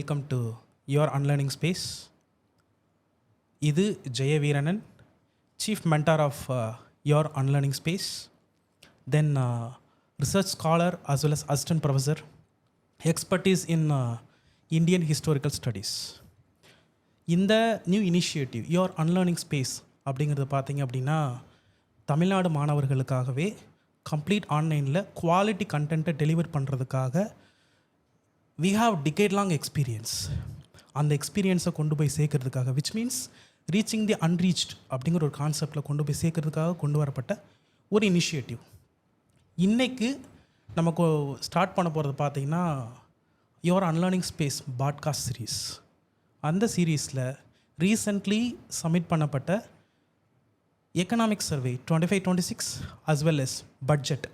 welcome to your Unlearning Space. Idu Jeyaveeranan, Chief Mentor of your Unlearning Space. Then research scholar as well as assistant professor, expertise in Indian historical studies. இந்த new initiative your unlearning space அப்படிங்கிறது பார்த்தீங்க அப்படின்னா Tamil Nadu மாணவர்களுக்காகவே complete ஆன்லைனில் quality கண்டென்ட்டை deliver பண்ணுறதுக்காக we have decade long experience. அந்த எக்ஸ்பீரியன்ஸை கொண்டு போய் சேர்க்கறதுக்காக which means reaching the unreached அப்படிங்கிற ஒரு கான்செப்டில் கொண்டு போய் சேர்க்கறதுக்காக கொண்டு வரப்பட்ட ஒரு இனிஷியேட்டிவ். இன்றைக்கு நமக்கு ஸ்டார்ட் பண்ண போகிறது பார்த்தீங்கன்னா your unlearning space podcast series. அந்த சீரீஸில் ரீசெண்ட்லி சப்மிட் பண்ணப்பட்ட economic survey 25-26 as well as budget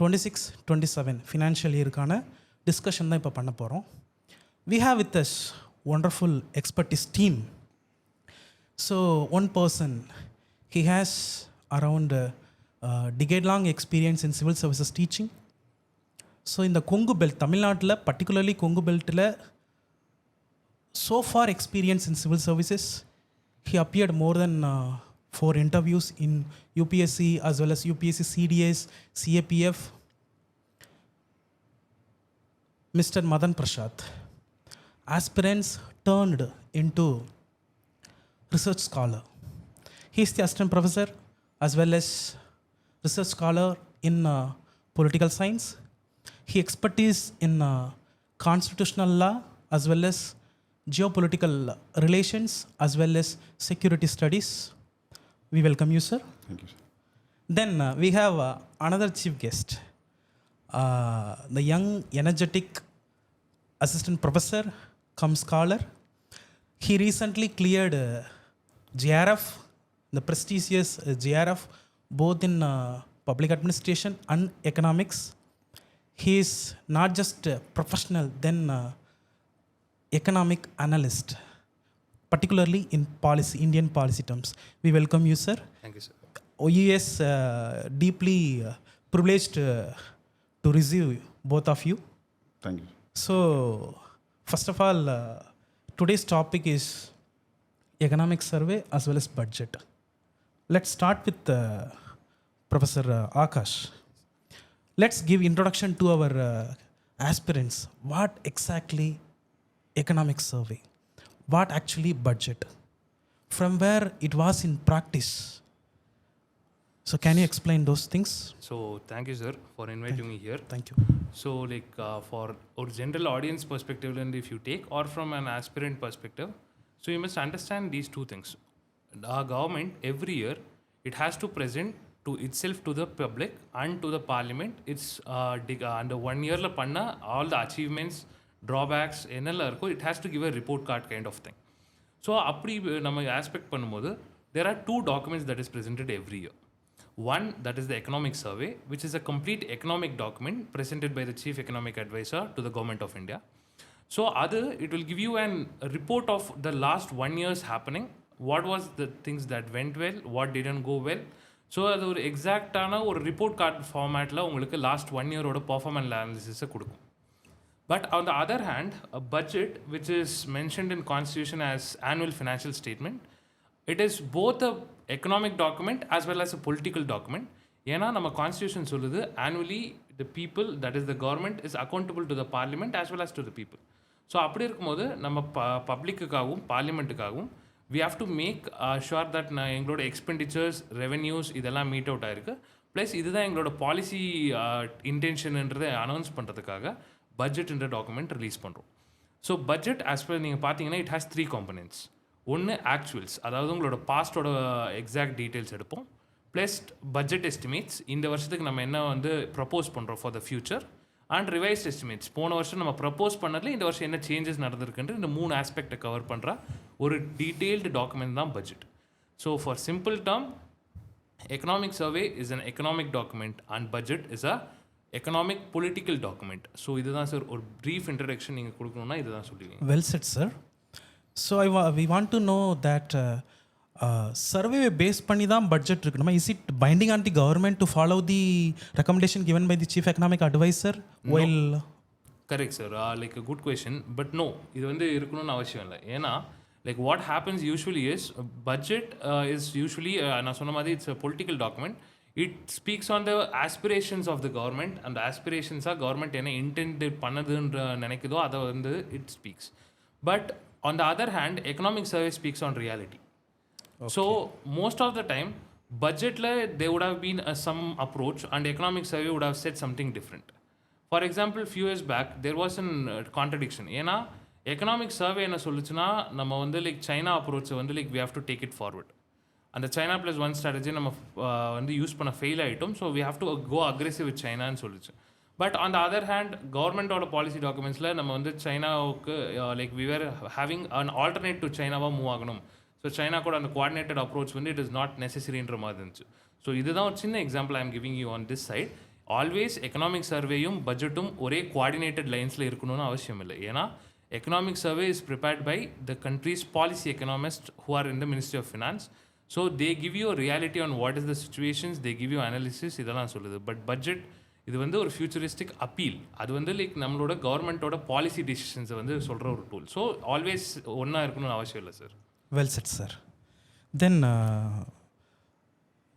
26-27 financial இயருக்கான டிஸ்கஷன் தான் இப்போ பண்ண போகிறோம். We have with us wonderful expertise team. So one person, he has around decade-long experience in civil services teaching. So in the Kongu belt, Tamil Nadu, particularly Kongu belt, so far experience in civil services. He appeared more than 4 interviews in UPSC as well as UPSC CDS, CAPF. Mr. Mathan Prasad, aspirants turned into research scholar. He is the assistant professor as well as research scholar in political science. He expertise in constitutional law as well as geopolitical relations as well as security studies. We welcome you, sir. Thank you, sir. Then we have another chief guest, the young, energetic assistant professor cum scholar. He recently cleared JRF, the prestigious JRF, both in public administration and economics. He is not just a professional, then economic analyst, particularly in policy, Indian policy terms. We welcome you, sir. Thank you, sir. OUS deeply privileged to receive both of you. Thank you. So, first of all, today's topic is economic survey as well as budget. Let's start with Professor Akash. Let's give introduction to our aspirants. What exactly economic survey? What actually budget? From where it was in practice? So can you explain those things? So thank you, sir, for inviting me here. Thank you. So for a general audience perspective, and if you take, or from an aspirant perspective, so you must understand these two things. Our government every year it has to present to itself, to the public and to the parliament. It's under 1 year la panna all the achievements, drawbacks, enella irko, it has to give a report card kind of thing. So appdi nama aspect பண்ணும்போது there are 2 documents that is presented every year. One, that is the economic survey, which is a complete economic document presented by the chief economic advisor to the government of India. So other, it will give you a report of the last 1 year's happening. What was the things that went well, what didn't go well. So அது ஒரு எக்ஸாக்டான ஒரு report card ஃபார்மேட்டில் உங்களுக்கு last 1 இயரோட performance அனாலிசிஸை கொடுக்கும். But on the other hand, a budget, which is mentioned in constitution as annual financial statement, it is both a economic document as well as a political document. ஏன்னா நம்ம constitution சொல்லுது annually the people, that is the government, is accountable to the parliament as well as to the people. So அப்படி இருக்கும்போது நம்ம பப்ளிக்குக்காகவும் பார்லிமெண்ட்டுக்காகவும் we have to make sure that எங்களோட expenditures, revenues இதெல்லாம் meet out ஆயிருக்கு. Plus இதுதான் எங்களோட policy இன்டென்ஷன்ன்றதை announce பண்ணுறதுக்காக பட்ஜெட்ன்ற document release பண்ணுறோம். ஸோ பட்ஜெட் ஆஸ் பர் நீங்கள் பார்த்தீங்கன்னா இட் ஹேஸ் 3 காம்பனன்ட்ஸ். ஒன்று ஆக்சுவல்ஸ், அதாவது உங்களோட பாஸ்டோட எக்ஸாக்ட் டீட்டெயில்ஸ் எடுப்போம். ப்ளஸ் பட்ஜெட் எஸ்டிமேட்ஸ், இந்த வருஷத்துக்கு நம்ம என்ன ப்ரப்போஸ் பண்ணுறோம் for the future. And revise estimates, போன வருஷம் நம்ம ப்ரப்போஸ் பண்ணதில் இந்த வருஷம் என்ன சேஞ்சஸ் நடந்திருக்குன்ற இந்த 3 ஆஸ்பெக்டை கவர் பண்ணுற ஒரு டீட்டெயில்டு டாக்குமெண்ட் தான் budget. So for simple term, economic survey is an economic document and budget is a economic political document. So இதுதான் சார் ஒரு ப்ரீஃப் இன்ட்ரடக்ஷன் நீங்கள் கொடுக்கணுன்னா இதுதான் சொல்லுவீங்க. Well set sir. So we want to know that survey based பண்ணி தான் budget இருக்கணுமா? Is it binding on the government to follow the recommendation given by the chief economic advisor while correct sir. Like a good question. But no, இது வந்து இருக்கணும்னு அவசியம் இல்லை. ஏன்னா like what happens usually is budget is usually நான் சொன்ன மாதிரி it's a political document. It speaks on the aspirations of the government. அந்த ஆஸ்பிரேஷன்ஸாக கவர்மெண்ட் என்ன இன்டென்ட் பண்ணதுன்ற நினைக்குதோ அதை வந்து it speaks. But on the other hand economic survey speaks on reality. So most of the time budget la there would have been some approach and economic survey would have said something different. For example, few years back there was an contradiction. ஏன்னா economic survey என்ன சொல்லுச்சுன்னா நம்ம வந்து like China approach வந்து like we have to take it forward. அந்த China plus one strategy நம்ம வந்து use பண்ண ஃபெயில் ஆகிட்டோம். So we have to go aggressive with சைனான்னு சொல்லிச்சு. But on the other hand கவர்மெண்ட்டோட பாலிசி டாக்குமெண்ட்ஸில் நம்ம வந்து சைனாவுக்கு like we were having an alternate to சைனாவாக மூவ் ஆகணும். ஸோ சைனா கூட அந்த கோஆர்டினேட்டட் அப்ரோச் வந்து இட் இஸ் நாட் நெசசரின்ற மாதிரி இருந்துச்சு. ஸோ இதுதான் ஒரு சின்ன example I am giving you on this side. Always economic சர்வேயும் பட்ஜெட்டும் ஒரே கோஆர்டினேட்டட் லைன்ஸில் இருக்கணும்னு அவசியம் இல்லை. ஏன்னா economic survey is prepared by the country's policy economist who are in the ministry of finance. So they give you reality on what is the situations, they give you analysis, இதெல்லாம் சொல்லுது. But budget இது வந்து ஒரு futuristic appeal. அது வந்து like நம்மளோட கவர்மெண்ட்டோட policy டிசிஷன்ஸை வந்து சொல்கிற ஒரு டூல். ஸோ ஆல்வேஸ் ஒன்றா இருக்கணும்னு அவசியம் இல்லை sir. Well set sir. Then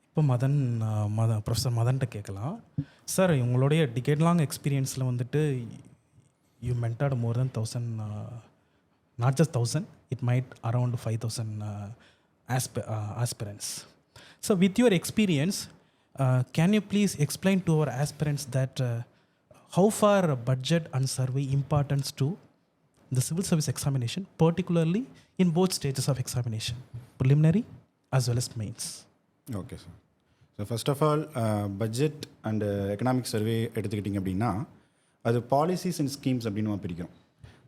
இப்போ ப்ரொஃபஸர் மதன்கிட்ட கேட்கலாம் சார். உங்களுடைய டிகேட் லாங் எக்ஸ்பீரியன்ஸில் வந்துட்டு you mentored more than 1000, not just 1000, it might around 5000 aspirants. So with your experience, can you please explain to our aspirants that how far budget and survey importance to the civil service examination, particularly in both stages of examination, preliminary as well as mains? Okay, sir. So first of all, budget and economic survey எடுத்துக்கிட்டிங்க அப்படின்னா அது policies and schemes அப்படின்னு நம்ம பிரிக்கிறோம்.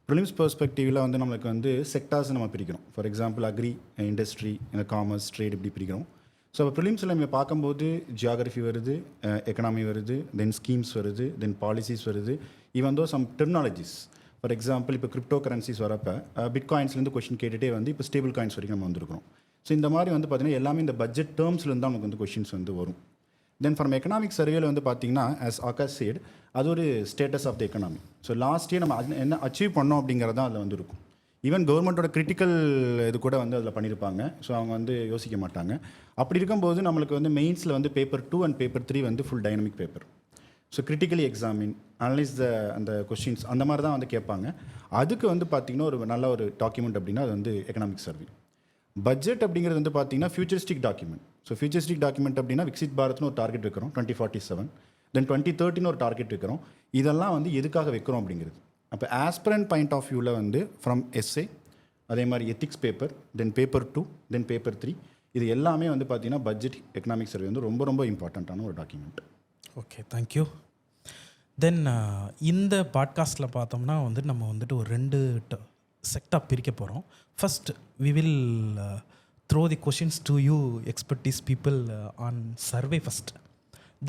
Prelims பெர்ஸ்பெக்டிவில் வந்து நம்மளுக்கு வந்து sectors நம்ம பிரிக்கிறோம். For example agri, industry, commerce, trade இப்படி பிரிக்கிறோம். ஸோ அப்போ ப்ரிலிம்ஸில் நம்ம பார்க்கும்போது ஜியாகிரஃபி வருது, எக்கனாமி வருது, தென் ஸ்கீம்ஸ் வருது, தென் பாலிசிஸ் வருது, even though some terminologies. For example இப்போ கிரிப்டோ கரன்சிஸ் வரப்போ பிட்காயின்ஸ்லேருந்து கொஷின் கேட்டுகிட்டே வந்து இப்போ ஸ்டேபிள் காயின்ஸ் வரைக்கும் நம்ம வந்துருக்கிறோம். ஸோ இந்த மாதிரி வந்து பார்த்திங்கன்னா எல்லாமே இந்த பட்ஜெட் டேர்ம்ஸ்லேருந்து தான் நமக்கு வந்து கொஷின்ஸ் வந்து வரும். தென் ஃப்ரம் எக்கனாமிக் சர்வேல வந்து பார்த்திங்கன்னா ஆஸ் ஆகாஷ் சேட் அது ஒரு status of the economy. So last year நம்ம என்ன அச்சீவ் பண்ணோம் அப்படிங்கிறது தான் அதில் வந்து இருக்கும். ஈவன் கவர்மெண்ட்டோட கிரிட்டிக்கல் இது கூட வந்து அதில் பண்ணியிருப்பாங்க. ஸோ அவங்க வந்து யோசிக்க மாட்டாங்க. அப்படி இருக்கும்போது நம்மளுக்கு வந்து மெயின்ஸில் வந்து பேப்பர் 2 அண்ட் பேப்பர் 3 வந்து full dynamic paper. So critically examine, analyse த அந்த கொஷின்ஸ் அந்த மாதிரி தான் வந்து கேட்பாங்க. அதுக்கு வந்து பார்த்திங்கன்னா ஒரு நல்ல ஒரு டாக்குமெண்ட் அப்படின்னா அது வந்து எக்கனாமிக் சர்வே. பட்ஜெட் அப்படிங்கிறது வந்து பார்த்திங்கன்னா futuristic document. So futuristic document அப்படின்னா விக்சித் பாரத்னு ஒரு டார்கெட் வைக்கிறோம் 2047, தென் 2030 ஒரு டார்கெட் வைக்கிறோம். இதெல்லாம் வந்து எதுக்காக வைக்கிறோம் அப்படிங்கிறது. அப்போ ஆஸ்பிரண்ட் பாயிண்ட் ஆஃப் வியூவில் வந்து ஃப்ரம் எஸ்ஏ, அதே மாதிரி எத்திக்ஸ் பேப்பர், தென் பேப்பர் 2, தென் பேப்பர் 3, இது எல்லாமே வந்து பார்த்திங்கன்னா பட்ஜெட் எக்கனாமிக் சர்வே வந்து ரொம்ப ரொம்ப இம்பார்ட்டண்ட்டான ஒரு டாக்குமெண்ட். Okay, thank you. தென் இந்த பாட்காஸ்ட்டில் பார்த்தோம்னா வந்து நம்ம வந்துட்டு ஒரு 2 செக்டாக பிரிக்க போகிறோம். First we will throw the questions to you expertise people on survey first,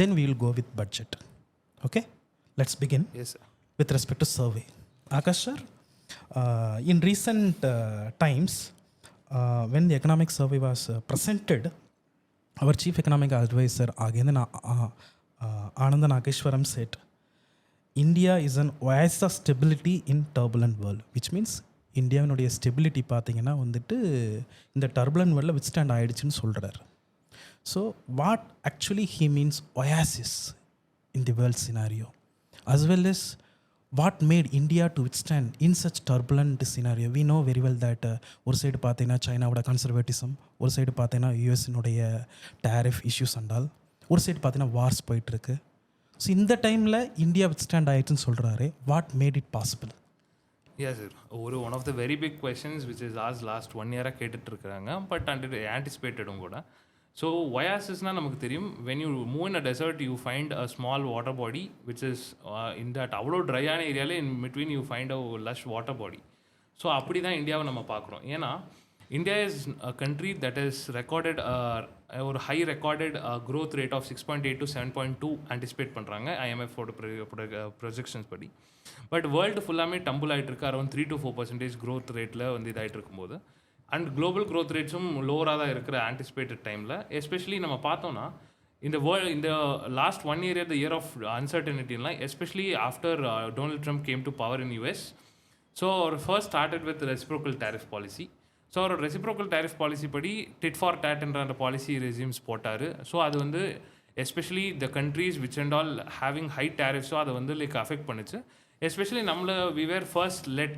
then we will go with budget. Okay, let's begin with respect to survey. Akash sir, in recent times, when the economic survey was presented, our chief economic advisor Anandan Akeshwaram said, India is an oasis of stability in turbulent world, which means இந்தியாவினுடைய stability பார்த்தீங்கன்னா வந்துட்டு இந்த turbulent வேர்ல்டில் withstand ஆகிடுச்சுன்னு சொல்கிறார். So what actually he means oasis in the world scenario, as well as what made India to withstand in such turbulent scenario. We know very well that ஒரு side பார்த்தீங்கன்னா சைனாவோட conservatism, ஒரு side பார்த்தீங்கன்னா யூஎஸ்னுடைய tariff issues Andal, ஒரு side பார்த்தீங்கன்னா Wars போயிட்டுருக்கு. So இந்த டைமில் இந்தியா வித்ஸ்டாண்ட் ஆகிடுச்சுன்னு சொல்கிறாரு. What made it possible? Yes sir, one of the very big questions which is asked last 1 year கேட்டுட்ருக்குறாங்க, பட் anticipated கூட. ஸோ ஒயாசிஸ்னால் நமக்கு தெரியும், when you move in a desert you find a small water body which is in that அவ்வளோ ட்ரையான ஏரியாவில் in between you find a lush water body. So அப்படி தான் இந்தியாவை நம்ம பார்க்குறோம். ஏன்னா India is a country that is recorded ஒரு high recorded growth rate of 6.8 to 7.2 anticipate பண்ணுறாங்க IMFோட ப்ரொஜெக்ஷன்ஸ் படி. பட் வேர்ல்டு ஃபுல்லாமே டம்பிள் ஆகிட்டு இருக்கு, அரௌண்ட் 3 to 4% க்ரோத் ரேட்டில் வந்து இதாகிட்டு இருக்கும்போது, அண்ட் குளோபல் க்ரோத் ரேட்ஸும் லோவராக தான் இருக்கிற ஆன்டிசிபேட்டட் டைமில், எஸ்பெஷலி நம்ம பார்த்தோன்னா in the world, in the last 1 year, the year of uncertainty, especially after Donald Trump came to power in US. So our first started with the reciprocal tariff policy. So our reciprocal tariff policy படி tit for tat என்ற அந்த policy regimes போட்டாரு. So அது வந்து especially the countries which and all having high tariffs, so அதை வந்து like affect பண்ணுச்சு. Especially நம்மள we were first let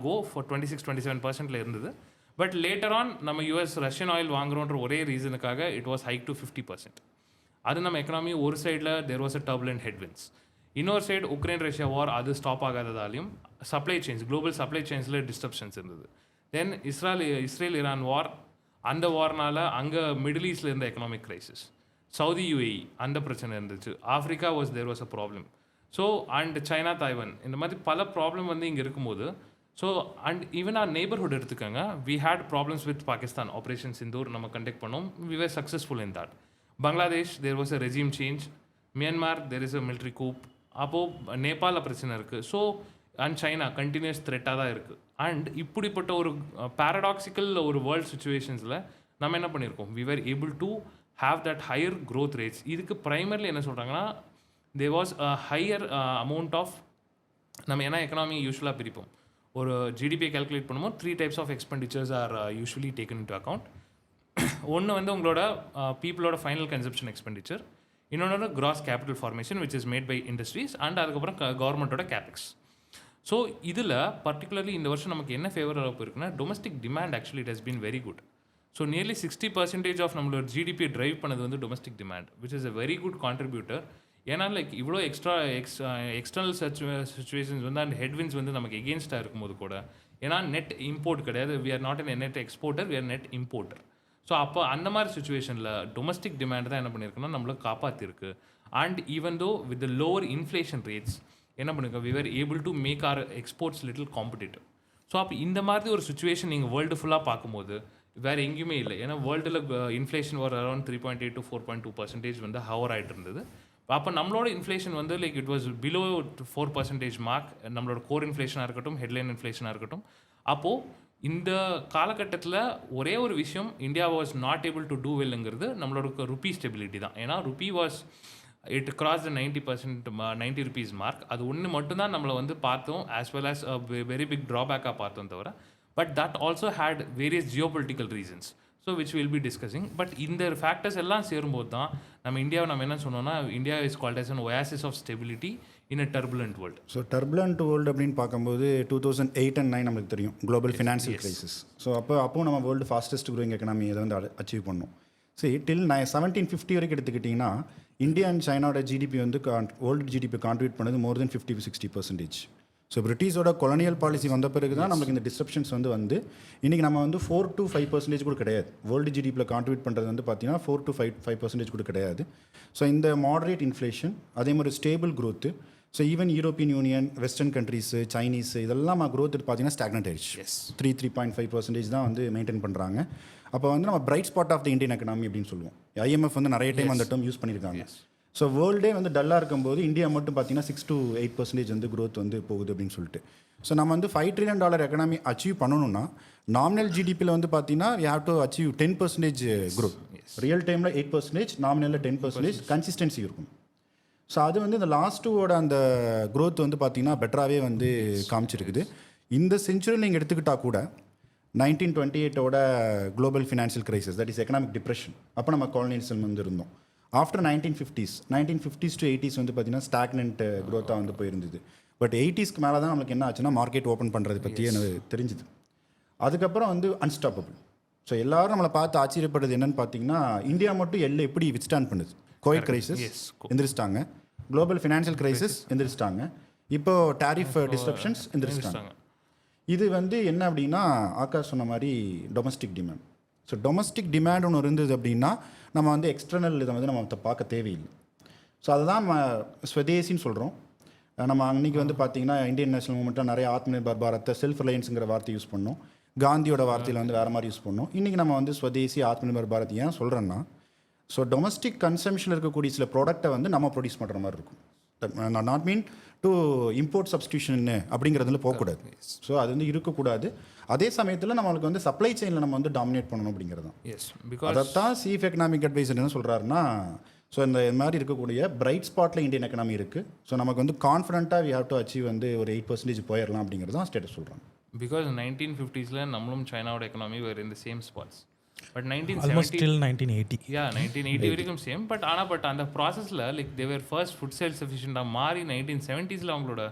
go for 26-27% இருந்தது. பட் லேட்டர் ஆன் நம்ம யூஎஸ் ரஷ்யன் ஆயில் வாங்குறோன்ற ஒரே ரீசனுக்காக இட் வாஸ் ஹைக் டு 50%. அது நம்ம எக்கனாமி ஒரு சைடில் தேர் வாஸ் அ டர்புலண்ட் ஹெட்வின்ஸ். இன்னொரு சைடு உக்ரைன் ரஷ்யா வார் அது ஸ்டாப் ஆகாததாலையும் சப்ளை செயின்ஸ், குளோபல் சப்ளை செயின்ஸில் டிஸ்டர்ப்ஷன்ஸ் இருந்தது. தென் இஸ்ரேல் ஈரான் வார், அந்த வார்னால அங்கே மிடில் ஈஸ்டில் இருந்த எக்கனாமிக் கிரைசிஸ், சவுதி யூஏஇ அந்த பிரச்சனை இருந்துச்சு, Africa there was a problem. So and China Taiwan இந்த மாதிரி பல ப்ராப்ளம் வந்து இங்கே இருக்கும்போது, so and even our neighbourhood எடுத்துக்கோங்க, we had problems with Pakistan, operation Sindoor நம்ம கண்டக்ட் பண்ணோம், we were successful in that. Bangladesh there was a regime change, Myanmar there is a military coup, அப்போது நேபாளில் பிரச்சனை இருக்குது. ஸோ அண்ட் சைனா கண்டினியூஸ் த்ரெட்டாக தான் இருக்குது. அண்ட் இப்படிப்பட்ட ஒரு பேரடாக்சிக்கல் ஒரு வேர்ல்ட் சுச்சுவேஷன்ஸில் நம்ம என்ன பண்ணியிருக்கோம், we were able to have that higher growth rates. இதுக்கு ப்ரைமர்லி என்ன சொல்கிறாங்கன்னா, there was a higher amount of, நம்ம ஏன்னா எக்கனாமி யூஸ்வலாக பிரிப்போம், ஒரு ஜிடிபியை கால்குலேட் பண்ணும்போது 3 types of expenditures are usually taken into account. ஒன்று வந்து உங்களோட பீப்புளோட ஃபைனல் கன்சப்ஷன் எக்ஸ்பெண்டிச்சர், இன்னொன்று gross capital formation which is made by industries, and அதுக்கப்புறம் கவர்மெண்ட்டோட கேபிக்ஸ். ஸோ இதில் பர்டிகுலர்லி இந்த வருஷம் நமக்கு என்ன ஃபேவராக இருக்குன்னா, domestic demand actually it has been very good. So nearly 60% of நம்மளோட ஜிடிபியை ட்ரைவ் பண்ணது வந்து domestic demand, which is a very good contributor. ஏன்னா லைக் இவ்வளோ எக்ஸ்டர்னல் சுச்சுவேஷன்ஸ் வந்து அண்ட் ஹெட்வின்ஸ் வந்து நமக்கு எகென்ஸ்டாக இருக்கும்போது கூட, ஏன்னா நெட் இம்போர்ட் கிடையாது, we are not an net exporter, we are net importer. So அப்போ அந்த மாதிரி சுச்சுவேஷனில் டொமஸ்டிக் டிமாண்ட் தான் என்ன பண்ணியிருக்குன்னா நம்மளை காப்பாற்றிருக்கு. And even though with the lower inflation rates என்ன பண்ணிருக்கோம், we are able to make our exports little competitive. So அப்போ இந்த மாதிரி ஒரு சுச்சுவேஷன் நீங்கள் வேர்ல்டு ஃபுல்லாக பார்க்கும்போது வேறு எங்கேயுமே இல்லை. ஏன்னா வேர்ல்டில் இன்ஃப்ளேஷன் ஒரு அரௌண்ட் 3.8 to 4.2% வந்து ஹவர் ஆகிட்டு இருந்தது. அப்போ நம்மளோட இன்ஃப்ளேஷன் வந்து like it was below 4% mark, நம்மளோட கோர் இன்ஃப்ளேஷனாக இருக்கட்டும், ஹெட்லைன் இன்ஃப்ளேஷனாக இருக்கட்டும். அப்போது இந்த காலகட்டத்தில் ஒரே ஒரு விஷயம் India was not able to do வெல்லுங்கிறது நம்மளோட ருப்பி ஸ்டெபிலிட்டி தான். ஏன்னா rupee was it cross the 90% 90 rupees mark. அது ஒன்று மட்டும்தான் நம்மளை வந்து பார்த்தோம், as well as very big ட்ராபேக்காக பார்த்தோம் தவிர. But that also had various geopolitical reasons, so which will be discussing. But இந்த ஃபேக்டர்ஸ் எல்லாம் சேரும்போது தான் நம்ம இந்தியாவை நம்ம என்ன சொன்னோம்னா, India is called as an oasis of stability in a turbulent world. So turbulent world அப்படின்னு பார்க்கும்போது 2008 and 2009 நம்மளுக்கு தெரியும் குளோபல் ஃபினான்ஷியல் கிரைசிஸ். ஸோ அப்போ நம்ம வேர்ல்டு ஃபாஸ்டஸ்ட் க்ரோயிங் எக்கனாமி இதை வந்து அச்சீவ் பண்ணோம். சரி, டில் 1750 வரைக்கும் எடுத்துக்கிட்டிங்கன்னா இந்தியா அண்ட் சைனாவோட ஜிடிபி வந்து வேர்ல்டு ஜிடிபி கான்ட்ரிபியூட் பண்ணது மோர் தென் 50-60%. ஸோ பிரிட்டிஷோட கொலனியல் பாலிசி வந்த பிறகு தான் நம்மளுக்கு இந்த டிஸ்ட்ரப்ஷன்ஸ் வந்து இன்றைக்கி நம்ம வந்து 4-5% கூட கிடையாது. வேர்ல்டு ஜிடிபியில் கான்ட்ரிபியூட் பண்ணுறது வந்து பார்த்தீங்கன்னா 4-5% கூட கிடையாது. ஸோ இந்த மாடரேட் இன்ஃப்ளேஷன், அதே மாதிரி stable growth, so even European union, western countries, Chinese இதெல்லாம் க்ரோத் பார்த்தீங்கன்னா ஸ்டாக்னட் ஆயிடுச்சு. 3.5% தான் வந்து மெயின்டைன் பண்ணுறாங்க. அப்போ வந்து நம்ம bright spot of the Indian economy அப்படின்னு சொல்லுவோம். IMF வந்து நிறைய டைம் அந்த டேர்ம் யூஸ் பண்ணியிருக்காங்க. ஸோ வேர்ல்டே வந்து டல்லாக இருக்கும்போது இந்தியா மட்டும் பார்த்தீங்கன்னா 6-8% வந்து க்ரோத் வந்து போகுது அப்படின்னு சொல்லிட்டு. ஸோ நம்ம வந்து $5 trillion எக்கனாமி அச்சீவ் பண்ணணும்னா நாமினல் ஜிடிபியில் வந்து பார்த்தீங்கன்னா we have to achieve 10% growth. Real டைமில் 8%, நாமினலில் 10% கன்சிஸ்டன்சி இருக்கும். ஸோ அது வந்து இந்த லாஸ்ட் டூவோட அந்த க்ரோத் வந்து பார்த்தீங்கன்னா பெட்டராகவே வந்து காமிச்சிருக்குது. இந்த செஞ்சுரியில் நீங்கள் எடுத்துக்கிட்டால் கூட 1928ஓட global financial crisis, that is economic depression, அப்போ நம்ம காலனியலிசம் வந்து இருந்தோம். ஆஃப்டர் 1950s to 80s வந்து பார்த்தீங்கன்னா ஸ்டாக்னன்ட் க்ரோத்தாக வந்து போயிருந்தது. பட் 80ஸ்க்கு மேலே தான் நம்மளுக்கு என்ன ஆச்சுன்னா மார்க்கெட் ஓப்பன் பண்ணுறது பற்றி எனக்கு தெரிஞ்சுது. அதுக்கப்புறம் வந்து அன்ஸ்டாப்பபிள். ஸோ எல்லோரும் நம்மளை பார்த்து ஆச்சரியப்படுறது என்னென்னு பார்த்தீங்கன்னா, இந்தியா மட்டும் எல்லாம் எப்படி வித்ஸ்டாண்ட் பண்ணுது. கோவிட் கிரைசிஸ் எந்திரிச்சிட்டாங்க, குளோபல் ஃபினான்ஷியல் கிரைசிஸ் எந்திரிச்சிட்டாங்க, இப்போ டாரிஃப் டிஸ்ட்ரப்ஷன்ஸ் எந்திரிச்சிட்டாங்க. இது வந்து என்ன அப்படின்னா, ஆகாஷ் சொன்ன மாதிரி domestic demand. So domestic demand ஒன்று இருந்தது அப்படின்னா நம்ம வந்து எக்ஸ்டர்னல் இதை வந்து நம்ம பார்க்க தேவையில்லை. ஸோ அதை தான் நம்ம ஸ்வதேசின்னு சொல்கிறோம். நம்ம அன்றைக்கி வந்து பார்த்திங்கன்னா இந்தியன் நேஷனல் மூவ்மெண்ட்டில் நிறைய ஆத்ம நிர்பர் பாரத்தை, செல்ஃப் ரிலையன்ஸுங்கிற வார்த்தை யூஸ் பண்ணோம். காந்தியோட வார்த்தையில் வந்து வேறு மாதிரி யூஸ் பண்ணோம். இன்றைக்கி நம்ம வந்து ஸ்வதேசி, ஆத்ம நிர்பர் பாரத் ஏன் சொல்கிறேன்னா, ஸோ டொமஸ்டிக் கன்சம்ஷனில் இருக்கக்கூடிய சில ப்ராடக்ட்டை வந்து நம்ம ப்ரொடியூஸ் பண்ணுற மாதிரி இருக்கும். Not mean to import substitution அப்படிங்கிறதுல போகக்கூடாது. ஸோ அது வந்து இருக்கக்கூடாது. அதே சமயத்தில் நம்மளுக்கு வந்து சப்ளை செயினில் நம்ம வந்து டாமினேட் பண்ணணும் அப்படிங்கிறது தான். அதைத்தான் சீஃப் எக்கனாமிக் அட்வைசர் என்ன சொல்கிறாருன்னா, ஸோ இந்த மாதிரி இருக்கக்கூடிய பிரைட் ஸ்பாட்டில் இந்தியன் எக்கனாமி இருக்குது. ஸோ நமக்கு வந்து கான்ஃபிடென்ட்டாக வி ஹேவ் டு அச்சீவ் வந்து ஒரு 8% போயிடலாம் அப்படிங்கிறது தான் ஸ்டேட்டஸ் சொல்கிறாங்க. பிகாஸ் 1950s நம்மளும் சைனாவோட economy were in the same spots. But almost till 1980. 1980 வரைக்கும் சேம். பட் அந்த ப்ராசஸில் like they were first food self சஃபிஷியண்டாக மாறி 1970s அவங்களோட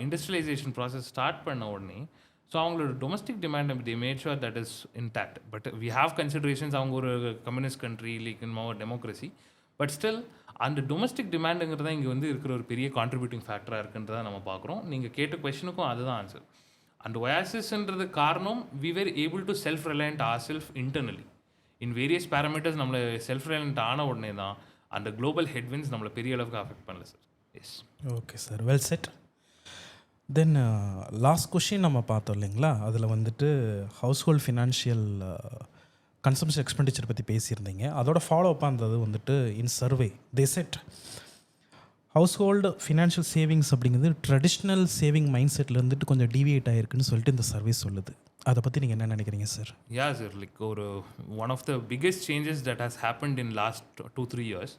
இண்டஸ்ட்ரியலைசேஷன் ப்ராசஸ் ஸ்டார்ட் பண்ண உடனே ஸோ அவங்களோட domestic demand they made sure that is intact. But we have considerations, அவங்க ஒரு communist country like in more democracy. But still அந்த டொமஸ்டிக் டிமாண்டுங்கிறது தான் இங்கே வந்து இருக்கிற ஒரு பெரிய கான்ட்ரிபியூட்டிங் ஃபேக்டராக இருக்குன்றதை நம்ம பார்க்குறோம். நீங்கள் கேட்ட கொஸ்டினுக்கும் அதுதான் ஆன்சர். அந்த ஒயாசிஸ்ன்றது காரணம் we were able to self reliant or self internally in various parameters. நம்மளை செல்ஃப் ரிலையன்ட் ஆன உடனே தான் அந்த குளோபல் ஹெட்வின்ஸ் நம்மளை பெரிய அளவுக்கு அஃபெக்ட் பண்ணல sir. Yes, okay sir, well set. Then last question நம்ம பார்த்தோம் இல்லைங்களா, அதில் வந்துட்டு household financial consumption expenditure பற்றி பேசியிருந்தீங்க. அதோட ஃபாலோ அப்பாக இருந்தது வந்துட்டு in survey they said household financial savings அப்படிங்கிறது ட்ரெடிஷ்னல் சேவிங் மைண்ட் செட்டில் இருந்துட்டு கொஞ்சம் டிவியேட் ஆகிருக்குன்னு சொல்லிட்டு இந்த சர்வே சொல்லுது. அதை பற்றி நீங்கள் என்ன நினைக்கிறீங்க சார்? யா சார், லைக் ஒரு one of the biggest changes that has happened in last 2-3 years.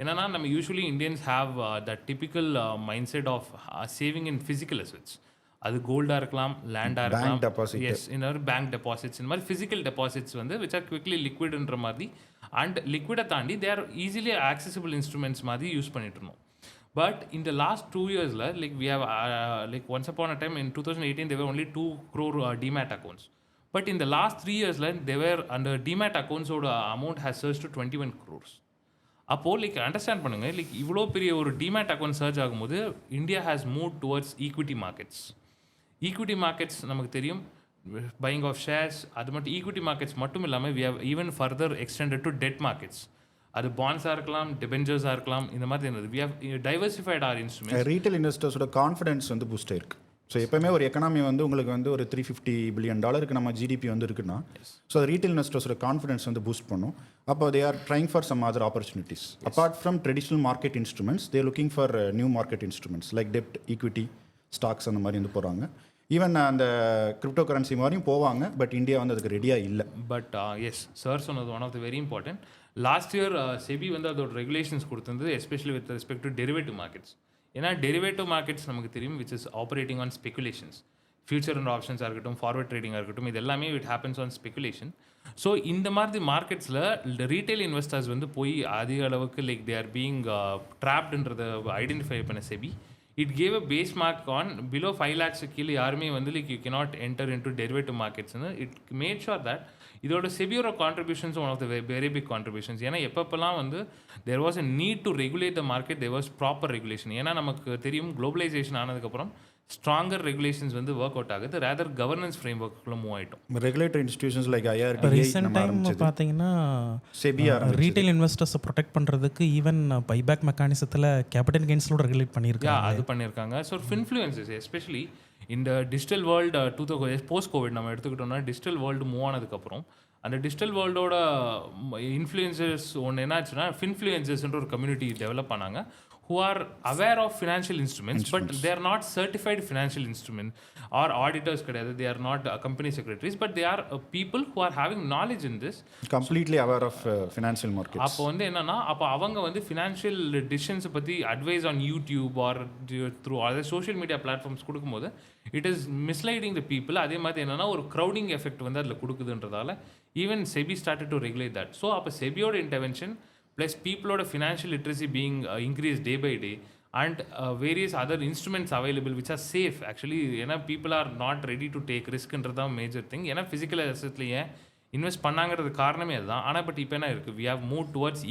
என்னன்னா நம்ம usually Indians have the typical mindset of saving in physical assets. அது கோல்டாக இருக்கலாம், லேண்டாக இருக்கலாம், எஸ் இன்னொரு பேங்க் டெபாசிட்ஸ், இந்த மாதிரி ஃபிசிக்கல் டெபாசிட்ஸ் வந்து விச் ஆர் குவிக்லி லிக்விட்ன்ற மாதிரி அண்ட் லிக்விடை தாண்டி they are easily accessible instruments மாதிரி யூஸ் பண்ணிட்டு இருந்தோம். But in the last 2 years, like we have, like once upon a time in 2018, there were only 2 crore demat accounts. But in the last 3 years, they were under demat accounts, so the amount has surged to 21 crores. அப்போது like understand பண்ணுங்கள், like இவ்வளோ பெரிய ஒரு demat account search ஆகும்போது India has move towards equity markets. Equity markets நமக்கு தெரியும், buying of shares. அது மட்டும் ஈக்விட்டி மார்க்கெட்ஸ் மட்டும் இல்லாமல் we have even further extended to debt markets. அது பாண்ட்ஸாக இருக்கலாம், டிபெஞ்சர்ஸாக இருக்கலாம், இந்த மாதிரி இருந்தது. We have diversified our instruments. Retail இன்வெஸ்டர்ஸோட கான்ஃபிடன்ஸ் வந்து பூஸ்ட் ஆயிருக்கு. ஸோ எப்போயுமே ஒரு எக்கனாமி வந்து உங்களுக்கு வந்து ஒரு $350 billion நம்ம ஜிடிபி வந்து இருக்குன்னா, ஸோ அது ரீட்டைல் இன்வெஸ்டர்ஸோட கான்ஃபிடன்ஸ் வந்து பூஸ்ட் பண்ணும். அப்போ they are trying for some other opportunities apart from traditional market instruments. They looking for new market instruments like டெப்ட், ஈக்விட்டி, ஸ்டாக்ஸ் அந்த மாதிரி வந்து போகிறாங்க. ஈவன் அந்த கிரிப்டோ கரன்சி மாதிரியும் போவாங்க. பட் இந்தியா வந்து அதுக்கு ரெடியாக இல்லை. பட் எஸ் சார் சொன்னது one of the very important. Last year SEBI வந்து அதோட ரெகுலேஷன்ஸ் கொடுத்தது especially with respect to derivative markets. ஏன்னா டெரிவேட்டிவ் மார்க்கெட்ஸ் நமக்கு தெரியும் which is operating on speculations. Future and ஆப்ஷன்ஸாக இருக்கட்டும், ஃபார்வர்ட் ட்ரேடிங்காக இருக்கட்டும், இது எல்லாமே it happens on speculation. So இந்த மாதிரி மார்க்கெட்ஸில் ரீட்டைல் இன்வெஸ்டர்ஸ் வந்து போய் அதிக அளவுக்கு லைக் தே ஆர் பீயிங் ட்ராப்டுன்றதை ஐடென்டிஃபை பண்ண SEBI it gave a base mark on below 5 lakhs கீழே யாருமே வந்து like you cannot enter in to derivative மார்க்கெட்ஸ்னு இட் மேட் ஷுர் தட் இதோட செபியோட contributions one of the very big contributions. ஏன்னா எப்பப்பெல்லாம் வந்து there was a need to regulate the market, there was proper regulation. ஏன்னா நமக்கு தெரியும் குளோபலைசேஷன் ஆனதுக்கப்புறம் ஸ்ட்ராங்கர் ரெகுலேஷன்ஸ் வந்து ஒர்க் அவுட் ஆகுது, ரேதர் கவர்னன்ஸ் ஃப்ரேம் ஒர்க்குள்ள மூவ் ஆகிட்டோம். ரெகுலேட்டரி இன்ஸ்டிடியூஷன்ஸ் லைக் இப்போ ரீசெண்ட் டைம் பார்த்தீங்கன்னா ரீட்டைல் இன்வெஸ்டர்ஸை ப்ரொடெக்ட் பண்ணுறதுக்கு ஈவன் பைபேக் மெக்கானிசத்தில் கேபிட்டல் கெயின்ஸோட ரெகுலேட் பண்ணியிருக்காங்க. அது பண்ணியிருக்காங்க. ஸோ இன்ஃப்ளூயன்சஸ் எஸ்பெஷலி இந்த டிஜிட்டல் வேர்ல்டு போஸ்ட் கோவிட் நம்ம எடுத்துக்கிட்டோம்னா டிஜிட்டல் வேர்ல்டு மூவ் ஆனதுக்கப்புறம் அந்த டிஜிட்டல் வேர்ல்டோட இன்ஃப்ளூயன்சஸ் ஒன்று என்னாச்சுன்னா ஃபின்ஃப்ளூயன்சஸ்ன்ற ஒரு கம்யூனிட்டி டெவலப் பண்ணாங்க who are aware of financial instruments but they are not certified financial instrument or auditors கிடையாது. They are not company secretaries but they are people who are having knowledge in this, completely aware of financial markets. அப்போ வந்து என்னன்னா அப்போ அவங்க வந்து financial decisions பற்றி advice on YouTube or through other social media platforms கொடுக்கும்போது it is misleading the people. அதே மாதிரி என்னன்னா ஒரு crowding effect வந்து அதில் கொடுக்குதுன்றதால even SEBI started to regulate that. So அப்போ செபியோட intervention plus peopleோட financial literacy being increased day by day and various other instruments available which are safe actually. ஏன்னா people are not ready to take riskன்றதான் major thing. ஏன்னா physical அசெட்லேயே invest பண்ணாங்கிறது காரணமே அதுதான். ஆனால் but இப்போ என்ன இருக்குது, we have moved towards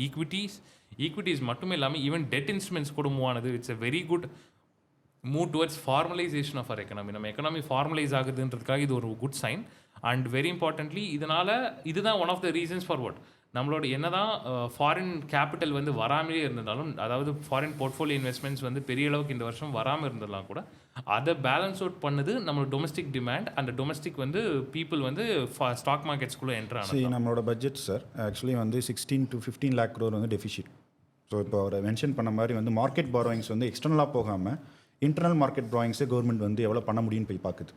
equities மட்டுமே இல்லாமல் ஈவன் டெட் இன்ஸ்ட்ருமெண்ட்ஸ் கூட மூவ் ஆனது. It's a very good move towards formalization of our economy. நம்ம எக்கனாமி ஃபார்மலைஸ் ஆகுதுன்றதுக்காக இது ஒரு good sign. And very importantly இதுதான் one of the reasons for what நம்மளோட என்னதான் ஃபாரின் கேபிட்டல் வந்து வராமலே இருந்ததாலும், அதாவது ஃபாரின் போர்ட்ஃபோலியோ இன்வெஸ்ட்மெண்ட்ஸ் வந்து பெரிய அளவுக்கு இந்த வருஷம் வராமல் இருந்ததெல்லாம் கூட அதை பேலன்ஸ் அவுட் பண்ணுது நம்மளோட டொமஸ்டிக் டிமாண்ட். அந்த டொமஸ்டிக் வந்து பீப்புள் வந்து ஸ்டாக் மார்க்கெட்ஸ்குள்ளே என்ட்ரு ஆனது. நம்மளோட பட்ஜெட் சார் ஆக்சுவலி வந்து 16 to 15 lakh crore வந்து டெஃபிஷிட். ஸோ இப்போ அவரை மென்ஷன் பண்ண மாதிரி வந்து மார்க்கெட் பாரோயிங்ஸ் வந்து எக்ஸ்டர்னலாக போகாமல் இன்டர்னல் மார்க்கெட் ப்ராயிங்ஸே கவர்மெண்ட் வந்து எவ்வளோ பண்ண முடியும்னு போய் பார்க்குது.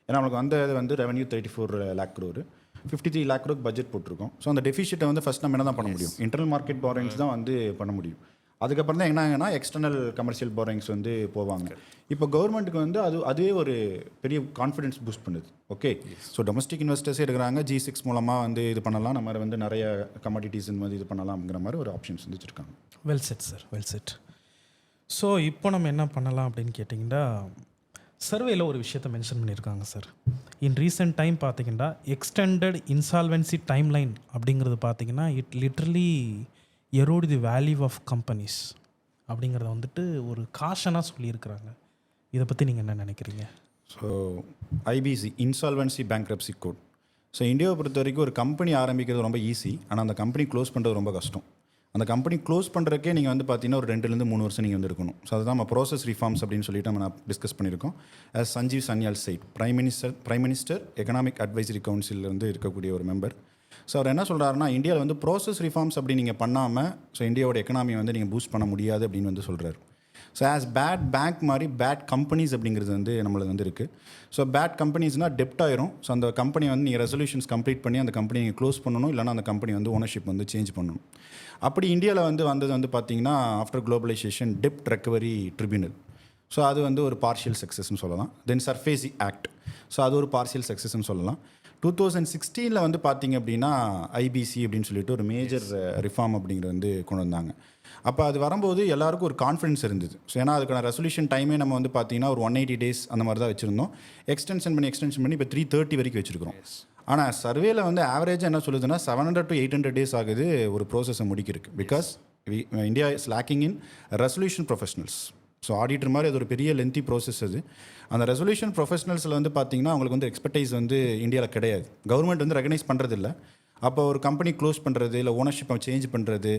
ஏன்னா நம்மளுக்கு வந்தது வந்து revenue 34 lakh crore. 53 lakh crore budget போட்டிருக்கோம். ஸோ அந்த டெஃபிஷிட்டை வந்து ஃபஸ்ட் நம்ம என்ன தான் பண்ண முடியும், இன்டர்னல் மார்க்கெட் பாரோயிங்ஸ் தான் வந்து பண்ண முடியும். அதுக்கப்புறம் தான் என்னாங்கன்னா எக்ஸ்டர்னல் கமர்ஷியல் பாரோயிங்ஸ் வந்து போவாங்க. இப்போ கவர்மெண்ட்டுக்கு வந்து அதுவே ஒரு பெரிய கான்ஃபிடன்ஸ் பூஸ்ட் பண்ணுது. ஓகே, ஸோ டொமஸ்டிக் இன்வெஸ்டர்ஸே இருக்கிறாங்க, G6 மூலமாக வந்து இது பண்ணலாம், நம்ம வந்து நிறைய கமாடிட்டிஸ் வந்து இது பண்ணலாம்ங்கிற மாதிரி ஒரு ஆப்ஷன்ஸ் வந்து வச்சுருக்காங்க. Well set sir, well said. So இப்போ நம்ம என்ன பண்ணலாம் அப்படின்னு கேட்டிங்கன்னா, சர்வேயில் ஒரு விஷயத்தை மென்ஷன் பண்ணியிருக்காங்க சார். இன் ரீசெண்ட் டைம் பார்த்தீங்கன்னா எக்ஸ்டெண்டட் இன்சால்வென்சி டைம்லைன் அப்படிங்கிறது பார்த்தீங்கன்னா it literally eroded the value of companies அப்படிங்கிறத வந்துட்டு ஒரு காஷனாக சொல்லியிருக்கிறாங்க. இதை பற்றி நீங்கள் என்ன நினைக்கிறீங்க? So IBC, insolvency bankruptcy code. So இந்தியாவை பொறுத்த வரைக்கும் ஒரு கம்பெனி ஆரம்பிக்கிறது ரொம்ப ஈஸி, ஆனால் அந்த கம்பெனி க்ளோஸ் பண்ணுறது ரொம்ப கஷ்டம். அந்த கம்பெனி க்ளோஸ் பண்ணுறக்கே நீங்கள் வந்து பார்த்தீங்கன்னா ஒரு 2-3 வருஷம் நீங்கள் வந்து இருக்கணும். ஸோ அதுதான் நம்ம ப்ராசஸ் ரிஃபார்ம்ஸ் அப்படின்னு சொல்லிட்டு நம்ம டிஸ்கஸ் பண்ணியிருக்கோம். as Sanjeev Sanyal said, prime minister economic advisory கவுன்சிலில் வந்து இருக்கக்கூடிய ஒரு மெம்பர். ஸோ அவர் என்ன சொல்கிறாருன்னா, இந்தியாவில் வந்து ப்ராசஸ் ரிஃபார்ம்ஸ் அப்படி நீங்கள் பண்ணாமல் ஸோ இந்தியாவோட எக்கனாமியை வந்து நீங்கள் பூஸ்ட் பண்ண முடியாது அப்படின்னு வந்து சொல்கிறார். ஸோ ஆஸ் பேட் பேங்க் மாதிரி பேட் கம்பெனிஸ் அப்படிங்கிறது வந்து நம்மளுக்கு வந்து இருக்குது. ஸோ பேட் கம்பெனிஸ்னால் டெப்ட் ஆயிரும். ஸோ அந்த கம்பெனி வந்து நீங்கள் ரெசல்யூஷன்ஸ் கம்ப்ளீட் பண்ணி அந்த கம்பெனி நீங்கள் க்ளோஸ் பண்ணணும், இல்லைனா அந்த கம்பெனி வந்து ஓனர்ஷிப் வந்து சேஞ்ச் பண்ணணும். அப்படி இந்தியாவில் வந்து வந்தது வந்து பார்த்திங்கன்னா ஆஃப்டர் குளோபலைசேஷன் டெப்ட் ரெக்கவரி ட்ரிபியூனல். ஸோ அது வந்து ஒரு பார்ஷியல் சக்ஸஸ்ன்னு சொல்லலாம். தென் சர்ஃபேசி ஆக்ட், ஸோ அது ஒரு பார்ஷியல் சக்ஸஸ்ன்னு சொல்லலாம். 2016 வந்து பார்த்திங்க அப்படின்னா ஐபிசி அப்படின்னு சொல்லிட்டு ஒரு மேஜர் ரிஃபார்ம் அப்படிங்கிறது வந்து கொண்டு வந்தாங்க. அப்போ அது வரும்போது எல்லாருக்கும் ஒரு கான்ஃபிடன்ஸ் இருந்தது. ஸோ ஏன்னா அதுக்கான ரெசல்யூஷன் டைமே நம்ம வந்து பார்த்தீங்கன்னா ஒரு 180 days அந்த மாதிரி தான் வச்சுருந்தோம். எக்ஸ்டென்ஷன் பண்ணி இப்போ 330 வரைக்கும் வச்சுருக்கிறோம். ஆனால் சர்வேல வந்து ஆவரேஜாக என்ன சொல்லுதுன்னா 700 to 800 days ஆகுது ஒரு ப்ரோசஸை முடிக்கிறதுக்கு. Because India is lacking in resolution professionals. So auditor மாதிரி அது ஒரு பெரிய லென்த்தி ப்ரோசஸ் அது. அந்த ரெசல்யூஷன் ப்ரொஃபஷனல்ஸில் வந்து பார்த்திங்கன்னா அவங்களுக்கு வந்து எக்ஸ்பர்டைஸ் வந்து இந்தியாவில் கிடையாது. கவர்மெண்ட் வந்து ரெகனைஸ் பண்ணுறதில்ல. அப்போ ஒரு கம்பெனி க்ளோஸ் பண்ணுறது இல்லை ஓனர்ஷிப்பை சேஞ்ச் பண்ணுறது,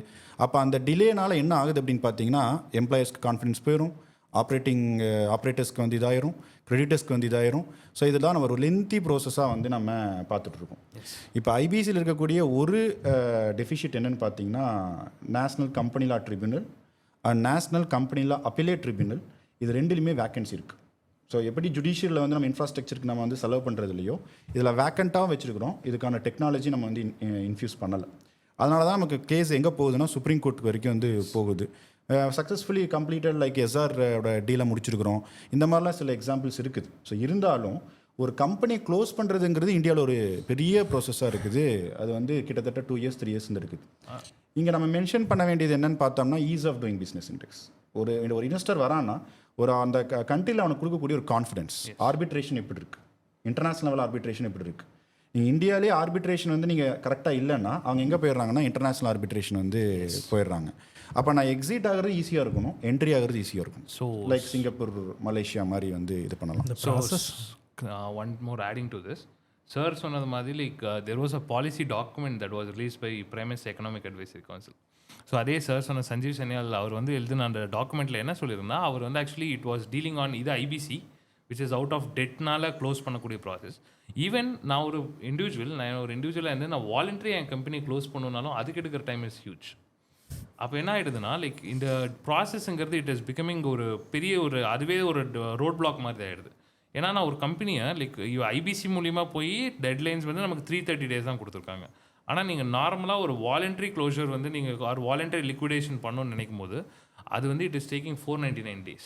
அப்போ அந்த டிலேனால் என்ன ஆகுது அப்படின்னு பார்த்தீங்கன்னா எம்ப்ளாயர்ஸ்க்கு கான்ஃபிடன்ஸ் போயிடும், ஆப்ரேட்டர்ஸ்க்கு வந்து இதாயிரும், கிரெடிட்டர்ஸ்க்கு வந்து இதாயிரும். ஸோ இதெல்லாம் நம்ம ஒரு லென்த்தி ப்ரோசஸாக வந்து நம்ம பார்த்துட்ருக்கோம். இப்போ ஐபிசியில் இருக்கக்கூடிய ஒரு டெஃபிஷிட் என்னென்னு பார்த்தீங்கன்னா national company law tribunal and national company law appellate tribunal, இது ரெண்டுலையுமே வேக்கன்சி இருக்குது. ஸோ எப்படி ஜுடிஷியலில் வந்து நம்ம இன்ஃப்ராஸ்ட்ரக்சருக்கு நம்ம வந்து செலவு பண்ணுறது இல்லையோ, இதில் வேக்கண்ட்டாகவும் வச்சுருக்கிறோம். இதுக்கான டெக்னாலஜி நம்ம வந்து இன்ஃப்யூஸ் பண்ணலை. அதனால தான் நமக்கு கேஸ் எங்கே போகுதுன்னா சுப்ரீம் கோர்ட் வரைக்கும் வந்து போகுது. சக்ஸஸ்ஃபுல்லி கம்ப்ளீட்டட் லைக் எஸ்ஆரோட டீலை முடிச்சிருக்கிறோம். இந்த மாதிரிலாம் சில எக்ஸாம்பிள்ஸ் இருக்குது. ஸோ இருந்தாலும் ஒரு கம்பெனி க்ளோஸ் பண்ணுறதுங்கிறது இந்தியாவில் ஒரு பெரிய ப்ராசஸாக இருக்குது. அது வந்து கிட்டத்தட்ட 2 years 3 years இருக்குது. இங்கே நம்ம மென்ஷன் பண்ண வேண்டியது என்னென்னு பார்த்தோம்னா ease of doing business index. ஒரு இன்வெஸ்டர் வரான்னா ஒரு அந்த கண்ட்ரியில் அவனுக்கு கொடுக்கக்கூடிய ஒரு கான்ஃபிடன்ஸ். ஆர்பிட்ரேஷன் எப்படி இருக்குது, இன்டர்நேஷனல் லெவல் ஆர்பிட்ரேஷன் எப்படி இருக்குது. நீங்கள் இந்தியாவிலே ஆர்பிட்ரேஷன் வந்து நீங்கள் கரெக்டாக இல்லைன்னா அவங்க எங்கே போயிடுறாங்கன்னா இன்டர்நேஷனல் ஆர்பிட்ரேஷன் வந்து போயிடுறாங்க. அப்போ நான் எக்ஸிட் ஆகிறது ஈஸியாக இருக்கணும், என்ட்ரி ஆகிறது ஈஸியாக இருக்கும். ஸோ லைக் சிங்கப்பூர், மலேசியா மாதிரி வந்து இது பண்ணலாம். One more adding to this, sir சொன்னது மாதிரி like there was a policy document that was released by Prelims Economic Advisory Council. So அதே சார் சொன்ன சஞ்சீவ் சன்யால் அவர் வந்து எழுதின அந்த டாக்குமெண்ட்டில் என்ன சொல்லியிருந்தா, அவர் வந்து actually it was dealing on இது IBC which is out of டெட்னால க்ளோஸ் பண்ணக்கூடிய ப்ராசஸ். ஈவன் நான் ஒரு இண்டிவிஜுவலாக இருந்து நான் வாலண்டரி என் கம்பெனி க்ளோஸ் பண்ணணுனாலும் அதுக்கு எடுக்கிற டைம் இஸ் ஹியூஜ். அப்போ என்ன ஆகிடுதுன்னா லைக் இந்த ப்ராசஸ்ங்கிறது இட் இஸ் பிகமிங் ஒரு பெரிய ஒரு அதுவே ஒரு ரோட் பிளாக் மாதிரி தான் ஆகிடுது. ஏன்னா நான் ஒரு கம்பெனியை லைக் ஐபிசி மூலிமா போய் டெட்லைன்ஸ் வந்து நமக்கு 330 days தான் கொடுத்துருக்காங்க. ஆனால் நீங்கள் நார்மலாக ஒரு வாலண்டரி க்ளோஷர் வந்து நீங்கள் ஒரு வாலண்டரி லிக்விடேஷன் பண்ணணும்னு நினைக்கும் போது அது வந்து இட் இஸ் டேக்கிங் 499 days.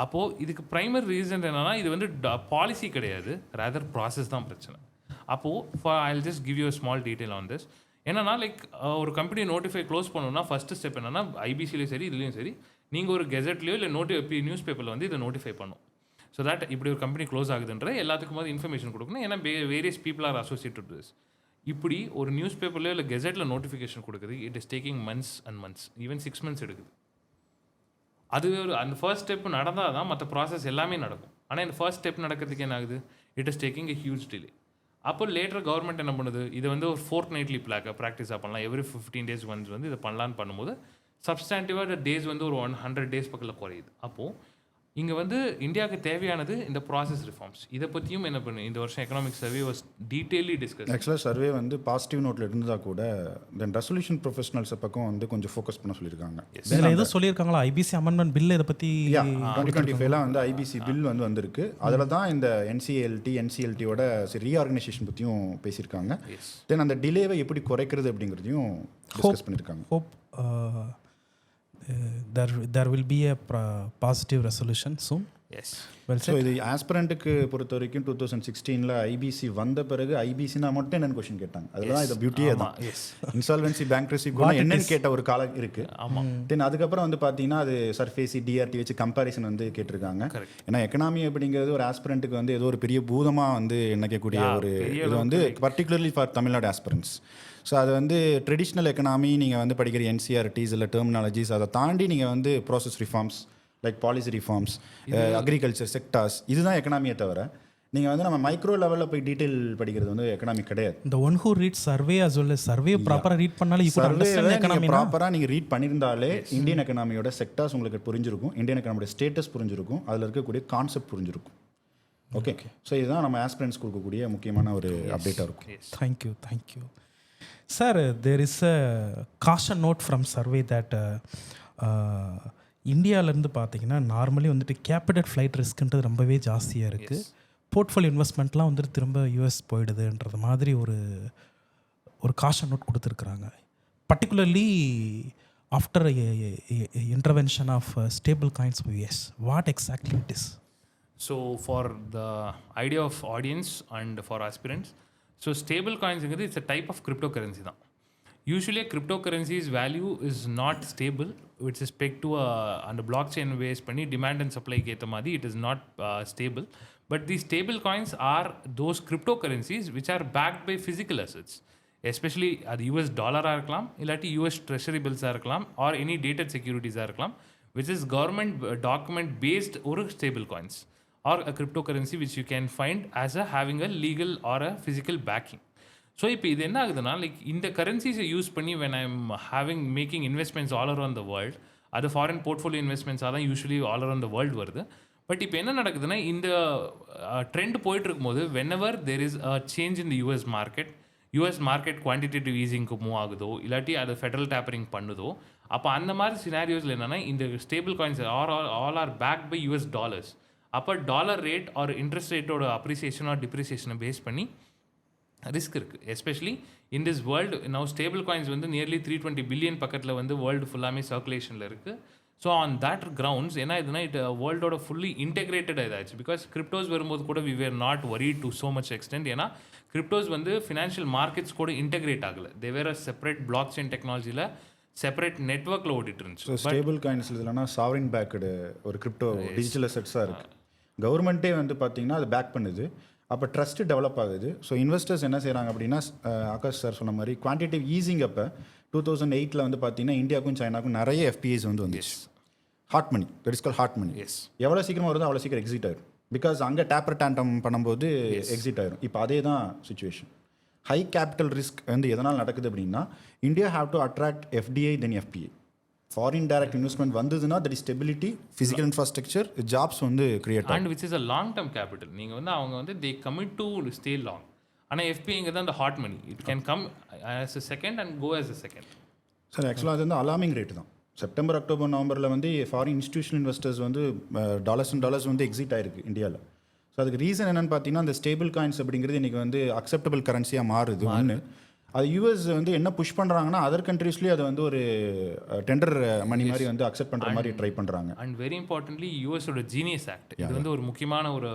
அப்போது இதுக்கு ப்ரைமரி ரீசன் என்னென்னா இது வந்து பாலிசி கிடையாது, ரேதர் ப்ராசஸ் தான் பிரச்சனை. அப்போது I will just give you small detail on this. என்னன்னா லைக் ஒரு கம்பெனி நோட்டிஃபை க்ளோஸ் பண்ணணும்னா ஃபஸ்ட்டு ஸ்டெப் என்னென்னா ஐபிசிலையும் சரி இதுலேயும் சரி நீங்கள் ஒரு கெசட்லையோ இல்லை நியூஸ் பேப்பரில் வந்து இதை நோட்டிஃபை பண்ணும். ஸோ தட் இப்படி ஒரு கம்பெனி க்ளோஸ் ஆகுதுன்ற எல்லாத்துக்கும் போது இன்ஃபர்மேஷன் கொடுக்கணும். ஏன்னா various people are associated to this. இப்படி ஒரு நியூஸ் பேப்பர்லையோ இல்லை கெசட்டில் நோட்டிஃபிகேஷன் கொடுக்குது. It is taking months and months, even 6 months எடுக்குது. அதுவே ஒரு அந்த ஃபர்ஸ்ட் ஸ்டெப் நடந்தால் தான் மற்ற ப்ராசஸ் எல்லாமே நடக்கும். ஆனால் இந்த ஃபர்ஸ்ட் ஸ்டெப் நடக்கிறதுக்கு என்ன ஆகுது, it is taking a huge delay. அப்போ லேட்டர் கவர்மெண்ட் என்ன பண்ணுது, இதை வந்து ஒரு fortnightly ப்ராக்டிஸாக பண்ணலாம், எவ்ரி 15 days ஒன்ஸ் வந்து இதை பண்ணலான்னு பண்ணும்போது சப்ஸ்டான்டிவாக டேஸ் வந்து ஒரு 100 days பக்கத்தில் குறையுது. அப்போது இங்கே வந்து இந்தியாவுக்கு தேவையானது இந்த ப்ராசஸ் ரிஃபார்ம்ஸ். இதை பற்றியும் என்ன பண்ணு இந்த வருஷம் economic survey was detailly discuss. ஆக்சுவலாக சர்வே வந்து பாசிட்டிவ் நோட்டில் இருந்தால் கூட தென் ரெசல்யூஷன் ப்ரொஃபஷனல்ஸை பக்கம் வந்து கொஞ்சம் ஃபோக்கஸ் பண்ண சொல்லியிருக்காங்க. இதில் எதுவும் சொல்லியிருக்காங்களா ஐபிசி அமெண்ட்மெண்ட் பில் இதை பற்றி 2025 வந்து ஐபிசி பில் வந்து வந்திருக்கு. அதில் தான் இந்த என்சிஎல்டியோட ரீஆர்கனைசேஷன் பற்றியும் பேசியிருக்காங்க. தென் அந்த டிலேவை எப்படி குறைக்கிறது அப்படிங்கிறதையும் டிஸ்கஸ் பண்ணியிருக்காங்க. Hope there will be a positive resolution soon. Yes. Well so said. இது ஆஸ்பிரண்ட்டுக்கு பொறுத்த வரைக்கும் 2016 ஐபிசி வந்த பிறகு ஐபிசினா மட்டும் என்னென்னு கொஸ்டின் கேட்டாங்க. அதெல்லாம் இது பியூட்டியே தான். இன்சால்வென்சி பேங்க்ரப்சி கூட என்னன்னு கேட்ட ஒரு காலம் இருக்கு. ஆமாம். தென் அதுக்கப்புறம் வந்து பார்த்தீங்கன்னா அது சர்ஃபேசி டிஆர்டி வச்சு கம்பேரிசன் வந்து கேட்டிருக்காங்க. ஏன்னா எக்கனாமி அப்படிங்கிறது ஒரு ஆஸ்பிரண்ட்டுக்கு வந்து ஏதோ ஒரு பெரிய பூதமாக வந்து நினைக்கக்கூடிய ஒரு இது வந்து particularly for Tamil Nadu aspirants. So அது வந்து ட்ரெடிஷ்னல் எக்கனாமி நீங்கள் வந்து படிக்கிற என்சிஆர்டிஸ் இல்லை டெர்மினாலஜிஸ் அதை தாண்டி நீங்கள் வந்து process reforms like policy reforms, agriculture sectors, இதுதான் எக்கனாமியை தவிர நீங்கள் வந்து நம்ம மைக்ரோ லெவலில் போய் டீட்டெயில் படிக்கிறது வந்து எக்கனாமி கிடையாது. The one who reads survey as well as survey ப்ராப்பராக ரீட் பண்ணாலே you could understand economy. ப்ராப்பராக நீங்கள் ரீட் பண்ணியிருந்தாலே இந்தியன் எக்கனாமியோட செக்டார்ஸ் உங்களுக்கு புரிஞ்சிருக்கும், இந்தியன் எக்கனாமியோட ஸ்டேட்டஸ் புரிஞ்சிருக்கும், அதில் இருக்கக்கூடிய கான்செப்ட் புரிஞ்சிருக்கும். ஓகே, ஸோ இதுதான் நம்ம ஆஸ்பிரண்ட்ஸ் கொடுக்கக்கூடிய முக்கியமான ஒரு அப்டேட்டாக இருக்கும். Thank you. Sir, there is a caution note from survey that இந்தியாவிலேருந்து பார்த்தீங்கன்னா நார்மலி வந்துட்டு கேபிட்டல் ஃப்ளைட் ரிஸ்க்ன்றது ரொம்பவே ஜாஸ்தியாக இருக்குது. போர்ட்ஃபோலியோ இன்வெஸ்ட்மெண்ட்லாம் வந்துட்டு திரும்ப யூஎஸ் போயிடுதுன்றது மாதிரி ஒரு காஷன் நோட் கொடுத்துருக்குறாங்க. Particularly after intervention of stable coins of US. What exactly it is? So for the idea of audience and for aspirants, so stable காயின்ஸுங்கிறது it's a type of cryptocurrency தான். Usually cryptocurrencies value is not stable. It's subject to அந்த blockchain base பண்ணி demand and சப்ளைக்கு ஏற்ற மாதிரி it is not stable. But the stable coins are those crypto currencies which are backed by physical assets. Especially அது US டாலராக இருக்கலாம், இல்லாட்டி US treasury பில்ஸாக இருக்கலாம், ஆர் எனி டேட்டட் செக்யூரிட்டிஸாக இருக்கலாம், which is government document based ஒரு stable coins or a cryptocurrency which you can find as a having a legal or a physical backing. So இப்போ இது என்ன ஆகுதுன்னா, லைக் இந்த கரன்சிஸை யூஸ் பண்ணி when I'm making investments all around the world, அது foreign portfolio இன்வெஸ்ட்மெண்ட்ஸாக தான் usually all around the world வருது. But இப்போ என்ன நடக்குதுன்னா, இந்த ட்ரெண்ட் போயிட்டு இருக்கும்போது whenever there is a change in the US market quantitative ஈஸிங்க்கு மூவ் ஆகுதோ, இல்லாட்டி அது ஃபெடரல் டேப்பரிங் பண்ணுதோ, அப்போ அந்த மாதிரி சினாரியோஸில் என்னென்னா இந்த stable coins all are back by US dollars. அப்போ டாலர் ரேட் ஆர் இன்ட்ரெஸ்ட் ரேட்டோட அப்ரிசியேஷன் ஆர் டிப்ரிசியேஷனை பேஸ் பண்ணி ரிஸ்க் இருக்குது. Especially in this world now stable coins வந்து நியர்லி 320 பில்லியன் பக்கத்தில் வந்து வேர்ல்டு ஃபுல்லாமே சர்க்குலேஷனில் இருக்குது. ஸோ ஆன் தட் கிரவுண்ட்ஸ் என்ன ஆகுதுன்னா, வேர்ல்டோட ஃபுல்லி இன்டெகிரேட்டட் ஆயிடுச்சு. பிகாஸ் கிரிப்டோஸ் வரும்போது கூட we were not worried to so much extent. ஏன்னா கிரிப்டோஸ் வந்து ஃபினான்ஷியல் மார்க்கெட்ஸ் கூட இன்டெகிரேட் ஆகலை. They were a separate blockchain டெக்னாலஜியில் செப்பரேட் நெட்ஒர்க்கில் ஓடிட்டு இருந்துச்சு. ஸோ ஸ்டேபிள் காயின்ஸ் இல்லைனா சாவரின் பேக்கடு ஒரு கிரிப்டோ டிஜிட்டல் அசெட்ஸாக இருக்குது. கவர்மெண்ட்டே வந்து பார்த்தீங்கன்னா அது பேக் பண்ணுது. அப்போ ட்ரஸ்ட்டு டெவலப் ஆகுது. ஸோ இன்வெஸ்டர்ஸ் என்ன செய்கிறாங்க அப்படின்னா, ஆகாஷ் சார் சொன்ன மாதிரி குவான்டிட்டிவ் ஈஸிங் அப்போ 2008 வந்து பார்த்தீங்கன்னா இந்தியாவுக்கும் சைனாக்கும் நிறைய FPAs வந்து வந்துச்சு. Hot money, that is call hot money. எவ்வளோ சீக்கிரமாக வருதோ அவ்வளோ சீக்கிரம் எக்ஸிட் ஆயிடும். பிகாஸ் அங்கே டேப்பர் டேண்டம் பண்ணும்போது எக்ஸிட் ஆயிடும். இப்போ அதே தான் சுச்சுவேஷன். ஹை கேபிட்டல் ரிஸ்க் வந்து எதனால் நடக்குது அப்படின்னா, India have to attract FDI then FPA. Foreign direct investment வந்ததுன்னா that is stability, physical infrastructure, jobs வந்து create and which is a long term capital. நீங்கள் வந்து அவங்க வந்து they commit to stay long. ஆனால் FPAங்கிறது அந்த hot money, it can come as a second and go as a second. Sir ஆக்சுவலாக அது வந்து அலார்மிங் ரேட்டு தான். செப்டம்பர் அக்டோபர் நவம்பரில் வந்து ஃபாரின் இன்ஸ்டிடியூஷனல் இன்வெஸ்டர்ஸ் வந்து டாலர்ஸ் வந்து எக்ஸிட் ஆயிருக்கு இந்தியாவில். ஸோ அதுக்கு ரீசன் என்னென்னு பார்த்தீங்கன்னா, அந்த ஸ்டேபிள் காயின்ஸ் அப்படிங்கிறது இன்றைக்கி வந்து அக்செப்டபிள் கரன்சியாக மாறுது. ஒன்று அது யூஎஸ் வந்து என்ன புஷ் பண்ணுறாங்கன்னா, அதர் கண்ட்ரீஸ்லேயே அதை வந்து ஒரு டெண்டர் மணி மாதிரி வந்து அக்செப்ட் பண்ணுற மாதிரி ட்ரை பண்ணுறாங்க. அண்ட் வெரி இம்பார்ட்டன்ட்லி யூஎஸோட ஜீனியஸ் ஆக்ட், இது வந்து ஒரு முக்கியமான ஒரு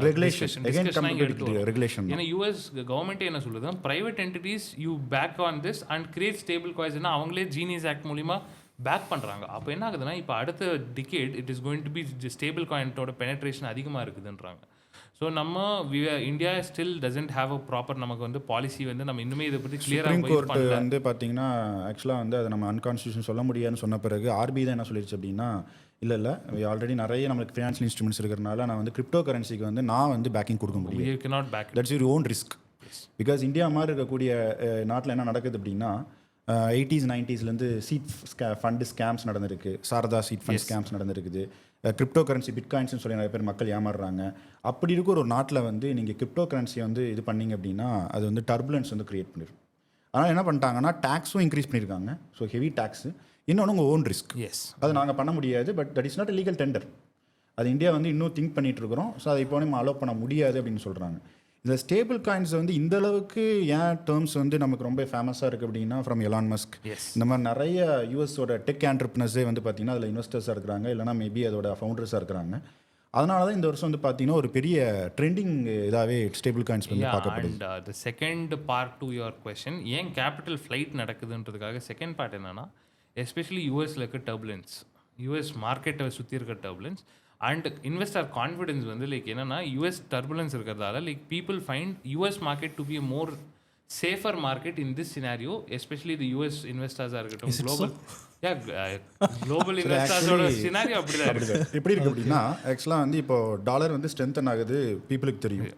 ரெகுலேஷன். ஏன்னா யூஎஸ் கவர்மெண்ட்டே என்ன சொல்லுது, private entities you back on this and create stable காயின்ஸ்னா அவங்களே ஜீனியஸ் ஆக்ட் மூலிமா பேக் பண்ணுறாங்க. அப்போ என்ன ஆகுதுன்னா, இப்போ அடுத்த decade it is going to be stable காயின்ட்டோட பெனட்ரேஷன் அதிகமாக இருக்குதுன்றாங்க. ஸோ நம்ம India still doesn't have a proper நமக்கு வந்து பாலிசி வந்து நம்ம இன்னுமே இதை பற்றி கிளியராக கோர்ட் வந்து பார்த்தீங்கன்னா ஆக்சுவலாக வந்து அதை நம்ம அன்கான்ஸ்டியூஷன் சொல்ல முடியாதுன்னு சொன்ன பிறகு RBI தான் என்ன சொல்லிடுச்சு அப்படின்னா, இல்லை ஆல்ரெடி நிறைய நம்மளுக்கு ஃபினான்ஷியல் இன்ஸ்ட்ருமெண்ட்ஸ் இருக்கிறனால நான் வந்து கிரிப்டோ கரன்சிக்கு வந்து நான் வந்து பேக்கிங் கொடுக்க முடியும். Not back, that's your own risk. Because India மாதிரி இருக்கக்கூடிய நாட்டில் என்ன நடக்குது அப்படின்னா, எயிட்டிஸ் நைன்ட்டீஸ்லேருந்து சீட் ஃபண்டு ஸ்கேம்ஸ் நடந்திருக்கு, சாரதா சீட் ஃபண்ட் ஸ்கேம்ஸ் நடந்திருக்குது, கிரிப்டோ கரன்சி பிட்காயின்ஸ்னு சொல்லி நிறைய பேர் மக்கள் ஏமாறுறாங்க. அப்படி இருக்க ஒரு நாட்டில் வந்து நீங்கள் கிரிப்டோ கரன்சியை வந்து இது பண்ணிங்க அப்படின்னா அது வந்து டர்புலன்ஸ் வந்து க்ரியேட் பண்ணிடும். ஆனால் என்ன பண்ணிட்டாங்கன்னா டேக்ஸும் இன்க்ரீஸ் பண்ணியிருக்காங்க. ஸோ ஹெவி டேக்ஸு, இன்னொன்று உங்கள் ஓன் ரிஸ்க். அது நாங்கள் பண்ண முடியாது, but that is not a legal tender. அது இந்தியா வந்து இன்னும் திங்க் பண்ணிட்டு இருக்கிறோம். ஸோ அதை இப்போ நம்ம அலோவ் பண்ண முடியாது அப்படின்னு சொல்கிறாங்க. இந்த ஸ்டேபிள் காயின்ஸ் வந்து இந்த அளவுக்கு ஏன் டேர்ம்ஸ் வந்து நமக்கு ரொம்ப ஃபேமஸாக இருக்குது அப்படின்னா ஃப்ரம் எலான் மஸ்க், இந்த மாதிரி நிறைய யூஎஸோட டெக் ஆண்டர்பிரினர்ஸே வந்து பார்த்தீங்கன்னா அதில் இன்வெஸ்டர்ஸாக இருக்கிறாங்க, இல்லைனா மேபி அதோட ஃபவுண்டர்ஸாக இருக்கிறாங்க. அதனால தான் இந்த வருஷம் வந்து பார்த்தீங்கன்னா ஒரு பெரிய ட்ரெண்டிங் இதாகவே ஸ்டேபிள் காயின்ஸ் வந்து பார்க்கப்படுது. And the second part to your question, ஏன் கேபிட்டல் ஃப்ளைட் நடக்குதுன்றதுக்காக செகண்ட் பார்ட் என்னன்னா, எஸ்பெஷலி யூஎஸில் இருக்க டர்புலன்ஸ், யூஎஸ் மார்க்கெட்டை சுற்றி இருக்க டர்புலன்ஸ் அண்ட் இன்வெஸ்டர் கான்ஃபிடன்ஸ் வந்து லைக் என்னன்னா யூஎஸ் டர்புலன்ஸ் இருக்கிறதால like people find US market to be more safer market in this scenario, especially the US இன்வெஸ்டர்ஸாக இருக்கட்டும், குளோபல் இன்வெஸ்டர்ஸோட சினாரியோ அப்படிதான் எப்படி இருக்கு அப்படின்னா ஆக்சுவலாக வந்து இப்போ டாலர் வந்து ஸ்ட்ரென்தன் ஆகுது, பீப்புளுக்கு தெரியும்.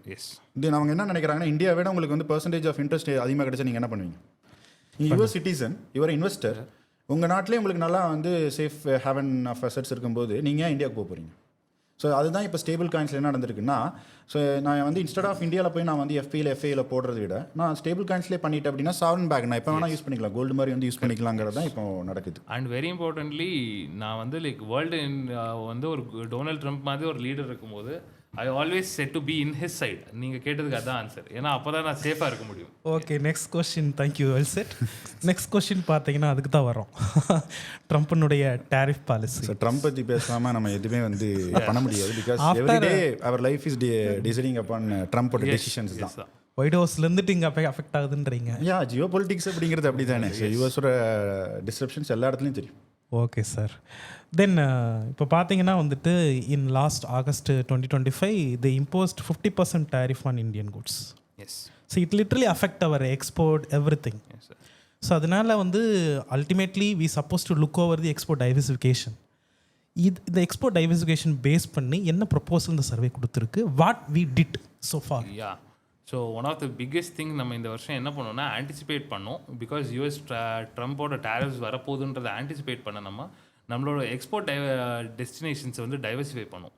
இது அவங்க என்ன நினைக்கிறாங்கன்னா இந்தியா விட உங்களுக்கு வந்து பர்சன்டேஜ் ஆஃப் இன்ட்ரெஸ்ட் அதிகமாக கிடைச்சா நீங்கள் என்ன பண்ணுவீங்க? நீங்கள் யூஎஸ் சிட்டிசன், யுவர் இன்வெஸ்டர், உங்கள் நாட்டிலே உங்களுக்கு நல்லா வந்து சேஃப் ஹேவன் ஆஃப் அசட்ஸ் இருக்கும்போது நீங்கள் ஏன் இந்தியாவுக்கு போக போகிறீங்க? ஸோ அதுதான் இப்போ ஸ்டேபிள் காயின்ஸில் என்ன நடந்திருக்குன்னா, ஸோ நான் வந்து இன்ஸ்டெட் ஆஃப் இந்தியாவில் போய் நான் வந்து எஃப்ஏல போடுறத விட நான் ஸ்டேபிள் காயின்ஸ்லேயே பண்ணிட்டேன் அப்படின்னா சாவரன் பேக் நான் இப்போ வேணால் யூஸ் பண்ணிக்கலாம், கோல்டு மாதிரி வந்து யூஸ் பண்ணிக்கலாங்கிறது தான் இப்போ நடக்குது. அண்ட் வெரி இம்பார்ட்டன்ட்லி நான் வந்து லைக் வேர்ல்டு வந்து ஒரு டொனால்ட் ட்ரம்ப் மாதிரி ஒரு லீடர் இருக்கும்போது I always said to be in his side. நீங்கள் கேட்டதுக்கு அதான் ஆன்சர், ஏன்னா அப்போ தான் நான் சேஃபாக இருக்க முடியும். Okay, next question. Thank you, well said. Next question பார்த்தீங்கன்னா அதுக்கு தான் வரோம், ட்ரம்ப்னுடைய டாரிஃப் பாலிசி. ஸோ ட்ரம்ப் பற்றி பேசாமல் நம்ம எதுவுமே வந்து பண்ண முடியாது, because everyday our life is deciding upon ட்ரம்ப்போட டெசிஷன்ஸ் தான். ஒயிட் ஹவுஸ்லேருந்துட்டு இங்கே அப்போ அஃபெக்ட் ஆகுதுன்றீங்க. ஜியோ பொலிட்டிக்ஸ் அப்படிங்கிறது அப்படி தானே, யூஎஸோட டிஸ்ரப்ஷன்ஸ் எல்லா இடத்துலையும் தெரியும். Okay sir. தென் இப்போ பார்த்தீங்கன்னா வந்துட்டு in last August 2025 they imposed 50% tariff on Indian goods. So it literally affect our export everything. So அதனால் வந்து ultimately we supposed to look over the export diversification. இந்த எக்ஸ்போர்ட் டைவர்சிஃபிகேஷன் பேஸ் பண்ணி என்ன proposal இந்த survey கொடுத்துருக்கு, what we did so far? So one of the biggest thing நம்ம இந்த வருஷம் என்ன பண்ணோம்னா ஆன்டிசிபேட் பண்ணோம். பிகாஸ் யூஎஸ் ட்ரம்ப்போட டேரிஃப்ஸ் வரப்போகுதுன்றதை ஆன்டிசிபேட் பண்ண நம்மளோட எக்ஸ்போர்ட் டெஸ்டினேஷன்ஸை வந்து டைவர்சிஃபை பண்ணோம்.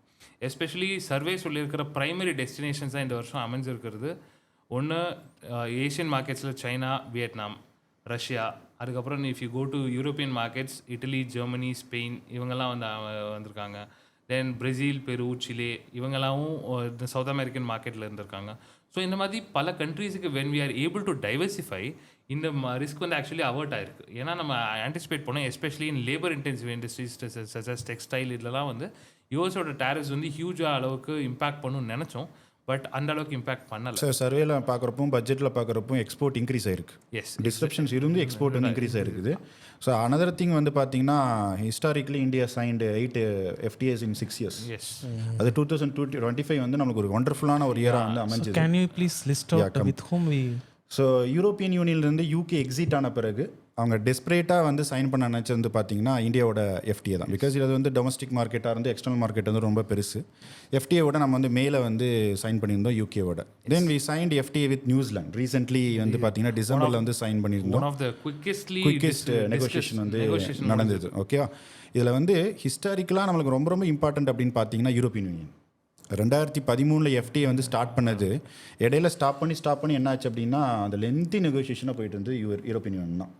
எஸ்பெஷலி சர்வே சொல்லியிருக்கிற ப்ரைமரி டெஸ்டினேஷன்ஸாக இந்த வருஷம் அமைஞ்சிருக்கிறது. ஒன்று ஏஷியன் மார்க்கெட்ஸில் சைனா, வியட்நாம், ரஷ்யா, அதுக்கப்புறம் if you go to European markets Italy, Germany, Spain இவங்கெல்லாம் வந்திருக்காங்க. தென் பிரேசில், பெரு, சிலே இவங்கெல்லாம் சவுத் அமெரிக்கன் மார்க்கெட்டில் இருந்திருக்காங்க. ஸோ இந்த மாதிரி பல கண்ட்ரீஸுக்கு when we are able to diversify இந்த ரிஸ்க் வந்து ஆக்சுவலி அவாய்ட் ஆயிருக்கு. ஏன்னா நம்ம ஆன்டிசிபேட் பண்ணோம், especially in labour intensive industries such as textile இதெல்லாம் வந்து யூஎஸோட டேரிஃப்ஸ் வந்து ஹியூஜாக அளவுக்கு இம்பாக்ட் பண்ணணும்னு நினச்சோம். பட் அந்த அளவுக்கு இம்பாக்ட் பண்ணல. சார் சர்வேல பார்க்குறப்போ பட்ஜெட்டில் பார்க்குறப்போ எக்ஸ்போர்ட் இன்க்ரீஸ் ஆயிருக்கு. டிஸ்ரப்ஷன்ஸ் இருந்து எக்ஸ்போர்ட் வந்து இன்க்ரீஸ் ஆயிருக்குது. ஸோ அனதர் திங் வந்து பார்த்தீங்கன்னா historically India signed 8 FTAs in 6 years. அது 2025 வந்து நமக்கு ஒரு ஒண்டர்ஃபுல்லான ஒரு இயராக வந்து அமைஞ்சது. Can you please list out with whom we? So European யூனியன்லேருந்து UK எக்ஸிட் ஆன பிறகு அவங்க டெஸ்பரேட்டாக வந்து சைன் பண்ண நினச்சது வந்து பார்த்தீங்கன்னா இந்தியாவோட FTA தான். பிகாஸ் இது வந்து டொமஸ்டிக் மார்க்கெட்டாக இருந்து எக்ஸ்டர்னல் மார்க்கெட் வந்து ரொம்ப பெருசு. FTAவோட நம்ம வந்து மேலே வந்து சைன் பண்ணியிருந்தோம் UKவோட. Then we signed FTA with New Zealand recently வந்து பார்த்தீங்கன்னா டிசம்பரில் வந்து சைன் பண்ணியிருந்தோம். குவிக்கெஸ்ட் நெகோசியேஷன் வந்து நடந்தது. ஓகேவா? இதில் வந்து ஹிஸ்டாரிக்கலாக நம்மளுக்கு ரொம்ப ரொம்ப இம்பார்ட்டன்ட் அப்படின்னு பார்த்தீங்கன்னா யூரோப்பியன் யூனியன் 2013 FTA வந்து ஸ்டார்ட் பண்ணது. இடையில ஸ்டாப் பண்ணி என்ன ஆச்சு அப்படின்னா அந்த லென்த்தி நெகோசியேஷனாக போயிட்டு இருந்து யூரோப்பியன் யூனியன் தான்.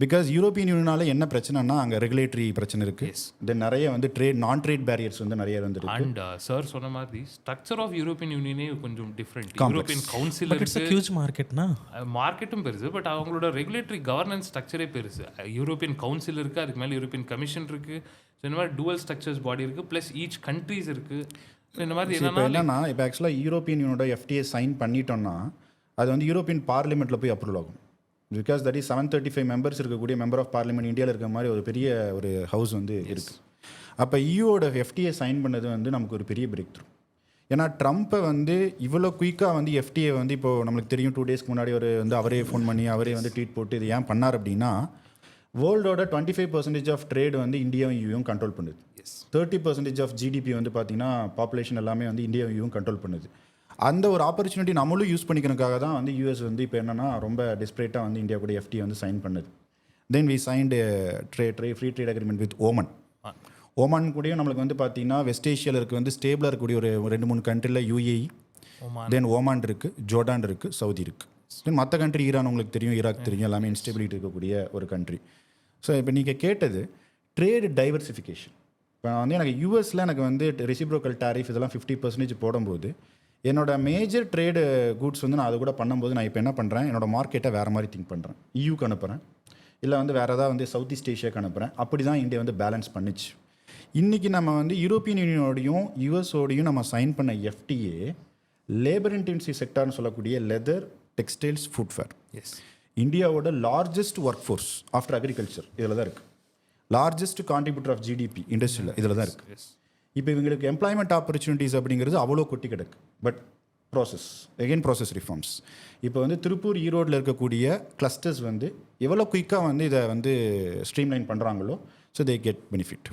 பிகாஸ் யூரோப்பியன் யூனியனால என்ன பிரச்சனைனா அங்கே ரெகுலேட்டரி பிரச்சனை இருக்குது. தென் நிறைய வந்து நான் ட்ரேட் பேரியர்ஸ் வந்து நிறைய வந்துருக்கு. அண்ட் சார் சொன்ன மாதிரி ஸ்ட்ரக்சர் ஆஃப் யூரோப்பியன் யூனியனே கொஞ்சம் டிஃப்ரெண்ட். யூரோப்பியன் கவுன்சில் மார்க்கெட்டும் பெருசு, பட் அவங்களோட ரெகுலேட்டரி கவர்னன்ஸ் ஸ்ட்ரக்சரே பெருசு. யூரோப்பியன் கவுன்சில் இருக்குது, அதுக்கு மேலே யூரோப்பியன் கமிஷன் இருக்குது. ஸோ இந்த மாதிரி டுவல் ஸ்ட்ரக்சர்ஸ் பாடி இருக்குது, ப்ளஸ் ஈச் கண்ட்ரீஸ் இருக்குது. இந்த மாதிரி என்னன்னா இப்போ ஆக்சுவலாக யூரோப்பியன் யூனியனோட FTA சைன் பண்ணிட்டோம்னா அது வந்து யூரோப்பியன் பார்லிமெண்ட்டில் போய் அப்ரூவல் ஆகும். பிகாஸ் தட் இஸ் 735 மெம்பர்ஸ் இருக்கக்கூடிய மெம்பர் ஆஃப் பார்லிமெண்ட் இந்தியாவில் இருக்கிற மாதிரி ஒரு பெரிய ஒரு ஹவுஸ் வந்து இருக்குது. அப்போ EUவோட FTA சைன் பண்ணது வந்து நமக்கு ஒரு பெரிய பிரேக் த்ரூ. ஏன்னா ட்ரம்ப்பை வந்து இவ்வளோ குயிக்காக வந்து FTA வந்து இப்போது நம்மளுக்கு தெரியும் 2 days முன்னாடி ஒரு வந்து அவரே ஃபோன் பண்ணி அவரே வந்து ட்வீட் போட்டு இது ஏன் பண்ணார் அப்படின்னா வேர்ல்டோட 25% ஆஃப் ட்ரேடு வந்து இந்தியாவும் யூவும் கண்ட்ரோல் பண்ணுது. 30% ஆஃப் GDP வந்து பார்த்தீங்கன்னா பாப்புலேஷன் எல்லாமே வந்து இந்தியாவும் யூவும் கண்ட்ரோல் பண்ணுது. அந்த ஒரு ஆப்பர்ச்சுனிட்டி நம்மளும் யூஸ் பண்ணிக்கிறதுக்காக தான் வந்து US வந்து இப்போ என்னென்னா ரொம்ப டெஸ்பரேட்டாக வந்து இந்தியா கூட FTA வந்து சைன் பண்ணுது. Then we signed free trade agreement with Oman. Oman கூடயும் நம்மளுக்கு வந்து பார்த்தீங்கன்னா வெஸ்ட் ஏஷியாவில் இருக்க வந்து ஸ்டேபிளாக இருக்கக்கூடிய ஒரு 2-3 கண்ட்ரியில் UAE, தென் ஓமான் இருக்குது, ஜோர்டான் இருக்குது, சவுதி இருக்குது. தென் மற்ற கண்ட்ரி ஈரான் உங்களுக்கு தெரியும், ஈராக் தெரியும், எல்லாமே இன்ஸ்டெபிலிட்டி இருக்கக்கூடிய ஒரு கண்ட்ரி. ஸோ இப்போ நீங்கள் கேட்டது ட்ரேடு டைவர்சிஃபிகேஷன். இப்போ வந்து எனக்கு யூஎஸில் எனக்கு வந்து ரெசிப்ரோக்கல் டாரிஃப் இதெல்லாம் 50% போடும்போது என்னோட மேஜர் ட்ரேடு கூட்ஸ் வந்து நான் அது கூட பண்ணும்போது நான் இப்போ என்ன பண்ணுறேன், என்னோட மார்க்கெட்டை வேறு மாதிரி திங்க் பண்ணுறேன். EUக்கு அனுப்புகிறேன், இல்லை வந்து வேறு ஏதாவது வந்து சவுத் ஈஸ்ட் ஏஷியாவுக்கு அனுப்புகிறேன். அப்படி தான் இந்தியா வந்து பேலன்ஸ் பண்ணிச்சு. இன்றைக்கி நம்ம வந்து யூரோப்பியன் யூனியனோடையும் யூஎஸோடையும் நம்ம சைன் பண்ண FTA லேபர் இன்டென்சிவ் செக்டார்னு சொல்லக்கூடிய லெதர், டெக்ஸ்டைல்ஸ், ஃபுட்வேர். இந்தியாவோட largest work force after agriculture இதில் தான் இருக்குது. லார்ஜஸ்ட் கான்ட்ரிபியூட்டர் ஆஃப் GDP இண்டஸ்ட்ரியில் இதில் தான் இருக்குது. இப்போ இவங்களுக்கு எம்ப்ளாய்மெண்ட் ஆப்பர்ச்சுனிட்டிஸ் அப்படிங்கிறது அவ்வளோ கொட்டி கிடக்கு. பட் ப்ராசஸ் ரிஃபார்ம்ஸ் இப்போ வந்து திருப்பூர், ஈரோடில் இருக்கக்கூடிய கிளஸ்டர்ஸ் வந்து எவ்வளோ குயிக்காக வந்து இதை வந்து ஸ்ட்ரீம்லைன் பண்ணுறாங்களோ ஸோ தே கெட் பெனிஃபிட்.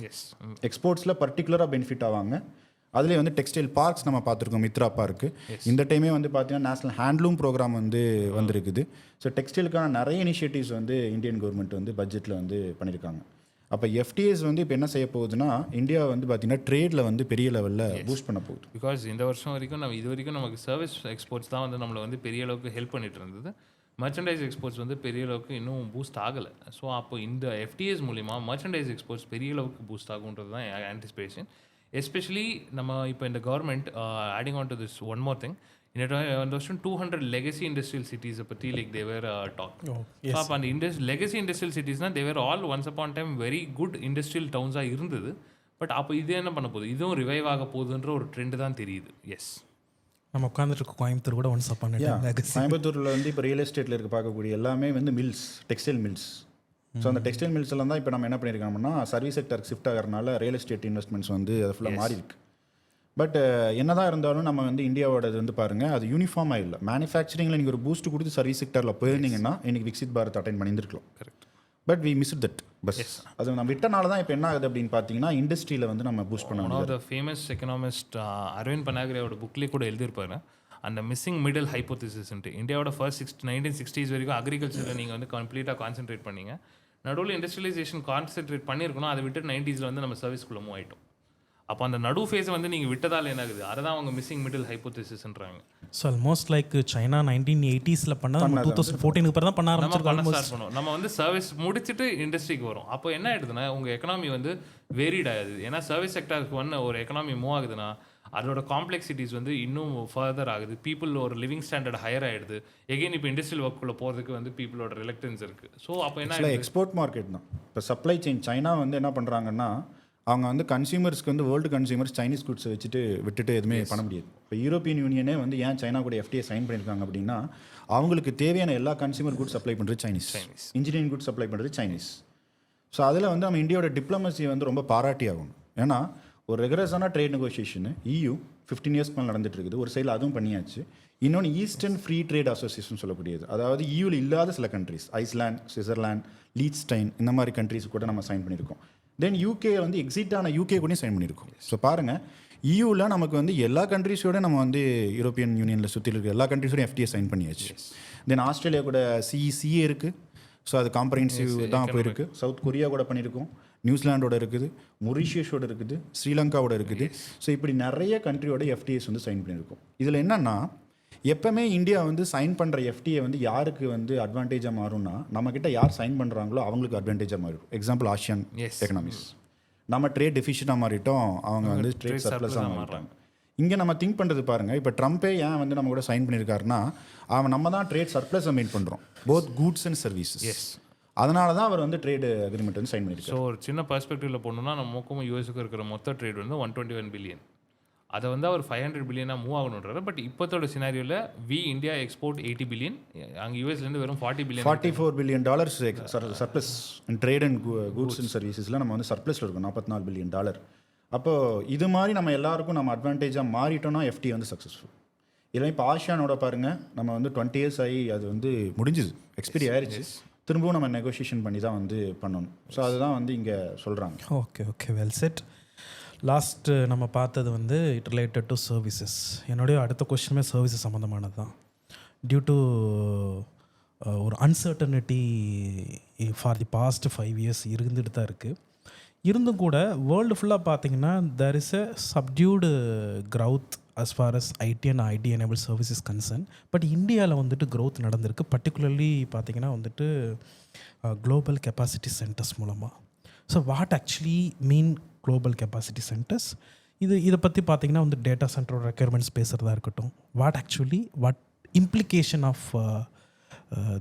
எக்ஸ்போர்ட்ஸில் பர்டிகுலராக பெனிஃபிட் ஆவாங்க. அதுலேயே வந்து டெக்ஸ்டைல் பார்க்ஸ் நம்ம பார்த்துருக்கோம், மித்ரா பார்க்கு. இந்த டைமே வந்து பார்த்தீங்கன்னா நேஷனல் ஹேண்ட்லூம் ப்ரோக்ராம் வந்து வந்திருக்குது. ஸோ டெக்ஸ்டைலுக்கான நிறைய இனிஷியேட்டிவ்ஸ் வந்து இந்தியன் கவர்மெண்ட் வந்து பட்ஜெட்டில் வந்து பண்ணியிருக்காங்க. அப்போ FTAs வந்து இப்போ என்ன செய்ய போகுதுன்னா இந்தியா வந்து பார்த்தீங்கன்னா ட்ரேடில் வந்து பெரிய லெவலில் பூஸ்ட் பண்ண போகுது. பிகாஸ் இந்த வருஷம் வரைக்கும் இது வரைக்கும் நமக்கு சர்வீஸ் எக்ஸ்போர்ட்ஸ் தான் வந்து நம்மளை வந்து பெரிய அளவுக்கு ஹெல்ப் பண்ணிட்டு இருந்தது. மர்ச்சன்டைஸ் எக்ஸ்போர்ட்ஸ் வந்து பெரிய அளவுக்கு இன்னும் பூஸ்ட் ஆகலை. ஸோ அப்போ இந்த FTAs மூலிமா மர்ச்சன்டைஸ் எக்ஸ்போர்ட்ஸ் பெரிய அளவுக்கு பூஸ்ட் ஆகுன்றது தான் ஆன்டிசிபேஷன். எஸ்பெஷலி நம்ம இப்போ இந்த government adding on to this one more thing, இந்த வருஷம் 200 லெகசி இண்டஸ்ட்ரியல் சிட்டிஸை பற்றி லைக் தேவர் டாக். ஸோ அப்போ அந்த லெகசி இண்டஸ்ட்ரியல் சிட்டிஸ்னால் they were all once upon time very good industrial டவுன்ஸாக இருந்தது. பட் அப்போ இது என்ன பண்ண போகுது, இதுவும் ரிவைவ் ஆக போகுதுன்ற ஒரு ட்ரெண்டு தான் தெரியுது. எஸ், நம்ம உட்காந்துட்டு இருக்க கோயம்புத்தூர் கூட ஒன்ஸ் அப்பான் கோயம்புத்தூரில் வந்து இப்போ ரியல் எஸ்டேட்டில் இருக்க பார்க்கக்கூடிய எல்லாமே வந்து மில்ஸ், டெக்ஸ்டைல் மில்ஸ். ஸோ அந்த டெக்ஸ்டைல் மில்ஸ் எல்லாம் தான் இப்போ நம்ம என்ன பண்ணியிருக்கோம்னா சர்வீஸ் செக்டருக்கு ஷிஃப்ட் ஆகிறதுனால ரியல் எஸ்டேட் இன்வெஸ்ட்மெண்ட்ஸ் வந்து அது ஃபுல்லாக மாறி இருக்கு. பட் என்னதான் இருந்தாலும் நம்ம வந்து இந்தியாவோடது வந்து பாருங்கள் அது யூனிஃபார்மாக இல்லை. மேனுஃபேக்சரிங்கில் நீங்கள் ஒரு பூஸ்ட் கொடுத்து சர்வீஸ் செக்டரில் போயிருந்தீங்கன்னா இன்னைக்கு விக்சித் பாரத் அட்டைன் பண்ணியிருக்கலாம். Correct. But we miss that bus. அது நம்ம விட்டனால தான் இப்போ என்ன ஆகுது அப்படின்னு பார்த்தீங்கன்னா இண்டஸ்ட்ரியில் வந்து நம்ம பூஸ்ட் பண்ண முடியும். த ஃபேமஸ் எக்கனாமிஸ்ட் அரவிந்த் பனாகரியோட புக்லேயே கூட எழுதியிருப்பாரு அந்த மிஸ்ஸிங் மிடில் ஹைப்போதிசிஸ்ன்ட்டு. இந்தியாவோட ஃபர்ஸ்ட் 1960s வரைக்கும் அக்ரிகல்ச்சரில் நீங்கள் வந்து கம்ப்ளீட்டாக கான்சென்ட்ரேட் பண்ணீங்க. நடுவில் இண்டஸ்ட்ரியலைசேஷன் கான்சென்ட்ரேட் பண்ணியிருக்கணும். அதை விட்டு 90s வந்து நம்ம சர்வீஸ்குள்ளே மூவ் ஆகிட்டோம். அப்போ அந்த நடு ஃபேஸை வந்து நீங்கள் விட்டதால் என்ன ஆகுது, அதை தான் அவங்க மிஸ்ஸிங் மிடில் ஹைப்போதிசிஸ்ன்றாங்க. So almost like China 1980s பண்ணால் 2014 அப்புறம் தான் பண்ண ஆரம்பிச்சிருக்கோம். நம்ம வந்து சர்வீஸ் முடிச்சுட்டு இண்டஸ்ட்ரிக்கு வரும். அப்போ என்ன ஆகிடுதுன்னா உங்கள் எக்கனாமி வந்து வேரிட் ஆகுது. ஏன்னா சர்வீஸ் செக்டருக்கு வந்து ஒரு எக்கனாமி மூவ் ஆகுதுன்னா அதோட காம்ப்ளெக்சிட்டிஸ் வந்து இன்னும் ஃபர்தர் ஆகுது. பீப்புள் ஒரு லிவிங் ஸ்டாண்டர்ட் ஹையர் ஆகிடுது. எகெயின் இப்போ இண்டஸ்ட்ரியல் ஒர்க்குள்ளே போகிறதுக்கு வந்து பீப்புளோட ரிலக்டன்ஸ் இருக்குது. ஸோ அப்போ என்ன எக்ஸ்போர்ட் மார்க்கெட் தான் இப்போ சப்ளை செயின். சைனா வந்து என்ன பண்ணுறாங்கன்னா அவங்க வந்து கன்சியூமர்ஸ்க்கு வந்து வேர்ல்டு கன்சியூமர்ஸ் சைனீஸ் குட்ஸை விட்டுட்டு எதுவுமே பண்ண முடியாது. இப்போ யூரோப்பியன் யூனியனே வந்து ஏன் சைனா கூட FTA சைன் பண்ணியிருக்காங்க அப்படின்னா அவங்களுக்கு தேவையான எல்லா கன்சியூமர் குட்ஸ் சப்ளை பண்ணுறது சைனீஸ், இன்ஜினியரிங் குட்ஸ் சப்ளை பண்ணுறது சைனீஸ். ஸோ அதில் வந்து நம்ம இந்தியாவோட டிப்ளமசி வந்து ரொம்ப பாராட்டி ஆகணும். ஏன்னா ஒரு ரெகுலரான ட்ரேட் நெகோசியேஷன் EU 15 இயர்ஸ்க்கு மேலே நடந்துட்டு இருக்குது. ஒரு சைடில் அதுவும் பண்ணியாச்சு. இன்னொன்று ஈஸ்டர்ன் ஃப்ரீ ட்ரேட் அசோசியேஷன் சொல்லக்கூடியது, அதாவது EUவில் இல்லாத சில கண்ட்ரிஸ், ஐஸ்லாண்ட், சுவிட்சர்லாந்து, லீச்டைன், இந்த மாதிரி கண்ட்ரிஸ் கூட நம்ம சைன் பண்ணியிருக்கோம். தென் UK வந்து எக்ஸிட் ஆன UK கூடயும் சைன் பண்ணியிருக்கோம். ஸோ பாருங்கள் EUவில் நமக்கு வந்து எல்லா கண்ட்ரிஸோட நம்ம வந்து யூரோப்பியன் யூனியனில் சுற்றி இருக்கிற எல்லா கண்ட்ரிஸோடையும் FTA சைன் பண்ணியாச்சு. தென் ஆஸ்திரேலியா கூட CA இருக்குது. ஸோ அது காம்ப்ரஹென்சிவ் தான் போயிருக்கு. சவுத் கொரியா கூட பண்ணியிருக்கோம், நியூசிலாண்டோட இருக்குது, மொரிஷியஸோட இருக்குது, ஸ்ரீலங்காவோட இருக்குது. ஸோ இப்படி நிறைய கண்ட்ரியோட FTAs வந்து சைன் பண்ணியிருக்கோம். இதில் என்னென்னா எப்போவுமே இந்தியா வந்து சைன் பண்ணுற FTA வந்து யாருக்கு வந்து அட்வான்டேஜாக மாறும்னா நம்மக்கிட்ட யார் சைன் பண்ணுறாங்களோ அவங்களுக்கு அட்வான்டேஜாக மாறும். Example ASEAN economics. நம்ம ட்ரேட் டெஃபிஷிட்டாக மாறிட்டோம், அவங்க வந்து ட்ரேட் சர்ப்ளஸாக மாறுறாங்க. இங்கே நம்ம திங்க் பண்ணுறது பாருங்கள், இப்போ ட்ரம்ப்பே ஏன் வந்து நம்ம கூட சைன் பண்ணியிருக்காருன்னா நம்ம தான் ட்ரேட் சர்ப்ளஸை மெயின் பண்ணுறோம், போத் கூட்ஸ் அண்ட் சர்வீசஸ். அதனால தான் அவர் வந்து ட்ரேடு அக்ரிமெண்ட் வந்து சைன் பண்ணியிருக்காரு. ஸோ ஒரு சின்ன பர்ஸ்பெக்டிவில் போனோம்னா நமக்கும் யூஎஸ்க்கு இருக்கிற மொத்த ட்ரேட் வந்து 121 பில்லியன். அதை வந்து அவர் 500 பில்லியனாக மூவ் ஆகணுன்றாரு. பட் இப்போத்தோட சினாரியோவில் இந்தியா எக்ஸ்போர்ட் 80 பில்லியன், அங்கே யூஎஸ்லேருந்து வெறும் 44 billion dollars surplus trade and goods and சர்வீசஸில் நம்ம வந்து சர்ப்ளஸில் இருக்கும் $44 பில்லியன். அப்போது இது மாதிரி நம்ம எல்லாருக்கும் நம்ம அட்வான்டேஜாக மாறிட்டோம்னா FTA வந்து சக்ஸஸ்ஃபுல். இல்லை இப்போ ஆசியானோட பாருங்கள், நம்ம வந்து 20 இயர்ஸ் ஆகி அது வந்து முடிஞ்சுது, எக்ஸ்பீரி ஆயிடுச்சு. திரும்பவும் நம்ம நெகோசியேஷன் பண்ணி தான் வந்து பண்ணணும். ஸோ அதுதான் வந்து இங்கே சொல்கிறாங்க. Okay well set. லாஸ்ட்டு நம்ம பார்த்தது வந்து இட் ரிலேட்டட் டு சர்வீசஸ். என்னுடைய அடுத்த கொஸ்டினுமே சர்வீசஸ் சம்மந்தமானது தான். டியூ டு ஒரு uncertainty for the past 5 years இருந்துட்டு தான் இருக்குது. இருந்தும் கூட வேர்ல்டு ஃபுல்லாக பார்த்தீங்கன்னா there is a subdued growth as far as IT and IT enable services concern. But இந்தியாவில் வந்துட்டு க்ரோத் நடந்திருக்கு. பர்டிகுலர்லி பார்த்தீங்கன்னா வந்துட்டு குளோபல் கெப்பாசிட்டி சென்டர்ஸ் மூலமாக. So what actually mean global capacity centres? இதை பற்றி பார்த்தீங்கன்னா வந்து டேட்டா சென்டரோட ரெக்யர்மெண்ட்ஸ் பேசுகிறதா இருக்கட்டும், what implication of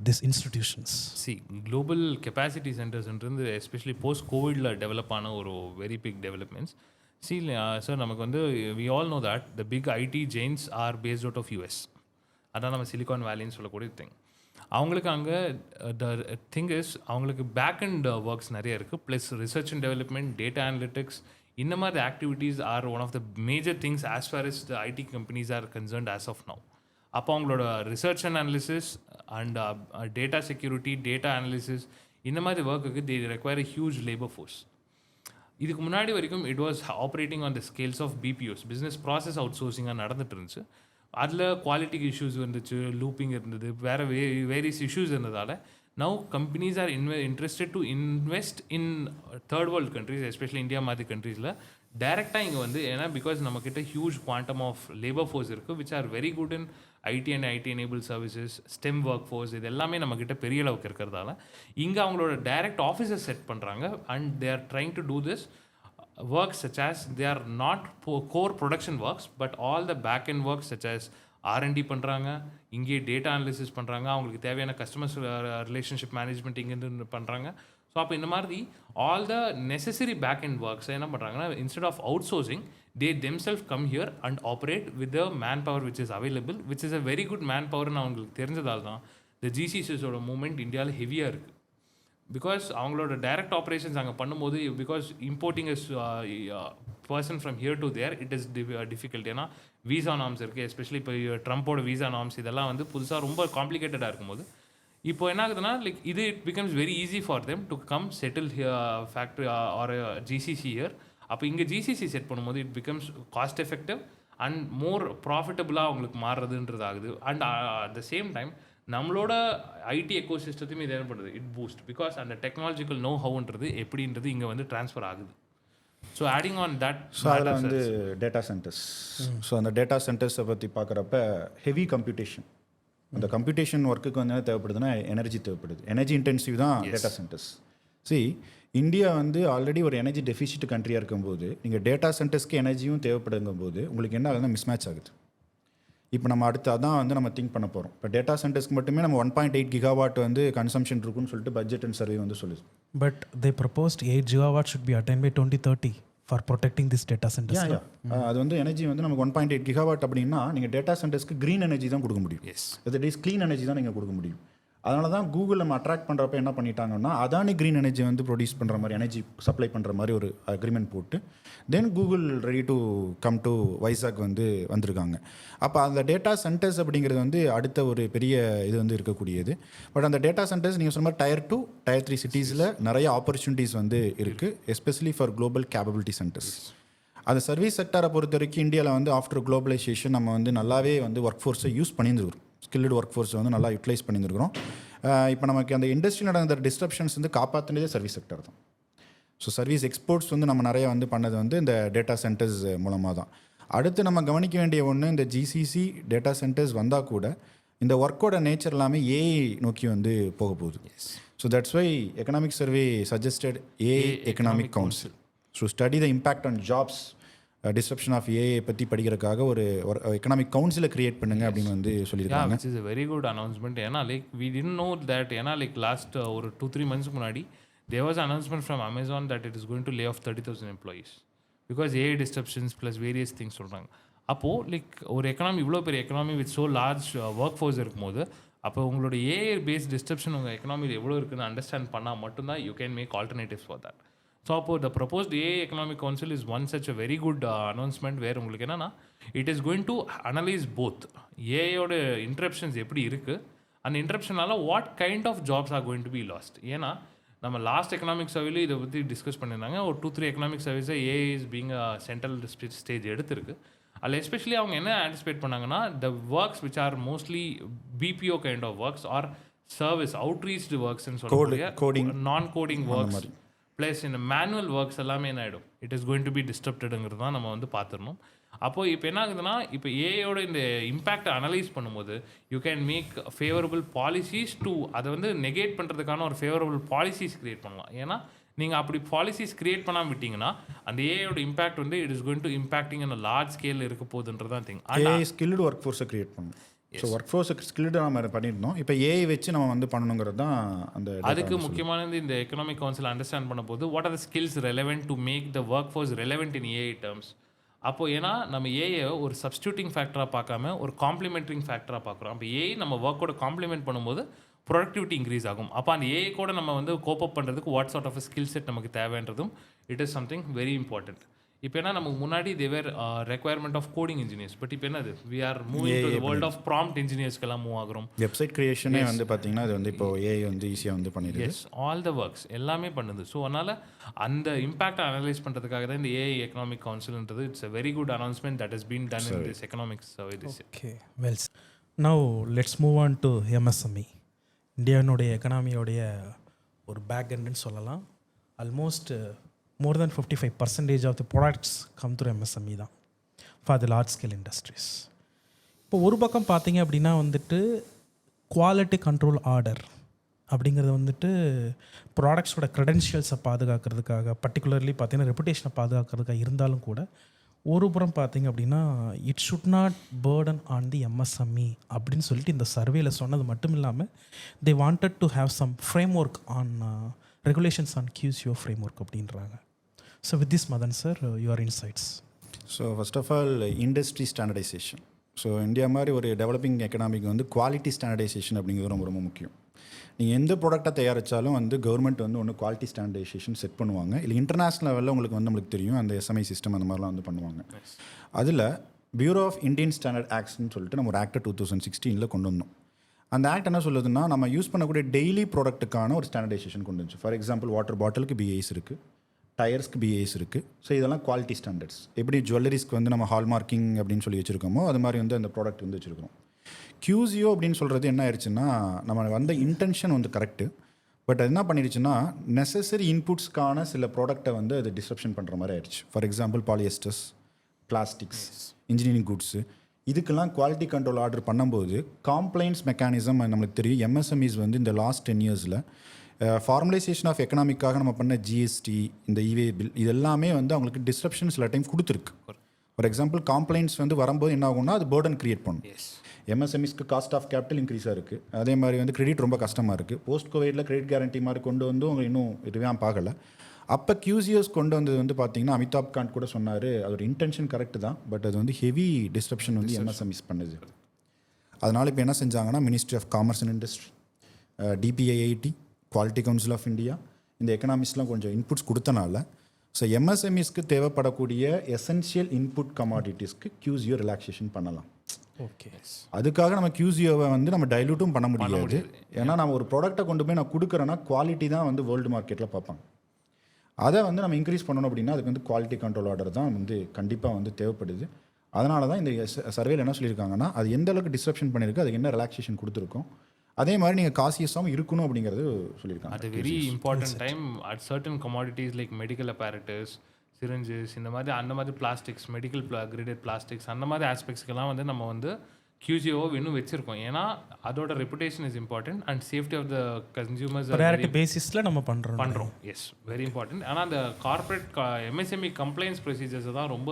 this institutions. global capacity centers வந்து எஸ்பெஷலி போஸ்ட் கோவிடில் டெவலப் ஆன ஒரு வெரி பிக் டெவலப்மெண்ட்ஸ். சார் நமக்கு வந்து we all know that the big IT giants are based out of US. அதான் நம்ம சிலிகான் வேலின்னு சொல்லக்கூடிய திங். அவங்களுக்கு அங்கே த திங் இஸ் அவங்களுக்கு பேக் அண்ட் ஒர்க்ஸ் நிறைய இருக்குது. Plus research and development, data analytics, இந்த மாதிரி activities are one of the major things as far as the IT companies are concerned as of now. அப்போ அவங்களோட research and analysis and data security, data analysis இந்த மாதிரி ஒர்க்குக்கு they require a huge labor force. இதுக்கு முன்னாடி வரைக்கும் it was operating on the scales of BPOs, business process அவுட் சோர்சிங்காக நடந்துட்டு இருந்துச்சு. அதில் குவாலிட்டி இஷ்யூஸ் இருந்துச்சு, லூப்பிங் இருந்தது, வேறு வேரியஸ் இஷ்யூஸ் இருந்ததால் now companies are interested to invest in third world countries, especially India மாதிரி கண்ட்ரீஸில் டேரெக்டாக இங்கே வந்து. ஏன்னா பிகாஸ் நம்மக்கிட்ட huge quantum of labour force இருக்குது which are very good in IT and IT enable services, STEM work force, இது எல்லாமே நம்மக்கிட்ட பெரிய அளவுக்கு இருக்கிறதால இங்கே அவங்களோட டைரக்ட் ஆஃபீஸஸ் செட் பண்ணுறாங்க. And they are trying to do this works such as they are not core production works but all the back end works such as R&D பண்ணுறாங்க, இங்கே டேட்டா அனாலிசிஸ் பண்ணுறாங்க, அவங்களுக்கு தேவையான கஸ்டமர்ஸ் ரிலேஷன்ஷிப் மேனேஜ்மெண்ட் இங்கேருந்து பண்ணுறாங்க. So அப்போ இந்த மாதிரி all the necessary back end works என்ன பண்ணுறாங்கன்னா instead of outsourcing they themselves come here and operate with the manpower which is available, which is a very good manpower. அவங்களுக்கு தெரிஞ்சதால் தான் the GCCஸோட movement இந்தியாவில் ஹெவியாக இருக்குது. பிகாஸ் அவங்களோட direct operations அங்கே பண்ணும்போது because importing is person from here to there it is difficult. ஏன்னா visa norms இருக்குது, எஸ்பெஷலி இப்போ ட்ரம்ப்போட வீசா நார்ம்ஸ் இதெல்லாம் வந்து புதுசாக ரொம்ப காம்ப்ளிகேட்டடாக இருக்கும்போது இப்போ என்ன ஆகுதுன்னா லைக் இது it becomes very easy for them to come settle factory or GCC here. அப்போ இங்கே ஜிசிசி செட் பண்ணும்போது it becomes cost effective and more ப்ராஃபிட்டபுளாக அவங்களுக்கு மாறுறதுன்றது ஆகுது. And at the same time நம்மளோட ஐடி எக்கோ சிஸ்டத்தையும் இது என்ன பண்ணுறது, இட் பூஸ்ட் பிகாஸ் அந்த டெக்னாலஜிக்கல் நோ ஹவுன்றது எப்படின்றது இங்கே வந்து ட்ரான்ஸ்ஃபர் ஆகுது. So adding on that, so அதில் வந்து டேட்டா சென்டர்ஸ். ஸோ அந்த டேட்டா சென்டர்ஸை பற்றி பார்க்குறப்ப ஹெவி கம்ப்யூட்டேஷன், அந்த கம்ப்யூட்டேஷன் ஒர்க்குக்கு வந்து என்ன தேவைப்படுதுன்னா எனர்ஜி தேவைப்படுது. எனர்ஜி இன்டென்சிவ் தான் டேட்டா சென்டர்ஸ். இந்தியா வந்து ஆல்ரெடி ஒரு எனர்ஜி டெஃபிசிட் கண்ட்ரியாக இருக்கும்போது நீங்கள் டேட்டா சென்டர்ஸ்க்கு எனர்ஜியும் தேவைப்படுங்கும் போது உங்களுக்கு என்ன ஆகுதுன்னா மிஸ்மேட்ச் ஆகுது. இப்போ நம்ம அடுத்து அதான் வந்து நம்ம திங்க் பண்ண போகிறோம். இப்போ டேட்டா சென்டர்ஸ்க்கு மட்டுமே நம்ம 1.8 gigawatt வந்து கன்சம்ஷன் இருக்குன்னு சொல்லிட்டு பட்ஜெட் அண்ட் சர்வே வந்து சொல்லுது. But they proposed 8 gigawatt should be attained by 2030 for protecting this data centers. அது வந்து எனர்ஜி வந்து நமக்கு 1.8 gigawatt அப்படின்னா நீங்கள் டேட்டா சென்டர்ஸ்க்கு க்ரீன் எனர்ஜி தான் கொடுக்க முடியும். தட் இஸ் க்ளீன் எனர்ஜி தான் நீங்கள் கொடுக்க முடியும். அதனால தான் கூகுள் நம்ம அட்ராக்ட் பண்ணுறப்ப என்ன பண்ணிட்டாங்கன்னா அதானி க்ரீன் எனர்ஜி வந்து ப்ரொடியூஸ் பண்ணுற மாதிரி, எனர்ஜி சப்ளை பண்ணுற மாதிரி ஒரு அக்ரிமெண்ட் போட்டு then Google ready to come to Vizag வந்து வந்திருக்காங்க. அப்போ அந்த டேட்டா சென்டர்ஸ் அப்படிங்கிறது வந்து அடுத்த ஒரு பெரிய இது வந்து இருக்கக்கூடியது. பட் அந்த டேட்டா சென்டர்ஸ் நீங்கள் சொன்ன மாதிரி Tier 2, Tier 3 சிட்டிஸில் நிறைய ஆப்பர்ச்சுனிட்டிஸ் வந்து இருக்குது, especially for global capability centres. அந்த சர்வீஸ் செக்டரை பொறுத்த வரைக்கும் இந்தியாவில் வந்து ஆஃப்டர் குளோபலைசேஷன் நம்ம வந்து நல்லாவே வந்து ஒர்க் ஃபோர்ஸை யூஸ் பண்ணியிருந்துருக்கோம், ஸ்கில்டு ஒர்க் ஃபோர்ஸை வந்து நல்லா யூட்டிலைஸ் பண்ணியிருக்கிறோம். இப்போ நமக்கு அந்த இண்டஸ்ட்ரி நடந்த டிஸ்ட்ரப்ஷன்ஸ் வந்து காப்பாற்றினதே சர்வீஸ் செக்டர் தான். ஸோ சர்வீஸ் எக்ஸ்போர்ட்ஸ் வந்து நம்ம நிறைய வந்து பண்ணது வந்து இந்த டேட்டா சென்டர்ஸ் மூலமாக தான். அடுத்து நம்ம கவனிக்க வேண்டிய ஒன்று, இந்த ஜிசிசி டேட்டா சென்டர்ஸ் வந்தால் கூட இந்த ஒர்க்கோட நேச்சர் எல்லாமே ஏஐ நோக்கி வந்து போக போகுது. So that's why economic survey suggested AI economic council so study the impact on jobs disruption of AI பற்றி படிக்கிறதுக்காக ஒரு எக்கனாமிக் கவுன்சிலை கிரியேட் பண்ணுங்க அப்படின்னு வந்து சொல்லியிருக்காங்க. Which is a very good announcement. ஏன்னா like we didn't know that. ஏன்னா like last ஒரு 2-3 months முன்னாடி there was an announcement from Amazon that it is going to lay off 30,000 employees because AI disruptions plus various things சொல்கிறாங்க. அப்போது like ஒரு economy, இவ்வளோ பெரிய economy with so large work force இருக்கும்போது அப்போ உங்களோட ஏஐ பேஸ்ட் டிஸ்ட்ரப்ஷன் உங்கள் எக்கனாமியில் எவ்வளோ இருக்குன்னு அண்டர்ஸ்டாண்ட் பண்ணால் மட்டும்தான் you can make alternatives for that. So அப்போது the proposed AI economic council is one such a very good announcement வேறு உங்களுக்கு என்னென்னா it is going to analyse both ஏஐயோட இன்டரப்ஷன்ஸ் எப்படி இருக்குது, அந்த இன்டரப்ஷனால what kind of jobs are going to be lost. ஏன்னா நம்ம லாஸ்ட் எக்கனாமிக் சர்வேலையும் இதை பற்றி டிஸ்கஸ் பண்ணியிருந்தாங்க. ஒரு 2-3 எக்கனாமிக் சர்வீஸை AI is being central stage எடுத்திருக்கு. அதில் எஸ்பெஷலி அவங்க என்ன ஆன்டிசிபேட் பண்ணாங்கன்னா the works which are mostly BPO kind of works or service outreach ஒர்க்ஸ்ன்னு சொல்லக்கூடிய coding non coding works plus இந்த மேனுவல் ஒர்க்ஸ் எல்லாமே என்ன ஆகிடும், it is going to be டிஸ்டர்ப்டுங்கிறது தான் நம்ம வந்து பார்த்துடணும். அப்போது இப்போ என்ன ஆகுதுன்னா, இப்போ ஏஐயோட இந்த இம்பேக்டை அனலைஸ் பண்ணும்போது you can make favourable policies to அதை வந்து நெகேட் பண்ணுறதுக்கான ஒரு ஃபேவரபிள் பாலிசிஸ் க்ரியேட் பண்ணலாம். ஏன்னா நீங்கள் அப்படி பாலிசிஸ் க்ரியேட் பண்ணாமல் விட்டிங்கன்னா அந்த ஏஐயோட இம்பாக்ட் வந்து it is going to impacting in large scale இருக்க போகுதுன்றதான் திங். ஏஐ ஸ்கில்டு ஒர்க் ஃபோர்ஸை க்ரியேட் பண்ணணும். ஸோ ஒர்க் ஃபோர்ஸுக்கு ஸ்கில்டு நம்ம பண்ணியிருந்தோம். இப்போ ஏஐ வச்சு நம்ம வந்து பண்ணணுங்கிறது தான் அந்த அதுக்கு முக்கியமானது இந்த எக்கனாமிக் கவுன்சில் அண்டர்ஸ்டாண்ட் பண்ண போது what are the skills relevant to make the workforce relevant in AI terms. அப்போது ஏன்னா நம்ம ஏஐ ஒரு சப்ஸ்டியூட்டிங் ஃபேக்டராக பார்க்காம ஒரு காம்ப்ளிமெண்ட்ரிங் ஃபேக்டராக பார்க்குறோம். அப்போ ஏஐ நம்ம ஒர்க்கோட காம்ப்ளிமெண்ட் பண்ணும்போது ப்ரொடக்டிவிட்டி இன்க்ரீஸ் ஆகும். அப்போ அந்த ஏஐ கூட நம்ம வந்து கோப்பப் பண்ணுறதுக்கு what sort of skill set நமக்கு தேவைன்றதும் it is something very important. இப்போ என்ன நமக்கு முன்னாடி there were requirement of coding engineers, but இப்போ என்னது we are moving to the world of prompt இன்ஜினியர்ஸ்க்கெல்லாம் மூவ் ஆகிறோம். வெப்சைட் கிரியேஷனே வந்து பார்த்தீங்கன்னா அது வந்து இப்போ ஏஐ வந்து ஈஸியாக வந்து பண்ணிடுது. எஸ், ஆல் த ஒர்க்ஸ் எல்லாமே பண்ணுது. ஸோ அதனால் அந்த இம்பாக்டை அனலைஸ் பண்ணுறதுக்காக தான் இந்த ஏஐ எக்கனாமிக் கவுன்சில்ன்றது it's a very good announcement that has been done in this economics survey this year. Okay, well. Now let's move on to MSME. இந்தியாவினுடைய எக்கனாமியோடைய ஒரு பேக் எண்டுன்னு சொல்லலாம். Almost more than 55% of the products come through MSME தான் for the large scale industries. இப்போ ஒரு பக்கம் பார்த்தீங்க அப்படின்னா வந்துட்டு குவாலிட்டி கண்ட்ரோல் ஆர்டர் அப்படிங்கிறது வந்துட்டு ப்ராடக்ட்ஸோட க்ரெடென்ஷியல்ஸை பாதுகாக்கிறதுக்காக, பர்டிகுலர்லி பார்த்தீங்கன்னா ரெப்புடேஷனை பாதுகாக்கிறதுக்காக இருந்தாலும் கூட ஒரு புறம் பார்த்தீங்க அப்படின்னா it should not burden on the MSME அப்படின்னு சொல்லிட்டு இந்த சர்வேல சொன்னது மட்டும் இல்லாமல் they wanted to have some framework on regulations on QCO framework அப்படின்றாங்க. So with this, Mathan sir, your insights. So first of all, industry standardization. So India மாதிரி ஒரு டெவலப்பிங் எக்கனாமிக் வந்து குவாலிட்டி ஸ்டாண்டர்டைசேஷன் அப்படிங்கிறது ரொம்ப ரொம்ப முக்கியம். நீங்கள் எந்த ப்ராடக்டாக தயாரித்தாலும் வந்து கவர்மெண்ட் வந்து ஒன்று குவாலிட்டி ஸ்டாண்டர்டைசேஷன் செட் பண்ணுவாங்க. இல்லை இன்டர்நேஷ்னல் லெவலில் உங்களுக்கு வந்து நம்மளுக்கு தெரியும் அந்த எஸ்எம்ஐ சிஸ்டம் அந்த மாதிரிலாம் வந்து பண்ணுவாங்க. அதில் பியூரோ ஆஃப் இந்தியன் ஸ்டாண்டர்ட் ஆக்ட்ஸ்னு சொல்லிட்டு நம்ம ஒரு ஆக்டை 2016 கொண்டு வந்தோம். அந்த ஆக்ட் என்ன சொல்லுதுன்னா, நம்ம யூஸ் பண்ணக்கூடிய டெய்லி ப்ராடக்ட்டுக்கான ஒரு ஸ்டாண்டர்டைசேஷன் கொண்டு வந்துச்சு. ஃபார் எக்ஸாம்பிள் வாட்டர் பாட்டிலுக்கு BIS இருக்குது, டயர்ஸ்க்கு BIS இருக்குது. ஸோ இதெல்லாம் குவாலிட்டி ஸ்டாண்டர்ட்ஸ். எப்படி ஜுவல்லரிஸ்க்கு வந்து நம்ம ஹால்மார்க்கிங் அப்படின்னு சொல்லி வச்சுருக்கோமோ அது மாதிரி வந்து அந்த ப்ராடக்ட் வந்து வச்சுருக்கோம். QCO அப்படின்னு சொல்கிறது என்ன ஆயிடுச்சுன்னா, நம்ம வந்த இன்டென்ஷன் வந்து கரெக்டு, பட் அது என்ன பண்ணிடுச்சுன்னா நெசசரி இன்புட்ஸ்க்கான சில ப்ராடக்டை வந்து அது டிஸ்ரப்ஷன் பண்ணுற மாதிரி ஆயிடுச்சு. For example polyesters, plastics, engineering goods, இதுக்கெல்லாம் குவாலிட்டி கண்ட்ரோல் ஆர்டர் பண்ணும்போது காம்ப்ளைண்ட்ஸ் மெக்கானிசம் நம்மளுக்கு தெரியும். MSMEs வந்து இந்த லாஸ்ட் 10 இயர்ஸில் ஃபார்மலைசேஷன் ஆஃப் எக்கனாமிக்காக நம்ம பண்ண GST, இந்த EVA பில், இது எல்லாமே வந்து அவங்களுக்கு டிஸ்ரப்ஷன் சில டைம் கொடுத்துருக்கு. ஃபார் எக்ஸாம்பிள் காம்ப்ளைண்ட்ஸ் வந்து வரும்போது என்ன ஆகும்னா அது பேர்டன் கிரியேட் பண்ணும். MSMEஸ்க்கு காஸ்ட் ஆஃப் கேபிட்டல் இன்க்ரீஸாக இருக்குது. அதே மாதிரி வந்து கிரெடிட் ரொம்ப கஷ்டமாக இருக்குது. போஸ்ட் கோவிடில் கிரெடிட் கேரண்டி மாதிரி கொண்டு வந்து அவங்க இன்னும் இதுவே பார்க்கல. அப்போ QCOs கொண்டு வந்தது வந்து பார்த்தீங்கன்னா அமிதாப் காந்த் கூட சொன்னார், அதோட இன்டென்ஷன் கரெக்டு தான், பட் அது வந்து ஹெவி டிஸ்ரப்ஷன் வந்து MSMEs பண்ணுது. அதனால் இப்போ என்ன செஞ்சாங்கன்னா ministry of commerce and industry, DPIIT, quality council of India, இந்த எக்கனாமிக்ஸ்லாம் கொஞ்சம் இன்புட்ஸ் கொடுத்தனால ஸோ MSMEஸ்க்கு தேவைப்படக்கூடிய எசென்ஷியல் இன்புட் கமாடிட்டிஸ்க்கு QCO ரிலாக்ஸேஷன் பண்ணலாம். ஓகே, அதுக்காக நம்ம QCOவை வந்து நம்ம டைலூட்டும் பண்ண முடியாது. ஏன்னா நம்ம ஒரு ப்ராடக்ட்டை கொண்டு போய் நான் கொடுக்குறேன்னா குவாலிட்டி தான் வந்து வேர்ல்டு மார்க்கெட்டில் பார்ப்பாங்க. அதை வந்து நம்ம இன்க்ரீஸ் பண்ணணும் அப்படின்னா அதுக்கு வந்து குவாலிட்டி கண்ட்ரோல் ஆர்டர் தான் வந்து கண்டிப்பாக வந்து தேவைப்படுது. அதனால தான் இந்த சர்வேல என்ன சொல்லியிருக்காங்கன்னா, அது எந்த அளவுக்கு டிஸ்ரப்ஷன் பண்ணியிருக்கு, அதுக்கு என்ன ரிலாக்ஸேஷன் கொடுத்துருக்கோம், அதே மாதிரி நீங்கள் காசியஸாகவும் இருக்கணும் அப்படிங்கிறது சொல்லியிருக்காங்க. அது very important time at certain commodities like medical அப்பேரட்டஸ், syringes, இந்த மாதிரி அந்த மாதிரி பிளாஸ்டிக்ஸ், மெடிக்கல் கிரேடட் பிளாஸ்டிக்ஸ், அந்த மாதிரி ஆஸ்பெக்ட்ஸ்க்கெல்லாம் வந்து நம்ம வந்து QCO இன்னும் வச்சுருக்கோம். ஏன்னா அதோட reputation is important and safety of the consumers priority பேசிஸில் நம்ம பண்ணுறோம். Yes, very important. ஆனால் அந்த கார்பரேட் MSME கம்ப்ளைண்ட்ஸ் ப்ரொசீஜர்ஸை தான் ரொம்ப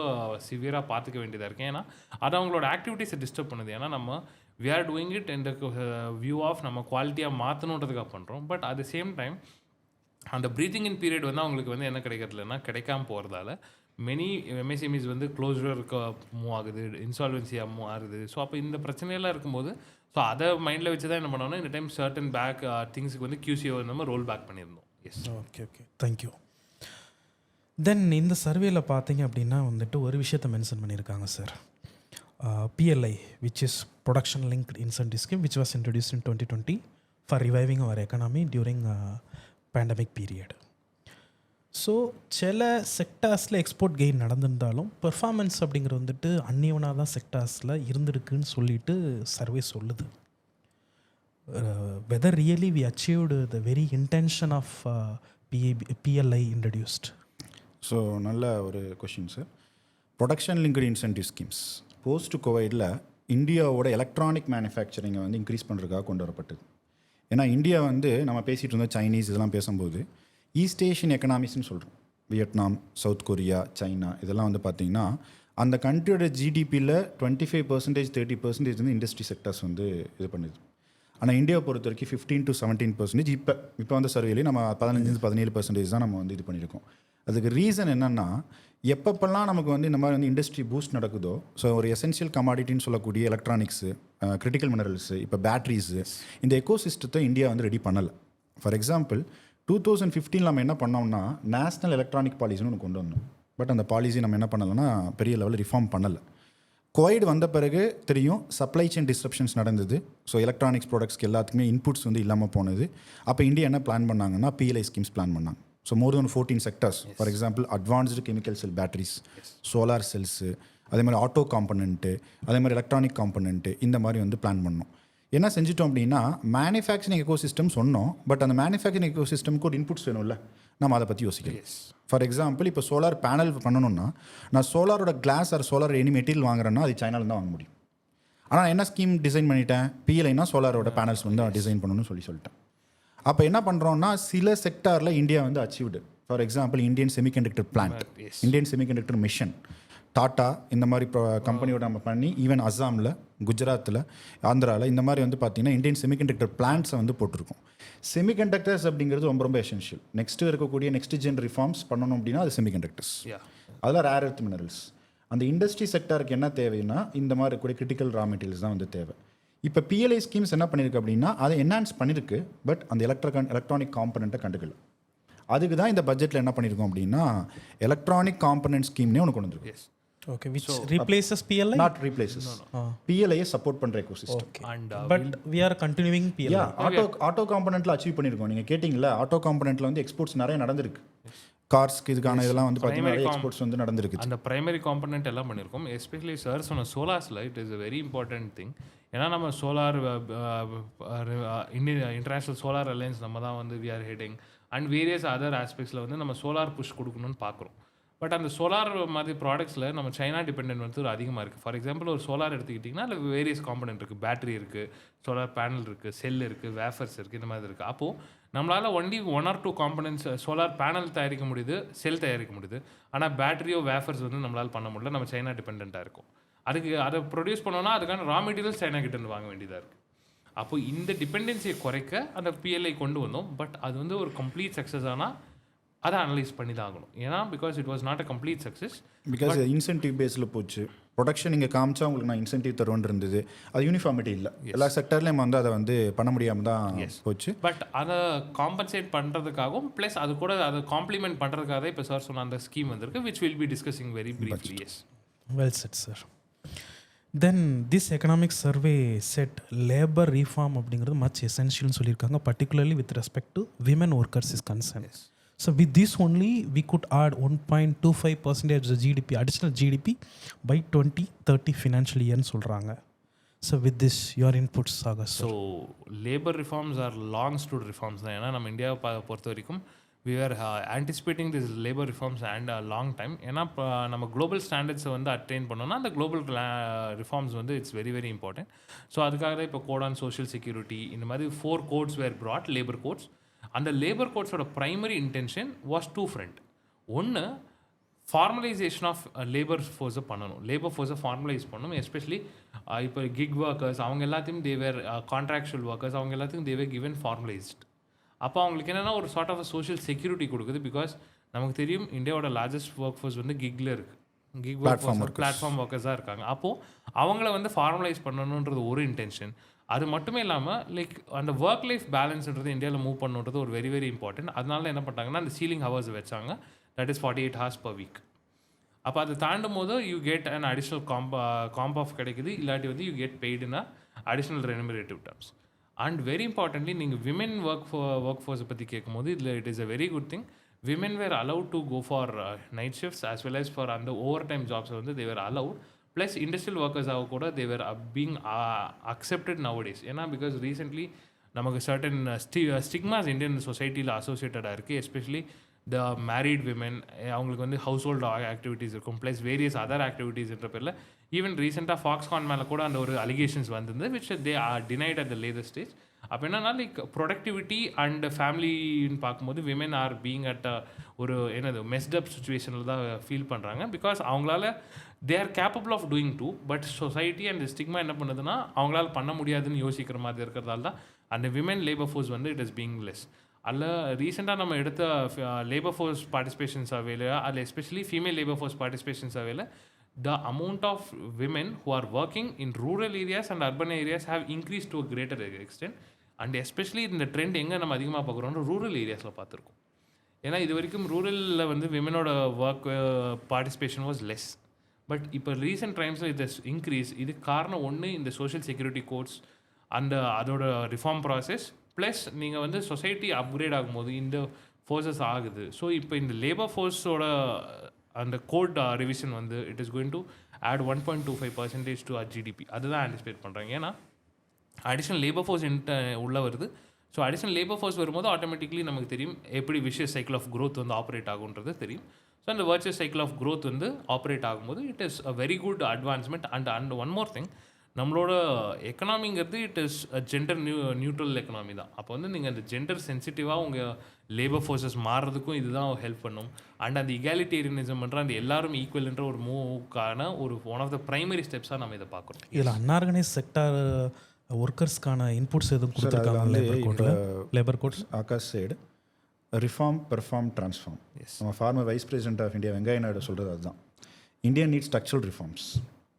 சிவியராக பார்த்துக்க வேண்டியதாக இருக்குது. ஏன்னா அது அவங்களோட ஆக்டிவிட்டீஸை டிஸ்டர்ப் பண்ணுது. ஏன்னா நம்ம we are doing it in the view of நம்ம குவாலிட்டியாக மாற்றணுன்றதுக்காக பண்ணுறோம். But at the same time அந்த ப்ரீத்திங் இன் பீரியட் வந்து அவங்களுக்கு வந்து என்ன கிடைக்கிறதுலன்னா கிடைக்காம போகிறதால மெனி MSMEs வந்து க்ளோஸருக்கு மூவ் ஆகுது, இன்சால்வென்சியாக மூவ் ஆகுது. ஸோ அப்போ இந்த பிரச்சனையெல்லாம் இருக்கும்போது ஸோ அதை மைண்டில் வச்சு தான் என்ன பண்ணோம்னா இந்த டைம் சர்டன் பேக் திங்ஸுக்கு வந்து QCO நம்ம ரோல் பேக் பண்ணியிருந்தோம். Yes, okay, thank you. தென் இந்த சர்வேல பார்த்தீங்க அப்படின்னா வந்துட்டு ஒரு விஷயத்தை மென்ஷன் பண்ணியிருக்காங்க sir. PLI, which is Production Linked Incentive Scheme, which was introduced in 2020 for reviving our economy during pandemic period. So சில செக்டார்ஸில் எக்ஸ்போர்ட் கெயின் நடந்திருந்தாலும் பெர்ஃபார்மன்ஸ் அப்படிங்கிறது வந்துட்டு அன்னியவனாக தான் செக்டார்ஸில் இருந்திருக்குன்னு சொல்லிட்டு சர்வே சொல்லுது. whether really we achieved the very intention of PLI introduced. So நல்ல ஒரு question sir. Production linked incentive schemes post கோவிடில் இந்தியாவோட எலக்ட்ரானிக் மேனுஃபேக்சரிங்கை வந்து இன்க்ரீஸ் பண்ணுறதுக்காக கொண்டு வரப்பட்டது. ஏன்னா இந்தியா வந்து நம்ம பேசிகிட்டு இருந்தோம் சைனீஸ் இதெல்லாம் பேசும்போது ஈஸ்ட் ஏஷியன் எக்கனாமிக்ஸ்னு சொல்கிறோம். வியட்நாம், சவுத் கொரியா, சைனா இதெல்லாம் வந்து பார்த்திங்கன்னா அந்த கண்ட்ரியோட ஜிடிபியில் 25% 30% வந்து இண்டஸ்ட்ரி செக்டர்ஸ் வந்து இது பண்ணுது. ஆனால் இந்தியாவை பொறுத்த வரைக்கும் 15 to 17% இப்போ வந்து சர்வேலையும் நம்ம 15-17% தான் நம்ம வந்து இது பண்ணியிருக்கோம். அதுக்கு ரீசன் என்னென்னா எப்பப்பெல்லாம் நமக்கு வந்து இந்த மாதிரி வந்து இண்டஸ்ட்ரி பூஸ்ட் நடக்குதோ, ஸோ ஒரு எசென்ஷியல் கமாடிட்டின்னு சொல்லக்கூடிய எலக்ட்ரானிக்ஸு, கிரிட்டிக்கல் மினரல்ஸு, இப்போ பேட்ரிஸு, இந்த எக்கோசிஸ்டத்தை இந்தியா வந்து ரெடி பண்ணலை. ஃபார் எக்ஸாம்பிள் 2015 நம்ம என்ன பண்ணோம்னா நேஷ்னல் எலக்ட்ரானிக் பாலிசின்னு ஒன்று கொண்டு வந்தோம். பட் அந்த பாலிசி நம்ம என்ன பண்ணலைன்னா பெரிய லெவலில் ரிஃபார்ம் பண்ணலை. கோவிட் வந்த பிறகு தெரியும் சப்ளை செயின் டிஸ்ரப்ஷன்ஸ் நடந்தது. ஸோ எலக்ட்ரானிக்ஸ் ப்ராடக்ட்ஸ்க்கு எல்லாத்துக்குமே இன்புட்ஸ் வந்து இல்லாமல் போனது. அப்போ இந்தியா என்ன பிளான் பண்ணாங்கன்னா PLI ஸ்கீம்ஸ் பிளான் பண்ணாங்க. So more then 14 sectors. For example advanced chemical sell batteries, solar cells, அதே மாதிரி ஆட்டோ காம்பனண்ட்டு, அதே மாதிரி எலக்ட்ரானிக் காம்பனண்ட்டு, இந்த மாதிரி வந்து பிளான் பண்ணோம். என்ன செஞ்சிட்டோம் அப்படின்னா மேனுஃபேக்சரிங் எக்கோசிஸ்டம் சொன்னோம். பட் அந்த மேனுஃபேக்சரிங் எக்கோசிஸ்டம்க்கு ஒரு இன்புட்ஸ் வேணும்ல, நம்ம அதை பற்றி யோசிக்கணும். ஃபார் எக்ஸாம்பிள் இப்போ சோலார் பேனல் பண்ணணும்னா நான் சோலாரோட glass or solar any material வாங்குறேன்னா அது சைனாவில் தான் வாங்க முடியும். ஆனால் என்ன ஸ்கீம் டிசைன் பண்ணிட்டேன், PLIனா சோலாரோட பேனல்ஸ் வந்து டிசைன் பண்ணணும்னு சொல்லிட்டேன். அப்போ என்ன பண்ணுறோன்னா சில செக்டாரில் இந்தியா வந்து achieved. For example Indian semiconductor plant, Indian semiconductor mission, tata இந்த மாதிரி கம்பெனியோட நம்ம பண்ணி ஈவன் அஸ்ஸாமில், குஜராத்தில், ஆந்திராவில் இந்த மாதிரி வந்து பார்த்திங்கன்னா இந்தியன் செமிகண்டக்டர் பிளான்ட்ஸை வந்து போட்டிருக்கோம். செமிகண்டக்டர்ஸ் அப்படிங்கிறது ரொம்ப ரொம்ப எசென்ஷியல். நெக்ஸ்ட்டு இருக்கக்கூடிய நெக்ஸ்ட் ஜென் ரிஃபார்ம்ஸ் பண்ணணும் அப்படின்னா அது செமிகண்டக்டர்ஸ். அதெல்லாம் ரேர் எர்த் மினரல்ஸ். அந்த இண்டஸ்ட்ரி செக்டருக்கு என்ன தேவைன்னா இந்த மாதிரி இருக்கக்கூடிய கிரிட்டிக்கல் ரா மெட்டீரியல்ஸ் தான் வந்து தேவை. இப்போ PLI ஸ்கீம்ஸ் என்ன பண்ணியிருக்கு அப்படின்னா அதை என்ஹான்ஸ் பண்ணியிருக்கு. பட் அந்த எலக்ட்ரானிக் காம்பனண்ட்டை கண்டுக்கல. அதுக்கு தான் இந்த பட்ஜெட்டில் என்ன பண்ணியிருக்கோம் அப்படின்னா எலக்ட்ரானிக் காம்பனன்ட் ஸ்கீம்னே ஒன்று கொண்டு வந்துருக்கு. Okay, which replaces PLI? Not replaces. PLI support பண்ற ecosystem. Okay. But we are continuing PLI. Auto காம்பனண்ட்ல அச்சீவ் பண்ணிருக்கோம். நீங்க கேட்டிங்கல ஆட்டோ காம்பனண்ட்ல வந்து எக்ஸ்போர்ட்ஸ் நிறைய நடந்திருக்கு. கார்ஸ்க்கு இதுக்கான இதெல்லாம் வந்து பார்த்தீங்கன்னா நிறைய எக்ஸ்போர்ட்ஸ் வந்து நடந்திருக்கு. அந்த பிரைமரி காம்பனண்ட் எல்லாம் பண்ணியிருக்கோம். எஸ்பெஷலி சார் சொன்ன சோலார்ஸில் it is a very important thing. ஏன்னா நம்ம solar Indian International Solar Alliance நம்ம தான் வந்து we are heading and various other ஆஸ்பெக்ட்ஸில் வந்து நம்ம சோலார் புஷ் கொடுக்கணும்னு பார்க்குறோம். பட் அந்த சோலார் மாதிரி ப்ராடக்ட்ஸில் நம்ம சைனா டிபெண்டன்ட் வந்து அதிகமாக இருக்குது. ஃபார் எக்ஸாம்பிள் ஒரு சோலார் எடுத்துக்கிட்டிங்கன்னா அதில் வேரியஸ் காம்பனண்ட் இருக்குது. பேட்டரி இருக்குது, சோலார் பேனல் இருக்குது, செல் இருக்குது, வேஃபர்ஸ் இருக்குது, இந்த மாதிரி இருக்குது. அப்போது நம்மளால் only 1 or 2 components solar panel தயாரிக்க முடியுது, செல் தயாரிக்க முடியுது. ஆனால் பேட்டரியோ வேஃபர்ஸ் வந்து நம்மளால் பண்ண முடியல. நம்ம சைனா டிபெண்ட்டாக இருக்கும். அதுக்கு அதை ப்ரொடியூஸ் பண்ணோன்னா அதுக்கான ரா மெட்டீரியல்ஸ் சைனா கிட்டேருந்து வாங்க வேண்டியதாக இருக்குது. அப்போ இந்த டிபெண்டன்சியை குறைக்க அந்த PLI கொண்டு வந்தோம். பட் அது வந்து ஒரு கம்ப்ளீட் சக்ஸஸ் ஆனால் அதை அனலைஸ் பண்ணி தான் ஆகணும். ஏன்னா because it was not a complete success. Because incentive பேஸில் போச்சு. ப்ரொடக்ஷன் நீங்கள் காமிச்சா உங்களுக்கு நான் இன்சென்டிவ் தருவேன் இருந்தது. அது யூனிஃபார்மிட்டி இல்லை. எல்லா செக்டர்லேயும் வந்து அதை வந்து பண்ண முடியாமல் தான் போச்சு. பட் அதை காம்பன்சேட் பண்ணுறதுக்காகவும் ப்ளஸ் அது கூட அதை காம்ப்ளிமெண்ட் பண்ணுறதுக்காக இப்போ சார் சொன்ன அந்த ஸ்கீம் வந்திருக்கு, which will be discussing very briefly. Yes, well set sir. Then this economic survey said labour reform அப்படிங்கிறது மச் எசென்ஷியல்னு சொல்லியிருக்காங்க, particularly with respect to women workers is concern. So with this only we could add 1.25% of the GDP, additional GDP by 2030 financial year ன்னு சொல்கிறாங்க. So with this your inputs Akash. So labor reforms are long stood reforms தான். ஏன்னா நம்ம இந்தியாவை பொறுத்த வரைக்கும் we were anticipating this labor reforms and a long time. ஏன்னா நம்ம குளோபல் ஸ்டாண்டர்ட்ஸை வந்து அட்டைன் பண்ணோம்னா அந்த குளோபல் ரிஃபார்ம்ஸ் வந்து it's very very important. So அதுக்காக தான் இப்போ கோட் ஆன் சோஷியல் செக்யூரிட்டி இந்த மாதிரி 4 codes were brought, labour codes. அந்த லேபர் கோட்ஸோட ப்ரைமரி இன்டென்ஷன் வாஸ் 2 front. ஒன்று, ஃபார்மலைசேஷன் ஆஃப் லேபர் ஃபோர்ஸை பண்ணணும், லேபர் ஃபோர்ஸை ஃபார்மலைஸ் பண்ணணும். எஸ்பெஷலி இப்போ கிக் ஒர்க்கர்ஸ் அவங்க எல்லாத்தையும் தேவர் கான்ட்ராக்சுவல் ஒர்க்கர்ஸ் அவங்க எல்லாத்தையும் தேவர் கிவன் ஃபார்மலைஸ்ட். அப்போ அவங்களுக்கு என்னென்னா ஒரு சார்ட் ஆஃப் சோஷியல் செக்யூரிட்டி கொடுக்குது. பிகாஸ் நமக்கு தெரியும் இந்தியாவோட லார்ஜஸ்ட் ஒர்க் ஃபோர்ஸ் வந்து கிக்கில் இருக்குது. கிக் ஒர்க் பிளாட்ஃபார்ம் ஒர்க்கர்ஸாக இருக்காங்க. அப்போது அவங்கள வந்து ஃபார்மலைஸ் பண்ணணுன்றது ஒரு இன்டென்ஷன். அது மட்டுமே இல்லாமல் லைக் அந்த ஒர்க் லைஃப் பேலன்ஸ்ன்றது இந்தியாவில் மூவ் பண்ணுறது ஒரு வெரி வெரி இம்பார்ட்டன்ட். அதனால என்ன பண்ணிட்டாங்கன்னா அந்த சீலிங் ஹவர்ஸ் வச்சாங்க, that is 48 hours per week. அப்போ அதை தாண்டும் போது you get an additional comp off கிடைக்குது, இல்லாட்டி வந்து யூ கெட் பெய்டுனா additional remunerative terms. And very importantly நீங்கள் விமென் ஒர்க் ஃபோர்ஸை பற்றி கேட்கும்போது இதில் it is a very good thing. Women were allowed to go for night shifts as well as for அந்த ஓவர் டைம் ஜாப்ஸை வந்து they were allowed. Plus industrial ஒர்க்கர்ஸாக கூட தேவர் being accepted nowadays. ஏன்னா பிகாஸ் ரீசென்ட்லி நமக்கு சர்டன் ஸ்டிக்மாஸ் இந்தியன் சொசைட்டியில் அசோசியேட்டடாக இருக்குது. Especially the married women, அவங்களுக்கு வந்து ஹவுஸ் ஹோல்டு ஆக்டிவிட்டீஸ் இருக்கும், ப்ளஸ் வேரியஸ் அதர் ஆக்டிவிட்டீஸ்ன்ற பேரில் ஈவன் ரீசெண்டாக ஃபாக்ஸ்கான் மேலே கூட அந்த ஒரு அலிகேஷன்ஸ் வந்திருந்து which they are denied at the later stage. அப்போ என்னன்னா லைக் ப்ரொடக்டிவிட்டி அண்ட் ஃபேமிலின்னு பார்க்கும்போது விமென் ஆர் பீங் அட் ஒரு என்னது மெஸ்டப் சுச்சுவேஷனில் தான் ஃபீல் பண்ணுறாங்க. பிகாஸ் அவங்களால they are capable of doing too, but society and stigma என்ன பண்ணுதுன்னா அவங்களால பண்ண முடியாதுன்னு யோசிக்கிற மாதிரி இருக்கிறதால தான் அந்த விமென் லேபர் ஃபோர்ஸ் வந்து இட் இஸ் பீங் லெஸ். அதில் ரீசெண்டாக நம்ம எடுத்த லேபர் ஃபோர்ஸ் பார்ட்டிசிபேஷன் சர்வேல, அதில் especially female labour force participation சர்வேல the amount of women who are working in rural areas and urban areas have increased to a greater extent. And especially இந்த trend எங்கே நம்ம அதிகமாக பார்க்குறோம்னா ரூரல் ஏரியாஸில் பார்த்துருக்கோம். ஏன்னா இது வரைக்கும் ரூரலில் வந்து விமனோட work participation was less. But இப்போ ரீசெண்ட் டைம்ஸில் இது இன்க்ரீஸ். இதுக்கு காரணம் ஒன்று இந்த சோஷியல் செக்யூரிட்டி கோட்ஸ் அந்த அதோட ரிஃபார்ம் ப்ராசஸ், ப்ளஸ் நீங்கள் வந்து சொசைட்டி அப்கிரேட் ஆகும்போது இந்த ஃபோர்ஸஸ் ஆகுது. ஸோ இப்போ இந்த லேபர் ஃபோர்ஸோட அந்த கோட் ரிவிஷன் வந்து it is going to add 1.25% to our GDP. அதுதான் ஆன்டிசிபேட் பண்ணுறாங்க. ஏன்னா அடிஷ்னல் லேபர் ஃபோர்ஸ் உள்ளே வருது. ஸோ அடிஷ்னல் லேபர் ஃபோர்ஸ் வரும்போது ஆட்டோமேட்டிக்லி நமக்கு தெரியும் எப்படி விஷயஸ் சைக்கிள் ஆஃப் க்ரோத் வந்து ஆப்ரேட் ஆகுன்றது தெரியும். ஸோ அந்த வர்ச்சுவஸ் சைக்கிள் ஆஃப் க்ரோத் வந்து ஆப்ரேட் ஆகும்போது it is a very good advancement. And one more thing, நம்மளோட எக்கனாமிங்கிறது it is gender neutral economy தான். அப்போ வந்து நீங்கள் அந்த ஜெண்டர் சென்சிட்டிவாக உங்கள் லேபர் ஃபோர்ஸஸ் மாறுறதுக்கும் இதுதான் ஹெல்ப் பண்ணும். அண்ட் அந்த இகாலிட்டேரியனிசம் பண்ணுற அந்த எல்லாரும் ஈக்குவல்ன்ற ஒரு மூவுக்கான ஒரு ஒன் ஆஃப் த ப்ரைமரி ஸ்டெப்ஸாக நம்ம இதை பார்க்குறோம். இதில் அன்ஆர்கனைஸ் செக்டார் ஒர்க்கர்ஸ்க்கான இன்புட்ஸ் எதுவும் கொடுத்துருக்காங்க labour codes? Akash said reform, perform, transform. நம்ம former vice president of India Venkaiah Naidu சொல்கிறது அதுதான். இந்தியா நீட் ஸ்ட்ரக்சரல் ரிஃபார்ம்ஸ்,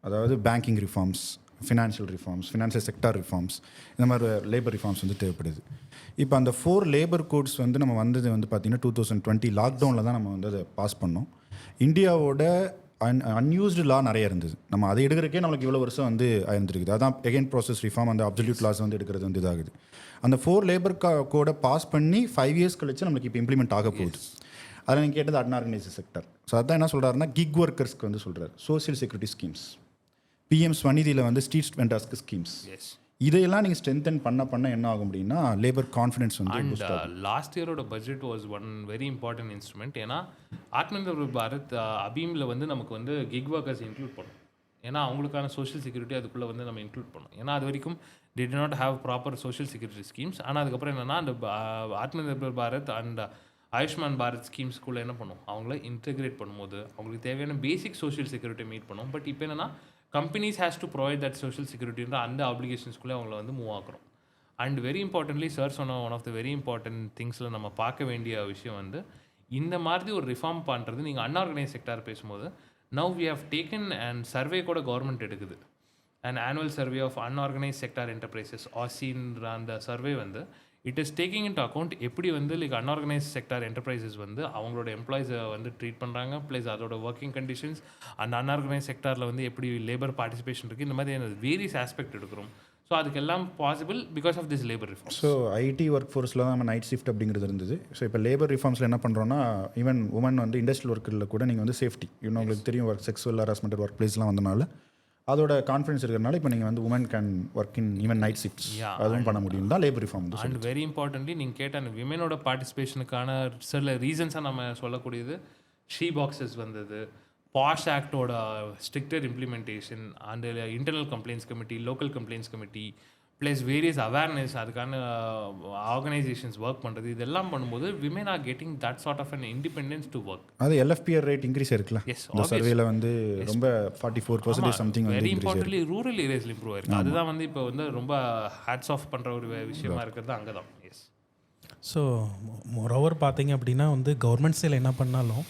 அதாவது banking reforms, financial reforms, financial sector reforms, இந்த மாதிரி லேபர் ரிஃபார்ம்ஸ் வந்து தேவைப்படுது. இப்போ அந்த 4 லேபர் கோட்ஸ் வந்து நம்ம வந்தது வந்து பார்த்திங்கன்னா 2020 லாக்டவுனில் தான் நம்ம வந்து அதை பாஸ் பண்ணோம். இந்தியாவோட அன்யூஸ்டு லா நிறைய இருந்தது. நம்ம அதை எடுக்கிறக்கே நம்மளுக்கு இவ்வளோ வருஷம் வந்து ஆயிருந்துருக்குது. அதான் எகைன் ப்ராசஸ் ரிஃபார்ம், அந்த அப்சல்யூட் லாஸ் வந்து எடுக்கிறது வந்து இதாகுது. அந்த 4 லேபர் கோடை பாஸ் பண்ணி 5 இயர்ஸ் கழிச்சு நம்மளுக்கு இப்போ இம்ப்ளிமெண்ட் ஆக போகுது. அதில் நீங்கள் கேட்டது அன்ஆர்கனைஸ்டு செக்டர். ஸோ அதான் என்ன சொல்கிறாருன்னா கிக் ஒர்க்கர்ஸ்க்கு வந்து சொல்கிறார் சோஷியல் செக்யூரிட்டி ஸ்கீம்ஸ், பிஎம் ஸ்வநிதியில் வந்து ஸ்ட்ரீட் வெண்டர்ஸ்க்கு ஸ்கீம்ஸ். இதையெல்லாம் நீங்கள் ஸ்ட்ரென்தன் பண்ண என்ன ஆகும் அப்படின்னா லேபர் கான்ஃபிடன்ஸ் வந்து. அண்ட் லாஸ்ட் இயரோட budget was one very important instrument. ஏன்னா ஆத்மநிர்பர் பாரத் அபீமில் வந்து நமக்கு வந்து கிக் ஒர்க்கர்ஸ் இன்க்ளூட் பண்ணும். ஏன்னா அவங்களுக்கான சோஷியல் செக்யூரிட்டி அதுக்குள்ளே வந்து நம்ம இன்க்ளூட் பண்ணோம். ஏன்னா அது வரைக்கும் they did not have proper social security schemes. ஆனால் அதுக்கப்புறம் என்னென்னா அந்த ஆத்மநிர்பர் பாரத் அண்ட் ஆயுஷ்மான் பாரத் ஸ்கீம்ஸ்குள்ளே என்ன பண்ணும், அவங்கள இன்டெகிரேட் பண்ணும்போது அவங்களுக்கு தேவையான பேசிக் சோஷியல் செக்யூரிட்டி மீட் பண்ணும். பட் இப்போ என்னென்னா companies has to provide that social செக்யூரிட்டின்ற அந்த ஆப்ளிகேஷன்ஸ்குள்ளே அவங்கள வந்து மூவ் ஆக்குறோம். அண்ட் வெரி இம்பார்ட்டன்ட்லி சார் சொன்ன one of the very important திங்ஸில் நம்ம பார்க்க வேண்டிய விஷயம் வந்து இந்த மாதிரி ஒரு ரிஃபார்ம் பண்ணுறது. நீங்கள் அன்ஆர்கனைஸ் செக்டார் பேசும்போது now we have taken and survey கூட கவர்மெண்ட் எடுக்குது. an annual survey of unorganized sector enterprises ஆசின்ற அந்த சர்வே வந்து it is taking into account எப்படி வந்து லைக் அன்ஆர்கனைஸ் செக்டார் என்டர்பிரைசஸ் வந்து அவங்களோட எம்ப்ளாயிஸை வந்து ட்ரீட் பண்ணுறாங்க, ப்ளஸ் அதோட ஒர்க்கிங் கண்டிஷன்ஸ், அந்த அன்ஆர்கனைஸ் செக்டாரில் வந்து எப்படி லேபர் பார்ட்டிசிபேஷன் இருக்குது, இந்த மாதிரி வேரியஸ் ஆஸ்பெக்ட் எடுக்கிறோம். ஸோ அதுக்கெல்லாம் possible because of this labour reform. So IT work ஃபோர்ஸில் தான் நம்ம நைட் ஷிஃப்ட் அப்படிங்கிறது இருந்தது. ஸோ இப்போ லேபர் ரிஃபார்ம்ஸில் என்ன பண்ணுறோன்னா ஈவன் உமன் வந்து இண்டஸ்ட்ரியல் ஒர்க்கில் கூட நீங்கள் வந்து சேஃப்டி, இன்னும் உங்களுக்கு தெரியும் ஒர்க் செக்ஸுவல் ஹராஸ்மெண்ட் ஒர்க் பிளேஸ்லாம் வந்தனால அதோட கான்ஃபிடன்ஸ் இருக்கிறனால இப்போ நீங்கள் வந்து woman can work in even night shifts அதுவும் பண்ண முடியும் தான் labour reform. And very importantly நீங்கள் கேட்ட அந்த விமனோட பார்ட்டிசிபேஷனுக்கான சில ரீசன்ஸாக நம்ம சொல்லக்கூடியது ஷீ பாக்ஸஸ் வந்தது, பாஷ் ஆக்டோட ஸ்ட்ரிக்டர் இம்ப்ளிமெண்டேஷன், அந்த internal complaints committee, local complaints committee, plus various awareness, அதுக்கான ஆர்கனைசேஷன்ஸ் ஒர்க் பண்ணுறது, இதெல்லாம் பண்ணும்போது women are getting that sort of an independence to work. அது எல்எஃபிஆர் ரேட் இன்க்ரீஸ் இருக்குல்ல இந்த சர்வேல வந்து ரொம்ப 44% சம்திங் வந்து வெரி இம்பார்ட்டன்ட்லி ரூரல் ஏரியாஸில் இம்ப்ரூவ் ஆயிருக்கு. அதுதான் வந்து இப்போ வந்து ரொம்ப ஹேட்ஸ் ஆஃப் பண்ணுற ஒரு விஷயமா இருக்கிறது அங்கே தான். எஸ். ஸோ மோரோவர் பார்த்தீங்க அப்படின்னா வந்து கவர்மெண்ட் சைடில் என்ன பண்ணாலும்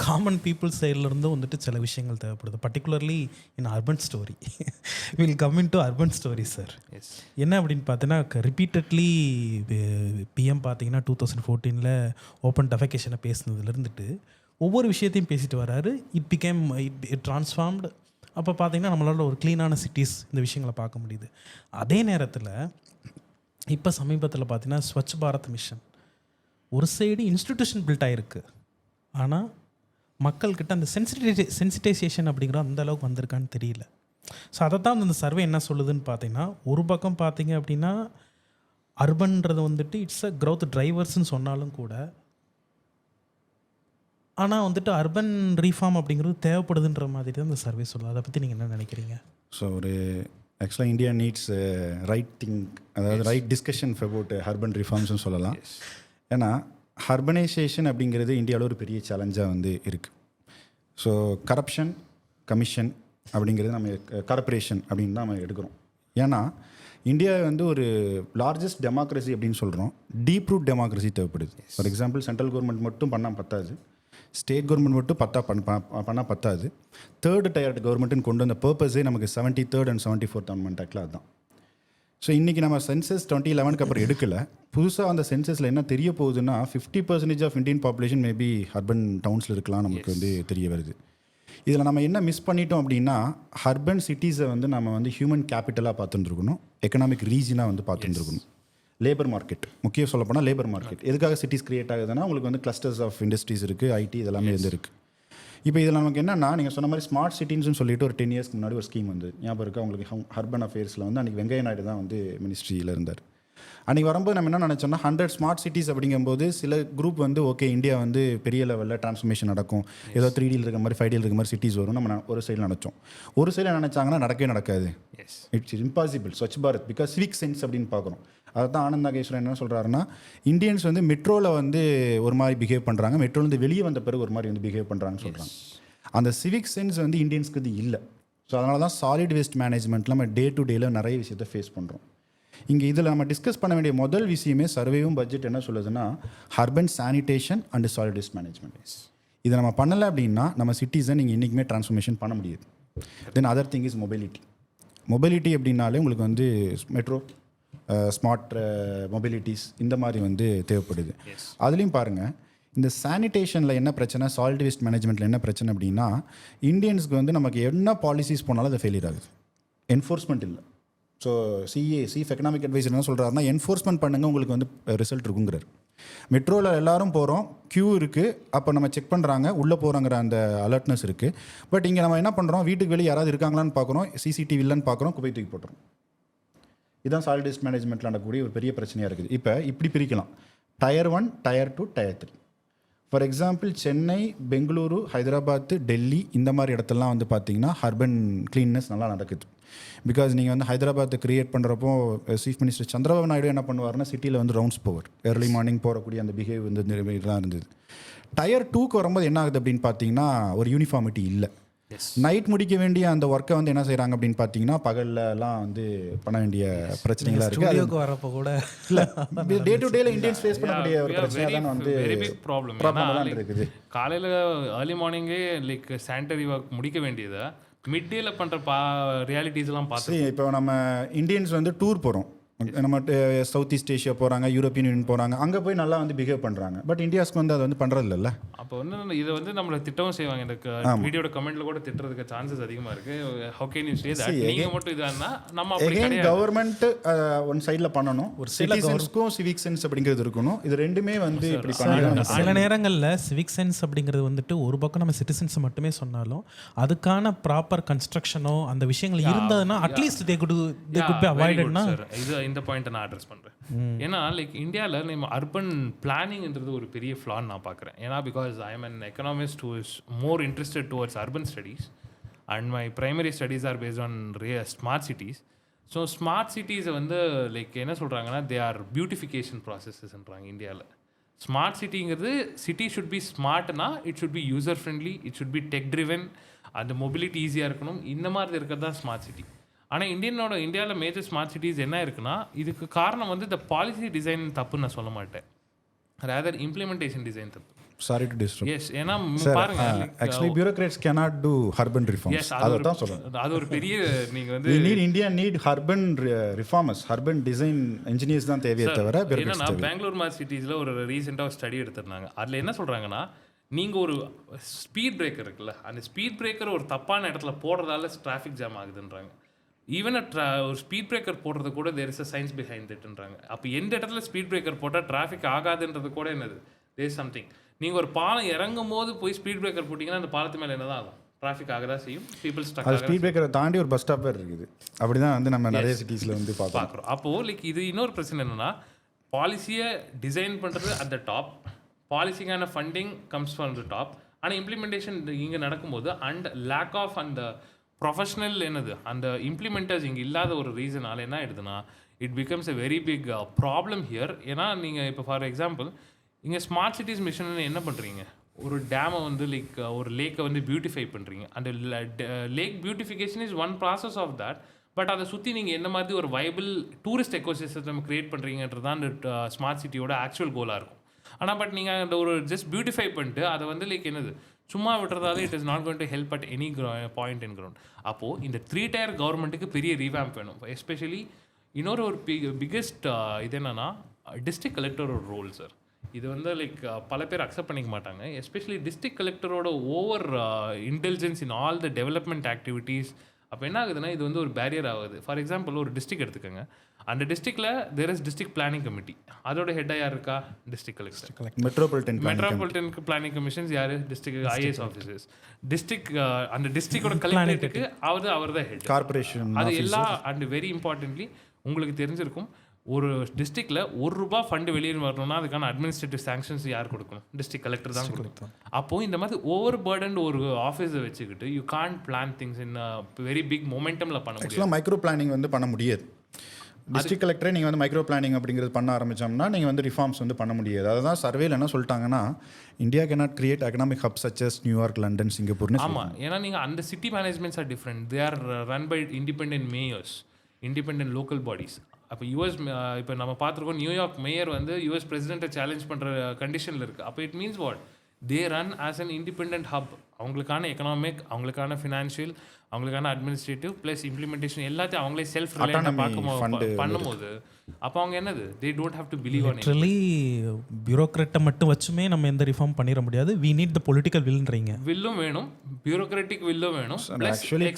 காமன் பீப்புள் சைட்லேருந்து வந்துட்டு சில விஷயங்கள் தேவைப்படுது. Particularly in urban story will come in to urban story sir. என்ன அப்படின்னு பார்த்தீங்கன்னா ரிப்பீட்டட்லி பிஎம் பார்த்தீங்கன்னா 2014 ஓப்பன் டெஃபிகேஷனை பேசுனதுலேருந்துட்டு ஒவ்வொரு விஷயத்தையும் பேசிட்டு வராரு. It became it transformed. அப்போ பார்த்தீங்கன்னா நம்மளால ஒரு க்ளீனான சிட்டிஸ் இந்த விஷயங்களை பார்க்க முடியுது. அதே நேரத்தில் இப்போ சமீபத்தில் பார்த்தீங்கன்னா ஸ்வச் பாரத் மிஷன் ஒரு சைடு இன்ஸ்டிடியூஷன் பில்ட் ஆகிருக்கு, ஆனால் மக்கள்கிட்ட அந்த சென்சிட்டைசேஷன் அப்படிங்கிற அந்த அளவுக்கு வந்திருக்கான்னு தெரியல. ஸோ அதை தான் அந்த சர்வே என்ன சொல்லுதுன்னு பார்த்தீங்கன்னா ஒரு பக்கம் பார்த்தீங்க அப்படின்னா அர்பன்றது வந்துட்டு இட்ஸ் அ க்ரோத் டிரைவர்ஸ்ன்னு சொன்னாலும் கூட, ஆனால் வந்துட்டு அர்பன் ரீஃபார்ம் அப்படிங்கிறது தேவைப்படுதுன்ற மாதிரி தான் இந்த சர்வே சொல்லுது. அதை பற்றி நீங்கள் என்ன நினைக்கிறீங்க? ஸோ ஒரு ஆக்சுவலாக இந்தியா நீட்ஸ் ரைட் திங்க், அதாவது ரைட் டிஸ்கஷன் அபவுட் அர்பன் ரிஃபார்ம்ஸ்னு சொல்லலாம். ஏன்னா அர்பனைசேஷன் அப்படிங்கிறது இந்தியாவில் ஒரு பெரிய சேலஞ்சாக வந்து இருக்குது. ஸோ கரப்ஷன், கமிஷன் அப்படிங்கிறது நம்ம கார்பரேஷன் அப்படின்னு தான் நம்ம எடுக்கிறோம். ஏன்னா இந்தியா வந்து ஒரு லார்ஜஸ்ட் டெமோக்ரஸி அப்படின்னு சொல்கிறோம். டீப் ரூட் டெமோக்ரஸி தேவைப்படுது. ஃபார் எக்ஸாம்பிள் சென்ட்ரல் கவர்மெண்ட் மட்டும் பண்ணால் பத்தாது, ஸ்டேட் கவர்மெண்ட் மட்டும் பண்ணால் பத்தாது. தேர்டு டயர் கவர்மெண்ட்டுன்னு கொண்டு வந்த பர்பஸே நமக்கு 73rd and 74th Amendment ஆக்டில் அதுதான். ஸோ இன்றைக்கி நம்ம சென்சஸ் 2011 அப்புறம் எடுக்கலை. புதுசாக அந்த சென்சஸில் என்ன தெரிய போகுதுன்னா 50% of Indian population maybe urban டவுன்ஸில் இருக்கலாம் நமக்கு வந்து தெரிய வருது. இதில் நம்ம என்ன மிஸ் பண்ணிட்டோம் அப்படின்னா அர்பன் சிட்டிஸை வந்து நம்ம வந்து ஹியூமன் கேபிட்டலாக பார்த்துட்டுருக்கணும், எக்கனாமிக் ரீஜனாக வந்து பார்த்துட்டுருக்கணும். லேபர் மார்க்கெட் முக்கியம் சொல்லப்போனால் லேபர் மார்க்கெட் எதுக்காக சிட்டிஸ் கிரியேட் ஆகுதுன்னா உங்களுக்கு வந்து கிளஸ்டர்ஸ் ஆஃப் இண்டஸ்ட்ரீஸ் இருக்குது, ஐடி இதெல்லாமே வந்து இருக்குது. இப்போ இதில் நமக்கு என்னென்னா நீங்கள் சொன்ன மாதிரி ஸ்மார்ட் சிட்டின்னு சொல்லிட்டு ஒரு 10 இயர்ஸ்க்கு முன்னாடி ஒரு ஸ்கீம் வந்து ஞாபகம் இருக்குது உங்களுக்கு. அர்பன் அஃபேர்ஸில் வந்து அன்றைக்கி வெங்கையா நாயுடு தான் வந்து மினிஸ்ட்ரியில் இருந்தார். அன்றைக்கி வரும்போது நம்ம என்ன நினச்சோம்னா 100 ஸ்மார்ட் சிட்டிஸ் அப்படிங்கும்போது சில குரூப் வந்து ஓகே இந்தியா வந்து பெரிய லெவலில் டிரான்ஸ்ஃபர்மேஷன் நடக்கும், ஏதோ 3Dயில் இருக்க மாதிரி 5Dயில் இருக்க மாதிரி சிட்டிஸ் வரும் நம்ம ஒரு சைடில் நினச்சோம். ஒரு சைடில் நினச்சாங்கன்னா நடக்கவே நடக்காது. It's impossible. Swachh Bharat because civic sense அப்படின்னு பார்க்குறோம். அதை தான் ஆனந்த் நாகேஸ்வரன் என்ன சொல்கிறாருன்னா இந்தியன்ஸ் வந்து மெட்ரோவில் வந்து ஒரு மாதிரி பிஹேவ் பண்ணுறாங்க, மெட்ரோலேருந்து வெளியே வந்த பிறகு ஒரு மாதிரி வந்து பிஹேவ் பண்ணுறாங்கன்னு சொல்கிறாங்க. அந்த சிவிக் சென்ஸ் வந்து இந்தியன்ஸ்க்கு இது இல்லை. ஸோ அதனால தான் சாலிட் வேஸ்ட் மேனேஜ்மெண்ட்டில் நம்ம டே டு டேயில் நிறைய விஷயத்தை ஃபேஸ் பண்ணுறோம். இங்கே இதில் நம்ம டிஸ்கஸ் பண்ண வேண்டிய முதல் விஷயமே சர்வேவும் பட்ஜெட் என்ன சொல்லுதுன்னா urban sanitation and solid waste management. இதை நம்ம பண்ணலை அப்படின்னா நம்ம சிட்டிஸை நீங்கள் இன்றைக்குமே ட்ரான்ஸ்ஃபர்மேஷன் பண்ண முடியாது. Then other thing is mobility. Mobility அப்படின்னாலே உங்களுக்கு வந்து மெட்ரோ, ஸ்மார்ட் மொபிலிட்டிஸ் இந்த மாதிரி வந்து தேவைப்படுது. அதுலேயும் பாருங்கள் இந்த சானிடேஷனில் என்ன பிரச்சனை, சாலிட் வேஸ்ட் மேனேஜ்மெண்ட்டில் என்ன பிரச்சனை அப்படின்னா இந்தியன்ஸ்க்கு வந்து நமக்கு என்ன பாலிசிஸ் போனாலும் அது ஃபெயிலியர் ஆகுது. என்ஃபோர்ஸ்மெண்ட் இல்லை. ஸோ சீஃப் எக்கனாமிக் அட்வைசர் என்ன சொல்கிறாருன்னா என்ஃபோர்ஸ்மெண்ட் பண்ணுங்கள் உங்களுக்கு வந்து ரிசல்ட் இருக்குங்கிறார். மெட்ரோவில் எல்லோரும் போகிறோம், க்யூ இருக்குது, அப்போ நம்ம செக் பண்ணுறாங்க, உள்ளே போகிறோங்கிற அந்த அலர்ட்னஸ் இருக்குது. பட் இங்கே நம்ம என்ன பண்ணுறோம், வீட்டுக்கு வெளியே யாராவது இருக்காங்களான்னு பார்க்குறோம், சிசிடிவி இல்லைன்னு பார்க்குறோம், குப்பை தூக்கி போட்டுறோம். இதுதான் சாலிட் வேஸ்ட் மேனேஜ்மெண்ட்டில் நடக்கக்கூடிய ஒரு பெரிய பிரச்சனையாக இருக்குது. இப்போ இப்படி பிரிக்கலாம், Tier 1, Tier 2, Tier 3. For example Chennai, Bengaluru, Hyderabad, Delhi இந்த மாதிரி இடத்துலலாம் வந்து பார்த்திங்கன்னா அர்பன் க்ளீன்னஸ் நல்லா நடக்குது. பிகாஸ் நீங்கள் வந்து ஹைதராபாத்தை க்ரியேட் பண்ணுறப்போ சீஃப் மினிஸ்டர் சந்திரபாபு நாயுடு என்ன பண்ணுவார்னா சிட்டியில் வந்து ரவுண்ட்ஸ் போவார், ஏர்லி மார்னிங் போகக்கூடிய அந்த பிஹேவ் வந்து இதெல்லாம் இருந்தது. Tier 2க்கு வரும்போது என்ன ஆகுது அப்படின்னு பார்த்தீங்கன்னா ஒரு யூனிஃபார்மிட்டி இல்லை. நைட் முடிக்க வேண்டிய அந்த ஒர்க்கை வந்து என்ன செய்கிறாங்க அப்படின்னு பார்த்தீங்கன்னா பகல்லலாம் வந்து பண்ண வேண்டிய பிரச்சனைகளாக இருக்குது. வரப்போ கூட இல்லை டே டு டேல இந்தியன்ஸ் ஃபேஸ் பண்ணக்கூடிய ஒரு பிரச்சனை தான் வந்து ப்ராப்ளம் இருக்குது. காலையில் ஏர்லி மார்னிங்கே லைக் சானிட்டரி ஒர்க் முடிக்க வேண்டியதை மிட் டேல பண்ணுற ரியாலிட்டிஸ்லாம் பார்த்து இப்போ நம்ம இந்தியன்ஸ் வந்து டூர் போகிறோம், நம்ம சவுத் ஈஸ்ட் ஏஷியா போகிறாங்க, யூரோப்பியன் யூனியன் போகிறாங்க, அங்கே போய் நல்லா வந்து பிஹேவ் பண்ணுறாங்க. பட் இந்தியாஸ்க்கு வந்து அதை வந்து பண்ணுறது இல்லைல்ல. அப்போ வந்து இதை வந்து நம்மளை திட்டவும் செய்வாங்க. எனக்கு வீடியோட கமெண்ட்ல கூட திட்டுறதுக்கு சான்சஸ் அதிகமாக இருக்குது. How can you say that நீங்கள் மட்டும் இதானா நம்ம அப்படி கிடையாது. கவர்மெண்ட் ஒன் சைடில் பண்ணணும், ஒரு சிட்டிசன்ஸ்க்கும் சிவிக் சென்ஸ் அப்படிங்கிறது இருக்கணும். இது ரெண்டுமே வந்து இப்படி பண்ணணும். சில நேரங்களில் சிவிக் சென்ஸ் அப்படிங்கிறது வந்துட்டு ஒரு பக்கம் நம்ம சிட்டிசன்ஸ் மட்டுமே சொன்னாலும் அதுக்கான ப்ராப்பர் கன்ஸ்ட்ரக்ஷனோ அந்த விஷயங்கள் இருந்ததுன்னா அட்லீஸ்ட் தே குட் பி அவாய்டட்னா இந்த பாயிண்ட்டை நான் அட்ரஸ் பண்ணுறேன். ஏன்னா லைக் இந்தியாவில் நம்ம அர்பன் பிளானிங்ன்றது ஒரு பெரிய ஃப்ளான்னு நான் பார்க்குறேன். ஏன்னா because I am an economist who is more interested towards urban studies and my primary studies are based on smart cities. So smart சிட்டிஸை வந்து லைக் என்ன சொல்கிறாங்கன்னா தே ஆர் பியூட்டிஃபிகேஷன் ப்ராசஸஸ்ன்றாங்க இந்தியாவில். ஸ்மார்ட் சிட்டிங்கிறது சிட்டி ஷுட் பி ஸ்மார்ட்னா it should be user friendly, it should be tech driven, அந்த mobility ஈஸியாக இருக்கணும், இந்த மாதிரி இருக்கிறது தான் ஸ்மார்ட் சிட்டி. ஆனால் இந்தியாவில் மேஜர் ஸ்மார்ட் சிட்டிஸ் என்ன இருக்குன்னா இதுக்கு காரணம் வந்து இந்த பாலிசி டிசைன் தப்புன்னு நான் சொல்ல மாட்டேன், ரேதர் இம்ப்ளிமெண்டேஷன் டிசைன் தப்பு. Sorry to disturb. Yes, ஏன்னா பாருங்க actually bureaucrats cannot do urban reforms. Yes, அதான் சொல்றேன். அது ஒரு பெரிய நீங்க வந்து India need urban reformers, urban design engineers தான் தேவையே தவிர bureaucrats தேவை. பெங்களூர் மாதிரி சிட்டிஸ்ல ஒரு ரீசெண்டாக ஸ்டடி எடுத்திருந்தாங்க. அதில் என்ன சொல்றாங்கன்னா நீங்கள் ஒரு ஸ்பீட் பிரேக்கர் இருக்குல்ல, அந்த ஸ்பீட் பிரேக்கர் ஒரு தப்பான இடத்துல போடுறதால டிராஃபிக் ஜாம் ஆகுதுன்றாங்க. ஈவன் ஒரு ஸ்பீட் பிரேக்கர் போடுறது கூட there is a science behind இட்ன்றாங்க. அப்போ எந்த இடத்துல ஸ்பீட் பிரேக்கர் போட்டால் டிராஃபிக் ஆகாதுன்றது கூட என்னது தேர் இஸ் சம்திங். நீங்கள் ஒரு பாலம் இறங்கும் போது போய் ஸ்பீட் பிரேக்கர் போட்டிங்கன்னா அந்த பாலத்து மேலே என்ன தான் ஆகும், டிராஃபிக் ஆக தான் செய்யும், பீப்புள் ஸ்டக் அது ஸ்பீட் பிரேக்கரை தாண்டி ஒரு பஸ் ஸ்டாப் வேறு இருக்குது. அப்படி தான் வந்து நம்ம நிறைய சிட்டிஸில் வந்து பார்க்குறோம். அப்போது லைக் இது இன்னொரு பிரச்சனை என்னென்னா, பாலிசியை டிசைன் பண்ணுறது அட் த டாப், பாலிசிக்கான funding comes from the top, ஆனால் இம்ப்ளிமெண்டேஷன் இங்கே நடக்கும்போது அண்ட் லேக் ஆஃப் அந்த ப்ரொஃபஷ்னல் என்னது அந்த இம்ப்ளிமெண்டர்ஸ் இங்கே இல்லாத ஒரு ரீசனால் என்ன ஆயிடுதுன்னா, it becomes a very big problem here. ஏன்னா நீங்கள் இப்போ ஃபார் எக்ஸாம்பிள் இங்கே ஸ்மார்ட் சிட்டிஸ் மிஷன் என்ன பண்ணுறீங்க, ஒரு டேமை வந்து லைக் ஒரு லேக்கை வந்து பியூட்டிஃபை பண்ணுறீங்க. அந்த lake beautification is one process of that. But அதை சுற்றி நீங்கள் என்ன மாதிரி ஒரு வைபிள் டூரிஸ்ட் எக்கோசிஸ்டம் க்ரியேட் பண்ணுறீங்கன்றது தான் அந்த ஸ்மார்ட் சிட்டியோட ஆக்சுவல் கோலாக இருக்கும். ஆனால் பட் நீங்கள் அந்த ஒரு ஜஸ்ட் பியூட்டிஃபை பண்ணிட்டு அதை வந்து லைக் என்னது சும்மா விட்டுறதால it is not going to help at any point in ground. அப்போது இந்த 3 tier கவர்மெண்ட்டுக்கு பெரிய ரீவேம்ப் வேணும். எஸ்பெஷலி இன்னொரு ஒரு பிக்கெஸ்ட் இது என்னென்னா டிஸ்ட்ரிக்ட் கலெக்டரோட ரோல் சார். இது வந்து லைக் பல பேர் அக்செப்ட் பண்ணிக்க மாட்டாங்க. எஸ்பெஷலி டிஸ்ட்ரிக்ட் கலெக்டரோட over intelligence in all the development activities. அப்போ என்ன ஆகுதுன்னா, இது வந்து ஒரு பேரியர் ஆகுது. ஃபார் எக்ஸாம்பிள் ஒரு டிஸ்ட்ரிக்ட் எடுத்துக்கோங்க, அந்த டிஸ்ட்ரிக்டில் there is district planning committee, அதோட ஹெட்டாக யார் இருக்கா, district collector. Metropolitan planning commissions யார், டிஸ்ட்ரிக்ட் ஐஏஎஸ் ஆஃபீஸர்ஸ். டிஸ்ட்ரிக்ட் அந்த டிஸ்ட்ரிக்டோட கலெக்டருக்கு அவர் தான் ஹெட், கார்பரேஷன். அது எல்லாம் அண்ட் வெரி இம்பார்ட்டன்ட்லி உங்களுக்கு தெரிஞ்சிருக்கும், ஒரு டிஸ்ட்ரிக்டில் ₹1 ஃபண்டு வெளியே வரணும்னா அதுக்கான அட்மினிஸ்ட்ரேட்டிவ் சாங்ஷன்ஸ் யார் கொடுக்கணும், டிஸ்ட்ரிக்ட் கலெக்டர் தான் கொடுக்கணும். அப்போது இந்த மாதிரி ஓவர் பர்டன் ஒரு ஆஃபீஸை வச்சுக்கிட்டு you can't plan things in very big மொமெண்டமில் பண்ண முடியும். மைக்ரோ பிளானிங் வந்து பண்ண முடியாது. டிஸ்ட்ரிக்ட் கலெக்டரே நீங்கள் வந்து மைக்ரோ பிளானிங் அப்படிங்கிறது பண்ண ஆரம்பித்தோம்னா நீங்கள் வந்து ரிஃபார்ம்ஸ் வந்து பண்ண முடியாது. அதுதான் சர்வேல என்ன சொல்லிட்டாங்கன்னா, India cannot create economic hub such as New York, London, சிங்கப்பூர்னு. ஆமாம், ஏன்னா நீங்கள் அந்த city managements are different. They are run by independent mayors, independent local bodies. அப்போ யூஎஸ் இப்போ நம்ம பார்த்துருக்கோம், நியூயார்க் மேயர் வந்து யூஎஸ் பிரசிடென்ட்டை சேலஞ்ச் பண்ணுற கண்டிஷனில் இருக்குது. அப்போ it means what, they run as an independent hub. அவங்களுக்கான எக்கனாமிக், அவங்களுக்கான ஃபினான்ஷியல், அவங்களுக்கான அட்மினிஸ்ட்ரேட்டிவ் ப்ளஸ் இம்ப்ளிமெண்டேஷன் எல்லாத்தையும் அவங்களே செல்ஃப் ரிலையன்ட் பண்ணும்போது அப்போ அவங்க என்னது, they don't have to believe on literally பியூரோக்ராட்டை மட்டும் வச்சுமே நம்ம எந்த ரிஃபார்ம் பண்ணிட முடியாது. வி நீட் த பொலிட்டிக்கல் வில்ன்றீங்க. வில்லும் வேணும், பியூரோக்ராட்டிக் வில்லும் வேணும், ஆக்சுவலி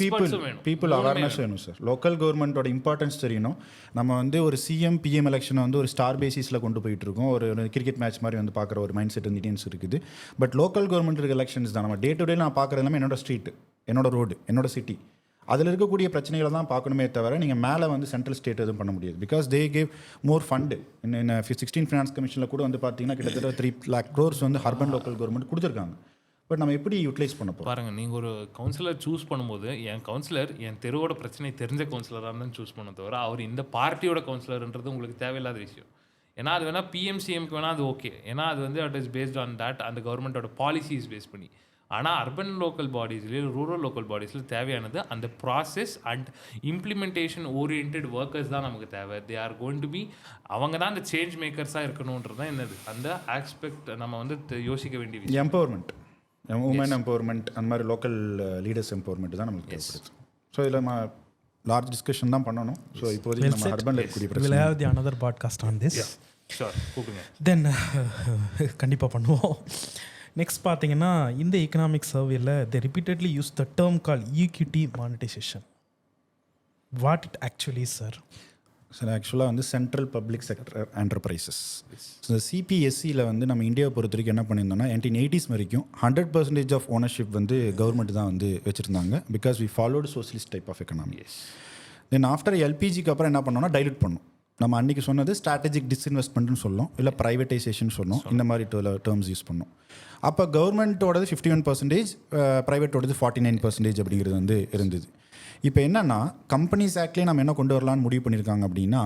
பீப்புள் அவேர்னஸ் வேணும் சார். லோக்கல் கவர்மெண்ட்டோட இம்பார்ட்டன்ஸ் தெரியணும். நம்ம வந்து ஒரு சிஎம் பிஎம் எலெக்ஷனை வந்து ஒரு ஸ்டார் பேசிஸில் கொண்டு போயிட்டு இருக்கோம். ஒரு கிரிக்கெட் மேட்ச் மாதிரி வந்து பார்க்குற ஒரு மைண்ட் செட் வந்து இந்தியன்ஸ் இருக்குது. பட் லோக்கல் கவர்மெண்ட் எலெக்ஷன்ஸ் தான் நம்ம டே டு டே நான் பார்க்குறது எல்லாமே என்னோட ஸ்ட்ரீட், என்னோட ரோடு, என்னோட சிட்டி, அதில் இருக்கக்கூடிய பிரச்சனைகளை தான் பார்க்கணுமே தவிர நீங்கள் மேலே வந்து சென்ட்ரல் ஸ்டேட் எதுவும் பண்ண முடியாது. Because they gave more fund. இன்னும் 16 ஃபினான்ஸ் கமிஷனில் கூட வந்து பார்த்தீங்கன்னா கிட்டத்தட்ட 3 lakh crores வந்து அர்பன் லோக்கல் கவர்மெண்ட் கொடுத்துருக்காங்க. பட் நம்ம எப்படி யூட்டிலைஸ் பண்ண போகிறோம் பாருங்கள். நீங்கள் ஒரு கவுன்சிலர் சூஸ் பண்ணும்போது என் கவுன்சிலர் என் தெருவோட பிரச்சனை தெரிஞ்ச கவுன்சிலராக தான் சூஸ் பண்ண தவிர அவர் இந்த பார்ட்டியோட கவுன்சிலர்ன்றது உங்களுக்கு தேவையில்லாத விஷயம். ஏன்னா அது வேணால் பிஎம்சிஎம்க்கு வேணால் அது ஓகே, ஏன்னா அது வந்து it is based on that, அந்த கவர்மெண்ட்டோட பாலிசிஸ் பேஸ் பண்ணி. ஆனால் அர்பன் லோக்கல் பாடிஸ்லேயே ரூரல் லோக்கல் பாடிஸில் தேவையானது அந்த process and implementation orient workers தான் நமக்கு தேவை. They are going to be, அவங்க தான் அந்த சேஞ்ச் மேக்கர்ஸாக இருக்கணுன்றது தான் என்னது அந்த ஆஸ்பெக்ட் நம்ம வந்து யோசிக்க வேண்டிய விஷயம். எம்பவர்மெண்ட், உமன் எம்பவர்மெண்ட், அந்த மாதிரி லோக்கல் லீடர்ஸ் எம்பவர்மெண்ட் தான் நமக்கு தேவைப்படுது. ஸோ இதில் நம்ம லார்ஜ் டிஸ்கஷன் தான் பண்ணணும். ஸோ இப்போதைக்கு நம்ம அர்பனில் இருக்கக்கூடிய பிரச்சனை. We'll have the another podcast on this. Sure, கூப்பிடுங்க. தென் கண்டிப்பாக பண்ணுவோம். நெக்ஸ்ட் பார்த்தீங்கன்னா, இந்த economic சர்வேல they repeatedly use the term called equity monetization. What it actually is, sir? Sir ஆக்சுவலாக வந்து central public sector enterprises. So சிபிஎஸ்சியில் வந்து நம்ம இந்தியாவை பொறுத்த வரைக்கும் என்ன பண்ணியிருந்தோம்னா 1980s வரைக்கும் 100% ஆஃப் ஓனர்ஷிப் வந்து கவர்மெண்ட் தான் வந்து வச்சுருந்தாங்க. Because we followed socialist type of economy. Then after எல்பிஜிக்கு அப்புறம் என்ன பண்ணோம்னா டைல்யூட் பண்ணோம். நம்ம அன்றைக்கி சொன்னது ஸ்ட்ராட்டஜிக் டிஸ்இன்வெஸ்ட்மெண்ட்னு சொல்லணும், இல்லை ப்ரைவேட்டைசேஷன் சொல்லணும், இந்த மாதிரி டேர்ம்ஸ் யூஸ் பண்ணோம். அப்போ கவர்மெண்ட்டோடது 51%, ப்ரைவேட்டோடது 49% அப்படிங்கிறது வந்து இருந்தது. இப்போ என்னென்னா கம்பெனிஸ் ஆக்ட்லேயே நம்ம என்ன கொண்டு வரலான்னு முடிவு பண்ணியிருக்காங்க அப்படின்னா,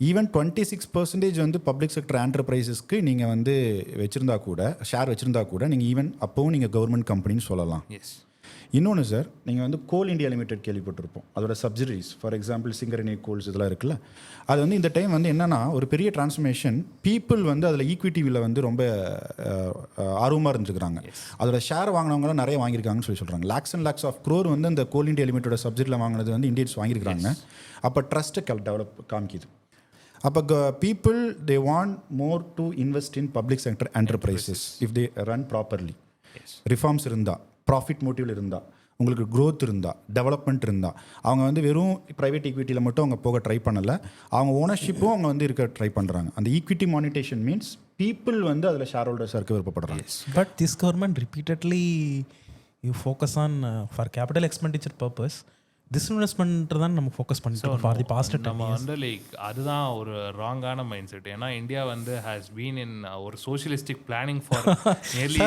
ஈவன் 26% வந்து பப்ளிக் செக்டர் என்டர்பிரைசஸ்க்கு நீங்கள் வந்து வச்சுருந்தா கூட, ஷேர் வச்சுருந்தா கூட நீங்கள் ஈவன் அப்போவும் நீங்கள் கவர்மெண்ட் கம்பெனின்னு சொல்லலாம். இன்னொன்று சார், நீங்கள் வந்து கோல் இந்தியா லிமிடெட் கேள்விப்பட்டிருப்போம், அதோட சப்சிடரிஸ், ஃபார் எக்ஸாம்பிள் சிங்கரணி கோல்ஸ் இதெல்லாம் இருக்குல்ல. அது வந்து இந்த டைம் வந்து என்னென்னா ஒரு பெரிய டிரான்ஸ்ஃபர்மேஷன், பீப்புள் வந்து அதில் ஈக்விட்டிவில் வந்து ரொம்ப ஆர்வமாக இருந்துருக்குறாங்க. அதோட ஷேர் வாங்கினவங்களாம் நிறைய வாங்கியிருக்காங்கன்னு சொல்கிறாங்க. லேக்ஸ் அண்ட் லேக்ஸ் ஆஃப் க்ரோர் வந்து அந்த கோல் இந்தியா லிமிட்டோட சப்சிடியில் வாங்கினது வந்து இந்தியன்ஸ் வாங்கியிருக்காங்க. அப்போ ட்ரஸ்ட்டு டெவலப் காமிக்குது. அப்போ people they want more to invest in public sector enterprises if they run properly. Reforms இருந்தால், ப்ராஃபிட் மோட்டிவில் இருந்தால், உங்களுக்கு க்ரோத் இருந்தால், டெவலப்மெண்ட் இருந்தால், அவங்க வந்து வெறும் ப்ரைவேட் ஈக்விட்டியில் மட்டும் அவங்க போக ட்ரை பண்ணலை, அவங்க ஓனர்ஷிப்பும் அவங்க வந்து இருக்க ட்ரை பண்ணுறாங்க. அந்த ஈக்விட்டி மானிட்டேஷன் மீன்ஸ் பீப்புள் வந்து அதில் ஷேர் ஹோல்டர்ஸாக இருக்க விருப்பப்படுறாங்க. But this government repeatedly you focus on for capital expenditure purpose disinvestment தான் நம்ம ஃபோக்கஸ் பண்ணிட்டு ஃபார் தி பாஸ்ட் நம்ம வந்து லைக் அதுதான் ஒரு ராங்கான மைண்ட் செட். ஏன்னா இந்தியா வந்து ஹேஸ் பீன் இன் ஒரு சோஷியலிஸ்டிக் பிளானிங் ஃபார் நியர்லி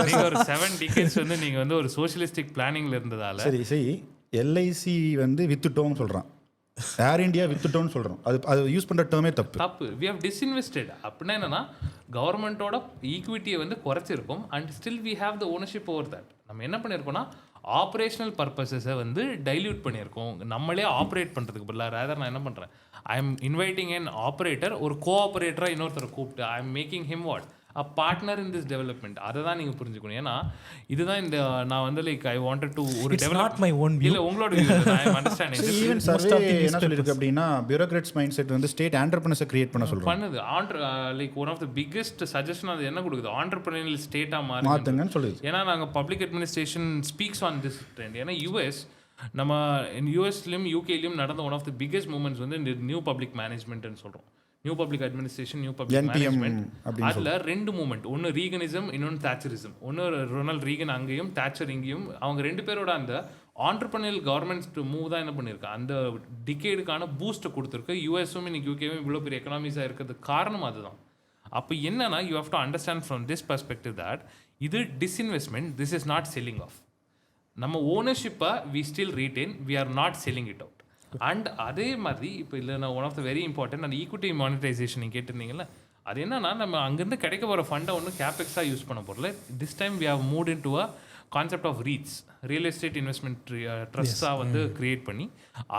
நீங்க ஒரு 7 டிகேட்ஸ் வந்து நீங்க வந்து ஒரு சோஷியலிஸ்டிக் பிளானிங்ல இருந்ததால சரி எல்ஐசி வந்து வித்துட்டோம்னு சொல்றான், ஏர் இந்தியா வித்துட்டோம்னு சொல்றோம். அது யூஸ் பண்ற டேர்மே தப்பு. We have disinvested. அப்படின்னா என்னன்னா கவர்மெண்ட்டோட ஈக்விட்டியை வந்து குறைச்சிருக்கும் and still we have the ownership over that. நம்ம என்ன பண்ணியிருக்கோம்னா ஆப்ரேஷனல் பர்பஸஸை வந்து டைல்யூட் பண்ணியிருக்கோம். நம்மளே ஆப்ரேட் பண்ணுறதுக்கு பதிலாக ரேதர் நான் என்ன பண்ணுறேன், I am inviting an operator, ஒரு கோஆப்ரேட்டராக இன்னொருத்தரை கூப்பிட்டு I am making him what a partner in this development. அதை தான் நீங்கள் புரிஞ்சுக்கணும். ஏன்னா இதுதான் இந்த நான் வந்து லைக் ஐ வாண்டட் டு ஒரு டெவலப் மை ஓன் வியூ. இல்லை உங்களோட I am understanding. Even survey என்ன சொல்லிருக்கு அப்படின்னா பியூரோக்ராட்ஸ் மைண்ட் செட் வந்து ஸ்டேட் ஆண்டர்பிரினர்ஸை கிரியேட் பண்ண சொல்றாங்க. பண்ணுது like one of the biggest suggestion அது என்ன கொடுக்குது, ஆண்டர்பிரினியல் ஸ்டேட்டாக மாற்றுங்கன்னு சொல்லுது. ஏன்னா நாங்கள் public administration speaks on this trend. ஏன்னா யூஎஸ் நம்ம யூஎஸ்லையும் யூகேலையும் நடந்த one of the biggest moments வந்து இந்த நியூ பப்ளிக் மேனேஜ்மெண்ட்னு சொல்கிறோம். New public administration, new public management. அதில் 2 மூமெண்ட், ஒன்று ரீகனிசம், இன்னொன்று தாச்சரிசம். ஒன்று ரொனால்ட் ரீகன் அங்கேயும் தாச்சர் இங்கேயும். அவங்க 2 பேரோட அந்த ஆண்டர்பிரினியல் கவர்மெண்ட்ஸ் மூவ் தான் என்ன பண்ணியிருக்கு, அந்த டிகேடுக்கான பூஸ்ட்டை கொடுத்துருக்கு. யூஎஸும் இன்னைக்கு யூகேவும் இவ்வளோ பெரிய எக்கனாமிஸாக இருக்கிறதுக்கு காரணம் அதுதான். அப்போ என்னன்னா you have to understand from this perspective that இது disinvestment, this is not selling off. நம்ம ஓனர்ஷிப்பை we still retain, we are not selling it out. And அதே மாதிரி இப்போ இல்லை நான் one of the very important அந்த ஈக்விட்டி மானிட்டைசேஷன் நீங்கள் கேட்டிருந்தீங்கல்ல, அது என்னன்னா நம்ம அங்கேருந்து கிடைக்க போகிற ஃபண்டை ஒன்று கேபெக்ஸாக யூஸ் பண்ண போகிறல. This time we have moved into a concept of REITs, real estate investment ட்ரஸ்ட்டாக வந்து க்ரியேட் பண்ணி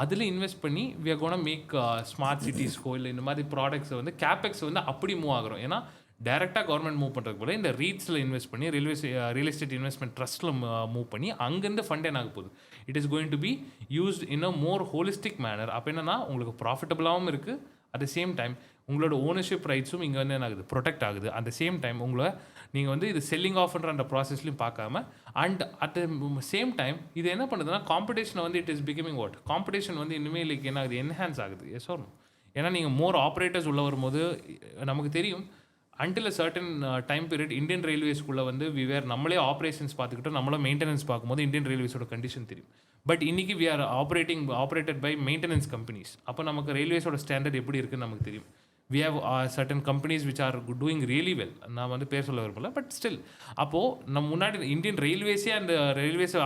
அதில் இன்வெஸ்ட் பண்ணி we are gonna make smart சிட்டிஸ்க்கோ இல்லை இந்த மாதிரி ப்ராடக்ட்ஸை வந்து கேபெக்ஸ் வந்து அப்படி மூவ் ஆகிறோம். ஏன்னா டேரெக்டாக கவர்மெண்ட் மூவ் பண்ணுறதுக்கு போல இந்த ரீட்ஸில் இன்வெஸ்ட் பண்ணி ரியல் எஸ்டேட் இன்வெஸ்ட்மெண்ட் ட்ரஸ்ட்டில் மூவ் பண்ணி அங்கேருந்து ஃபண்ட் என்ன ஆக போகுது, it is going to be used in a more holistic manner. அப்போ என்னன்னா உங்களுக்கு ப்ராஃபிட்டபுளாகவும் இருக்குது, அட் த சேம் டைம் உங்களோட ஓனர்ஷிப் ரைட்ஸும் இங்கே வந்து என்ன ஆகுது, ப்ரொடெக்ட் ஆகுது. அட் த சேம் டைம் உங்களை நீங்கள் வந்து இது செல்லிங் ஆஃப்ன்ற அந்த ப்ராசஸ்லையும் பார்க்காம and at the same time இது என்ன பண்ணுதுன்னா காம்படிஷனை வந்து it is becoming what, competition வந்து இனிமேல் லைக் என்ன ஆகுது, என்ஹான்ஸ் ஆகுது. Yes or no? ஏன்னா நீங்கள் மோர் ஆப்ரேட்டர்ஸ் உள்ள வரும்போது நமக்கு தெரியும் until a certain time period Indian ரயில்வேஸ்க்குள்ளே வந்து நம்மளே ஆப்ரேஷன்ஸ் பார்த்துக்கிட்டோம், நம்மளே மெயின்டெனன்ஸ் பார்க்கும்போது இந்தியன் ரயில்வேஸோட கண்டிஷன் தெரியும். பட் இன்றைக்கி we are operated by maintenance companies. அப்போ நமக்கு ரயில்வேஸோட ஸ்டாண்டர்ட் எப்படி இருக்குன்னு நமக்கு தெரியும். We have certain companies which are doing really well. நான் வந்து பேர் சொல்ல விரும்பல, பட் ஸ்டில் அப்போது நம்ம முன்னாடி இந்தியன் ரயில்வேஸே அந்த ரயில்வேஸை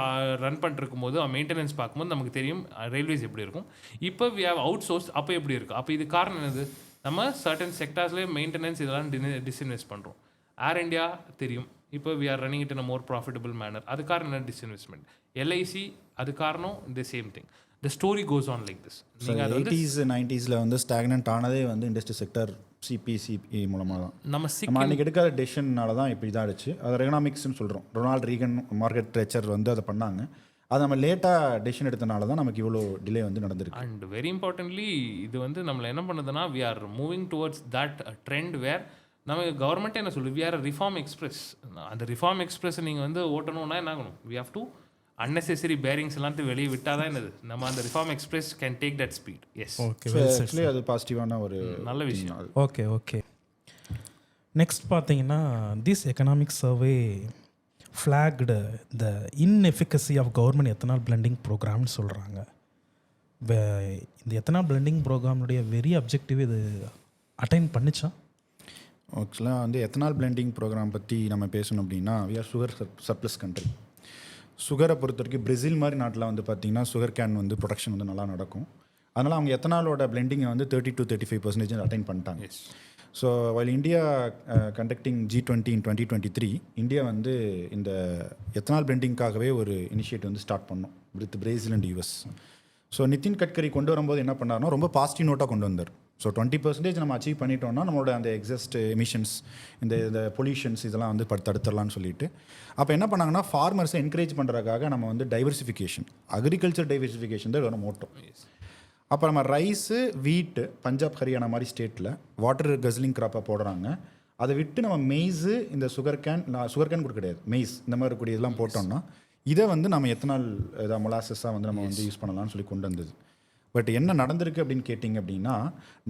ரன் பண்ணிருக்கும் போது மெயின்டெனன்ஸ் பார்க்கும்போது நமக்கு தெரியும் ரயில்வேஸ் எப்படி இருக்கும். இப்போ வி ஹவ் அவுட் சோர்ஸ், அப்போ எப்படி இருக்குது? அப்போ இது காரணம் என்னது, நம்ம சர்டன் செக்டார்ஸ்லேயே மெயின்டெனன்ஸ் இதெல்லாம் டிஸ்இன்வெஸ்ட் பண்ணுறோம். ஏர் இந்தியா தெரியும், இப்போ we are running it in a more profitable manner. அது காரணம் என்ன, டிஸ்இன்வெஸ்ட்மெண்ட். எல்ஐசி அது காரணம் the same thing. The story goes on like this. நீங்கள் 80s 90s வந்து ஸ்டாக்னன்ட் ஆனதே வந்து இண்டஸ்ட்ரி செக்டர் சிபிஎஸ்இ மூலமாக தான். நம்ம அன்றைக்கி எடுக்காத டெசிஷனால தான் இப்படி தான் ஆச்சு. அது எக்கனாமிக்ஸ்னு சொல்கிறோம். ரொனால்ட் ரீகன் மார்க்கெட் ட்ரெச்சர் வந்து அதை பண்ணாங்க. அது நம்ம லேட்டாக டெசிஷன் எடுத்தனால தான் நமக்கு இவ்வளோ டிலே வந்து நடந்திருக்கு. அண்ட் வெரி இம்பார்ட்டன்ட்லி இது வந்து நம்மளை என்ன பண்ணுதுன்னா we are moving towards that trend where நம்ம கவர்மெண்ட்டே என்ன சொல்லுது, வி ஆர் ரிஃபார்ம் எக்ஸ்பிரஸ். அந்த ரிஃபார்ம் எக்ஸ்பிரஸை நீங்கள் வந்து ஓட்டணும்னா என்ன ஆகணும், we have to unnecessary bearings எல்லாத்தையும் வெளியே விட்டால் தான் என்னது நம்ம அந்த reform express can take that speed. Yes, actually அது பாசிட்டிவான ஒரு நல்ல விஷயம். ஓகே நெக்ஸ்ட் பார்த்தீங்கன்னா this economic survey flagged the inefficacy of government ethanol blending programனு சொல்கிறாங்க. இந்த எத்தனால் பிளெண்டிங் ப்ரோக்ராமுடைய வெரி அப்ஜெக்டிவ் இது அட்டைன் பண்ணிச்சா? ஆக்சுவலாக வந்து எத்தனால் பிளெண்டிங் ப்ரோக்ராம் பற்றி நம்ம பேசணும் அப்படின்னா we are sugar surplus country. சுகரை பொறுத்த வரைக்கும் பிரேசில் மாதிரி நாட்டில் வந்து பார்த்திங்கன்னா சுகர் கேன் வந்து ப்ரொடக்ஷன் வந்து நல்லா நடக்கும். அதனால் அவங்க எத்தனாலோட பிளெண்டிங்கை வந்து 30 to 35% அட்டைன் பண்ணிட்டாங்க. So while India conducting G20 in 2023 India வந்து இந்த எத்தனால் பிளெண்டிங்காகவே ஒரு இனிஷியேட்டிவ் வந்து ஸ்டார்ட் பண்ணோம் with Brazil and US. So Nitin Gadkari கொண்டு வரும்போது என்ன பண்ணார்னா ரொம்ப பாசிட்டிவ் நோட்டாக கொண்டு வந்தார். ஸோ 20% நம்ம அச்சீவ் பண்ணிட்டோம்னா நம்மளோட அந்த எக்ஸஸ்ட் எமிஷன்ஸ் இந்த பொல்யூஷன்ஸ் இதெல்லாம் வந்து தடுத்துடலான்னு சொல்லிட்டு அப்போ என்ன பண்ணாங்கன்னா ஃபார்மர்ஸை என்கரேஜ் பண்ணுறதுக்காக நம்ம வந்து டைவர்சிஃபிகேஷன், அக்ரிகல்ச்சர் டைவர்சிஃபிகேஷன் தான் இதோட மோட்டோ. அப்போ நம்ம ரைஸு, வீட்டு, பஞ்சாப், ஹரியானா மாதிரி ஸ்டேட்டில் வாட்டர் கஸ்லிங் கிராப்பாக போடுறாங்க. அதை விட்டு நம்ம மெய்ஸு, இந்த சுகர் கேன் கூட கிடையாது, மெய்ஸ் இந்த மாதிரி இருக்கக்கூடிய இதெல்லாம் போட்டோம்னா இதை வந்து நம்ம எத்தனால் மொலாசஸாக வந்து நம்ம வந்து யூஸ் பண்ணலாம்னு சொல்லி கொண்டு வந்தது. பட் என்ன நடந்திருக்கு அப்படின்னு கேட்டிங்க அப்படின்னா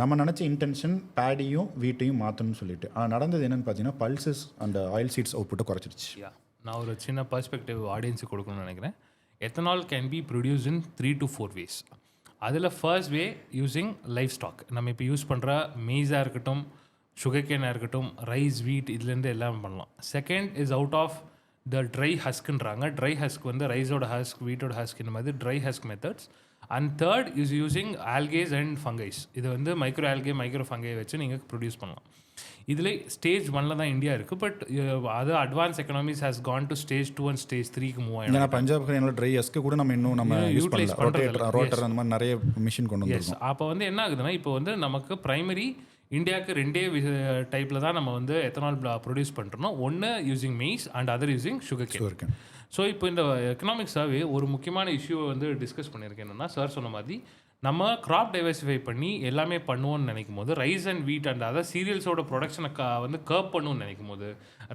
நம்ம நினச்ச இன்டென்ஷன் பேடியும் வீட்டையும் மாற்றணும்னு சொல்லிட்டு ஆனால் நடந்தது என்னென்னு பார்த்தீங்கன்னா பல்சஸ் அந்த ஆயில் சீட்ஸ் அவுட்புட்டை குறைச்சிருச்சு. நான் ஒரு சின்ன பர்ஸ்பெக்டிவ் ஆடியன்ஸுக்கு கொடுக்கணும்னு நினைக்கிறேன். Ethanol can be produce in 3 to 4 ways. அதில் ஃபர்ஸ்ட் வே யூஸிங் லைஃப் ஸ்டாக். நம்ம இப்போ யூஸ் பண்ணுற மெய்ஸாக இருக்கட்டும், சுகர் கேனாக இருக்கட்டும், ரைஸ், வீட், இதுலேருந்து எல்லாம் பண்ணலாம். Second is out of the dry ஹஸ்க்குன்றாங்க. ட்ரை ஹஸ்க் வந்து ரைஸோட ஹஸ்க், வீட்டோட ஹஸ்க், இந்த மாதிரி dry husk methods. And third is using algaes and fungis. இது வந்து மைக்ரோ ஆல்கே, மைக்ரோ ஃபங்கை வச்சு நீங்கள் ப்ரொடியூஸ் பண்ணலாம். இதில் ஸ்டேஜ் 1 தான் இந்தியா இருக்குது. பட் அது advance economies has gone to stage 2 and stage 3க்கு மூவ் ஆகிடும். ஏன்னா பஞ்சாப் ஹரியானா ட்ரை ஹஸ்க்கு கூட நம்ம இன்னும் நம்ம யூஸ் பண்ணல. ரோட்டர் அந்த மாதிரி நிறைய மிஷின் கொண்டு வந்துருக்கோம். அப்போ வந்து என்ன ஆகுதுன்னா, இப்போ வந்து நமக்கு பிரைமரி இந்தியாவுக்கு 2 டைப்பில் தான் நம்ம வந்து எத்தனால் ப்ரொடியூஸ் பண்ணுறோம். ஒன்று using maize and other using sugar cane. So இப்போ இந்த எக்கனாமிக் சர்வே ஒரு முக்கியமான இஷ்யூவை வந்து டிஸ்கஸ் பண்ணியிருக்கேன். என்னென்னா, சார் சொன்ன மாதிரி நம்ம கிராப் டைவர்சிஃபை பண்ணி எல்லாமே பண்ணுவோம்னு நினைக்கும் போது, ரைஸ் அண்ட் வீட் அண்ட் அதாவது சீரியல்ஸோட ப்ரொடக்ஷனை வந்து கர்ப் பண்ணுவோம்னு நினைக்கும் போது,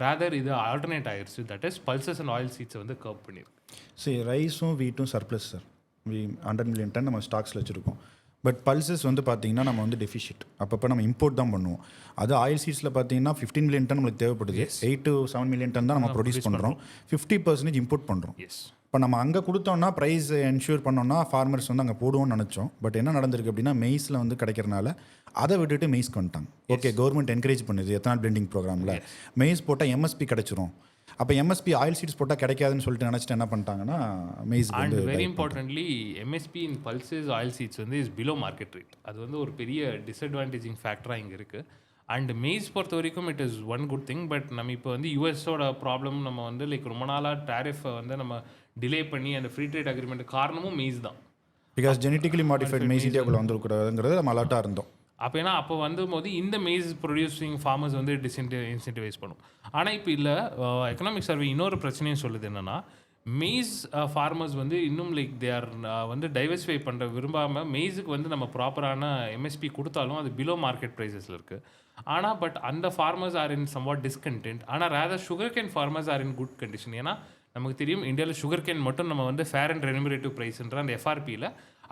ரேதர் இது ஆல்டர்னேட் ஆயிடுச்சு. That is pulses and oil சீட்ஸை வந்து கர்ப் பண்ணியிருக்கு. சரி, ரைஸும் வீட்டும் சர்ப்ளஸ் சார். 100 million ton நம்ம ஸ்டாக்ஸில் வச்சுருக்கோம். பட் பல்சஸ் வந்து பார்த்தீங்கன்னா நம்ம வந்து டெஃபிஷிட், அப்பப்போ நம்ம இம்போர்ட் தான் பண்ணுவோம். அது ஆயில் சீட்ஸில் பார்த்தீங்கன்னா 15 million ton நம்மளுக்கு தேவைப்படுது. 8 to 7 million ton தான் நம்ம ப்ரொடியூஸ் பண்ணுறோம். 50% இம்போர்ட் பண்ணுறோம். இப்போ நம்ம அங்கே கொடுத்தோம்னா ப்ரைஸ் என்ஷூர் பண்ணோம்னா ஃபார்மர்ஸ் வந்து அங்கே போடுவோம்னு நினச்சோம். பட் என்ன நடந்திருக்கு அப்படின்னா, மெய்ஸில் வந்து கிடைக்கிறனால அதை விட்டுட்டு மெய்ஸ்க்கு வந்துட்டாங்க. ஓகே, கவர்மெண்ட் என்கரேஜ் பண்ணுது எத்தனால் பிளெண்டிங் ப்ரோக்ராமில். மெய்ஸ் போட்டால் எம்எஸ்பி கிடைச்சிரும். அப்போ எம்எஸ்பி ஆயில் சீட்ஸ் போட்டால் கிடைக்காதுன்னு சொல்லிட்டு நினச்சிட்டு என்ன பண்ணிட்டாங்கன்னா maize. And very importantly MSP in pulses oil seeds வந்து இஸ் பிலோ மார்க்கெட் ரேட். அது வந்து ஒரு பெரிய டிஸ்அட்வான்டேஜிங் ஃபேக்டராக இங்கே இருக்குது. அண்ட் மெய்ஸ் பொறுத்த வரைக்கும் it is one good thing. But நம்ம இப்போ வந்து யூஎஸோட ப்ராப்ளம், நம்ம வந்து லைக் ரொம்ப நாளாக டேரிஃபை வந்து நம்ம டிலே பண்ணி அந்த ஃப்ரீ ட்ரேட் அக்ரிமெண்ட் காரணமும் மெய்ஸ் தான். பிகாஸ் ஜெனட்டிக்கலி மாடிஃபைட் மெய்ஸ் இந்தியாவுக்குள்ள வந்துருக்கூடாதுங்கிறது நம்ம அலர்ட்டாக இருந்தோம். அப்போ வந்தபோது இந்த மெய்ஸ் ப்ரொடியூசிங் ஃபார்மர்ஸ் வந்து இன்சென்டிவைஸ் பண்ணும். ஆனால் இப்போ இல்லை, எக்கனாமிக் சர்வே இன்னொரு பிரச்சனையும் சொல்லுது. என்னென்னா, மெய்ஸ் ஃபார்மர்ஸ் வந்து இன்னும் லைக் தே ஆர் வந்து டைவர்சிஃபை பண்ணுற விரும்பாமல், மெய்ஸுக்கு வந்து நம்ம ப்ராப்பரான எம்எஸ்பி கொடுத்தாலும் அது பிலோ மார்க்கெட் ப்ரைஸஸில் இருக்குது. ஆனால் பட் அந்த farmers are in somewhat discontent. ஆனால் rather sugar cane farmers are in good condition. ஏன்னா நமக்கு தெரியும், இந்தியாவில் சுகர் கேன் மட்டும் நம்ம வந்து ஃபேர் அண்ட் ரெனிமரேட்டிவ் ப்ரைஸ்ன்ற அந்த எஃப்ஆர்பியில்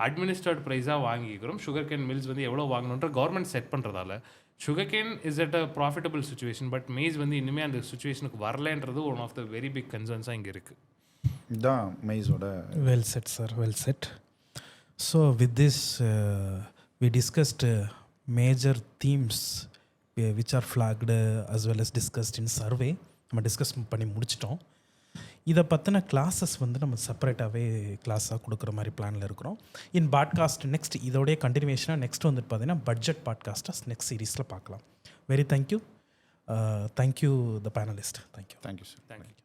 அட்மினிஸ்ட்ரேட் ப்ரைஸாக வாங்கிக்கிறோம். சுகர் கேன் மில்ஸ் வந்து எவ்வளோ வாங்கணுன்ற கவர்மெண்ட் செட் பண்ணுறதால sugar cane is at a profitable situation. But maize வந்து இன்னுமே அந்த சுச்சுவேஷனுக்கு வரலன்றது one of the very big கன்சர்ன்ஸாக இங்கே இருக்குது. இதுதான் மெய்ஸோட. Well set sir, well said. So with this we discussed major themes which are flagged as well as discussed in survey. நம்ம டிஸ்கஸ் பண்ணி முடிச்சிட்டோம். இதை பற்றின கிளாஸஸ் வந்து நம்ம செப்பரேட்டாகவே கிளாஸாக கொடுக்குற மாதிரி பிளானில் இருக்கிறோம். இன் பாட்காஸ்ட் நெக்ஸ்ட் இதோடைய கண்டினியூஷனாக நெக்ஸ்ட் வந்துட்டு பார்த்தீங்கன்னா பட்ஜெட் பாட்காஸ்ட்டாக நெக்ஸ்ட் சீரீஸில் பார்க்கலாம். Very thank you the panellist. Thank you sir. Thank you.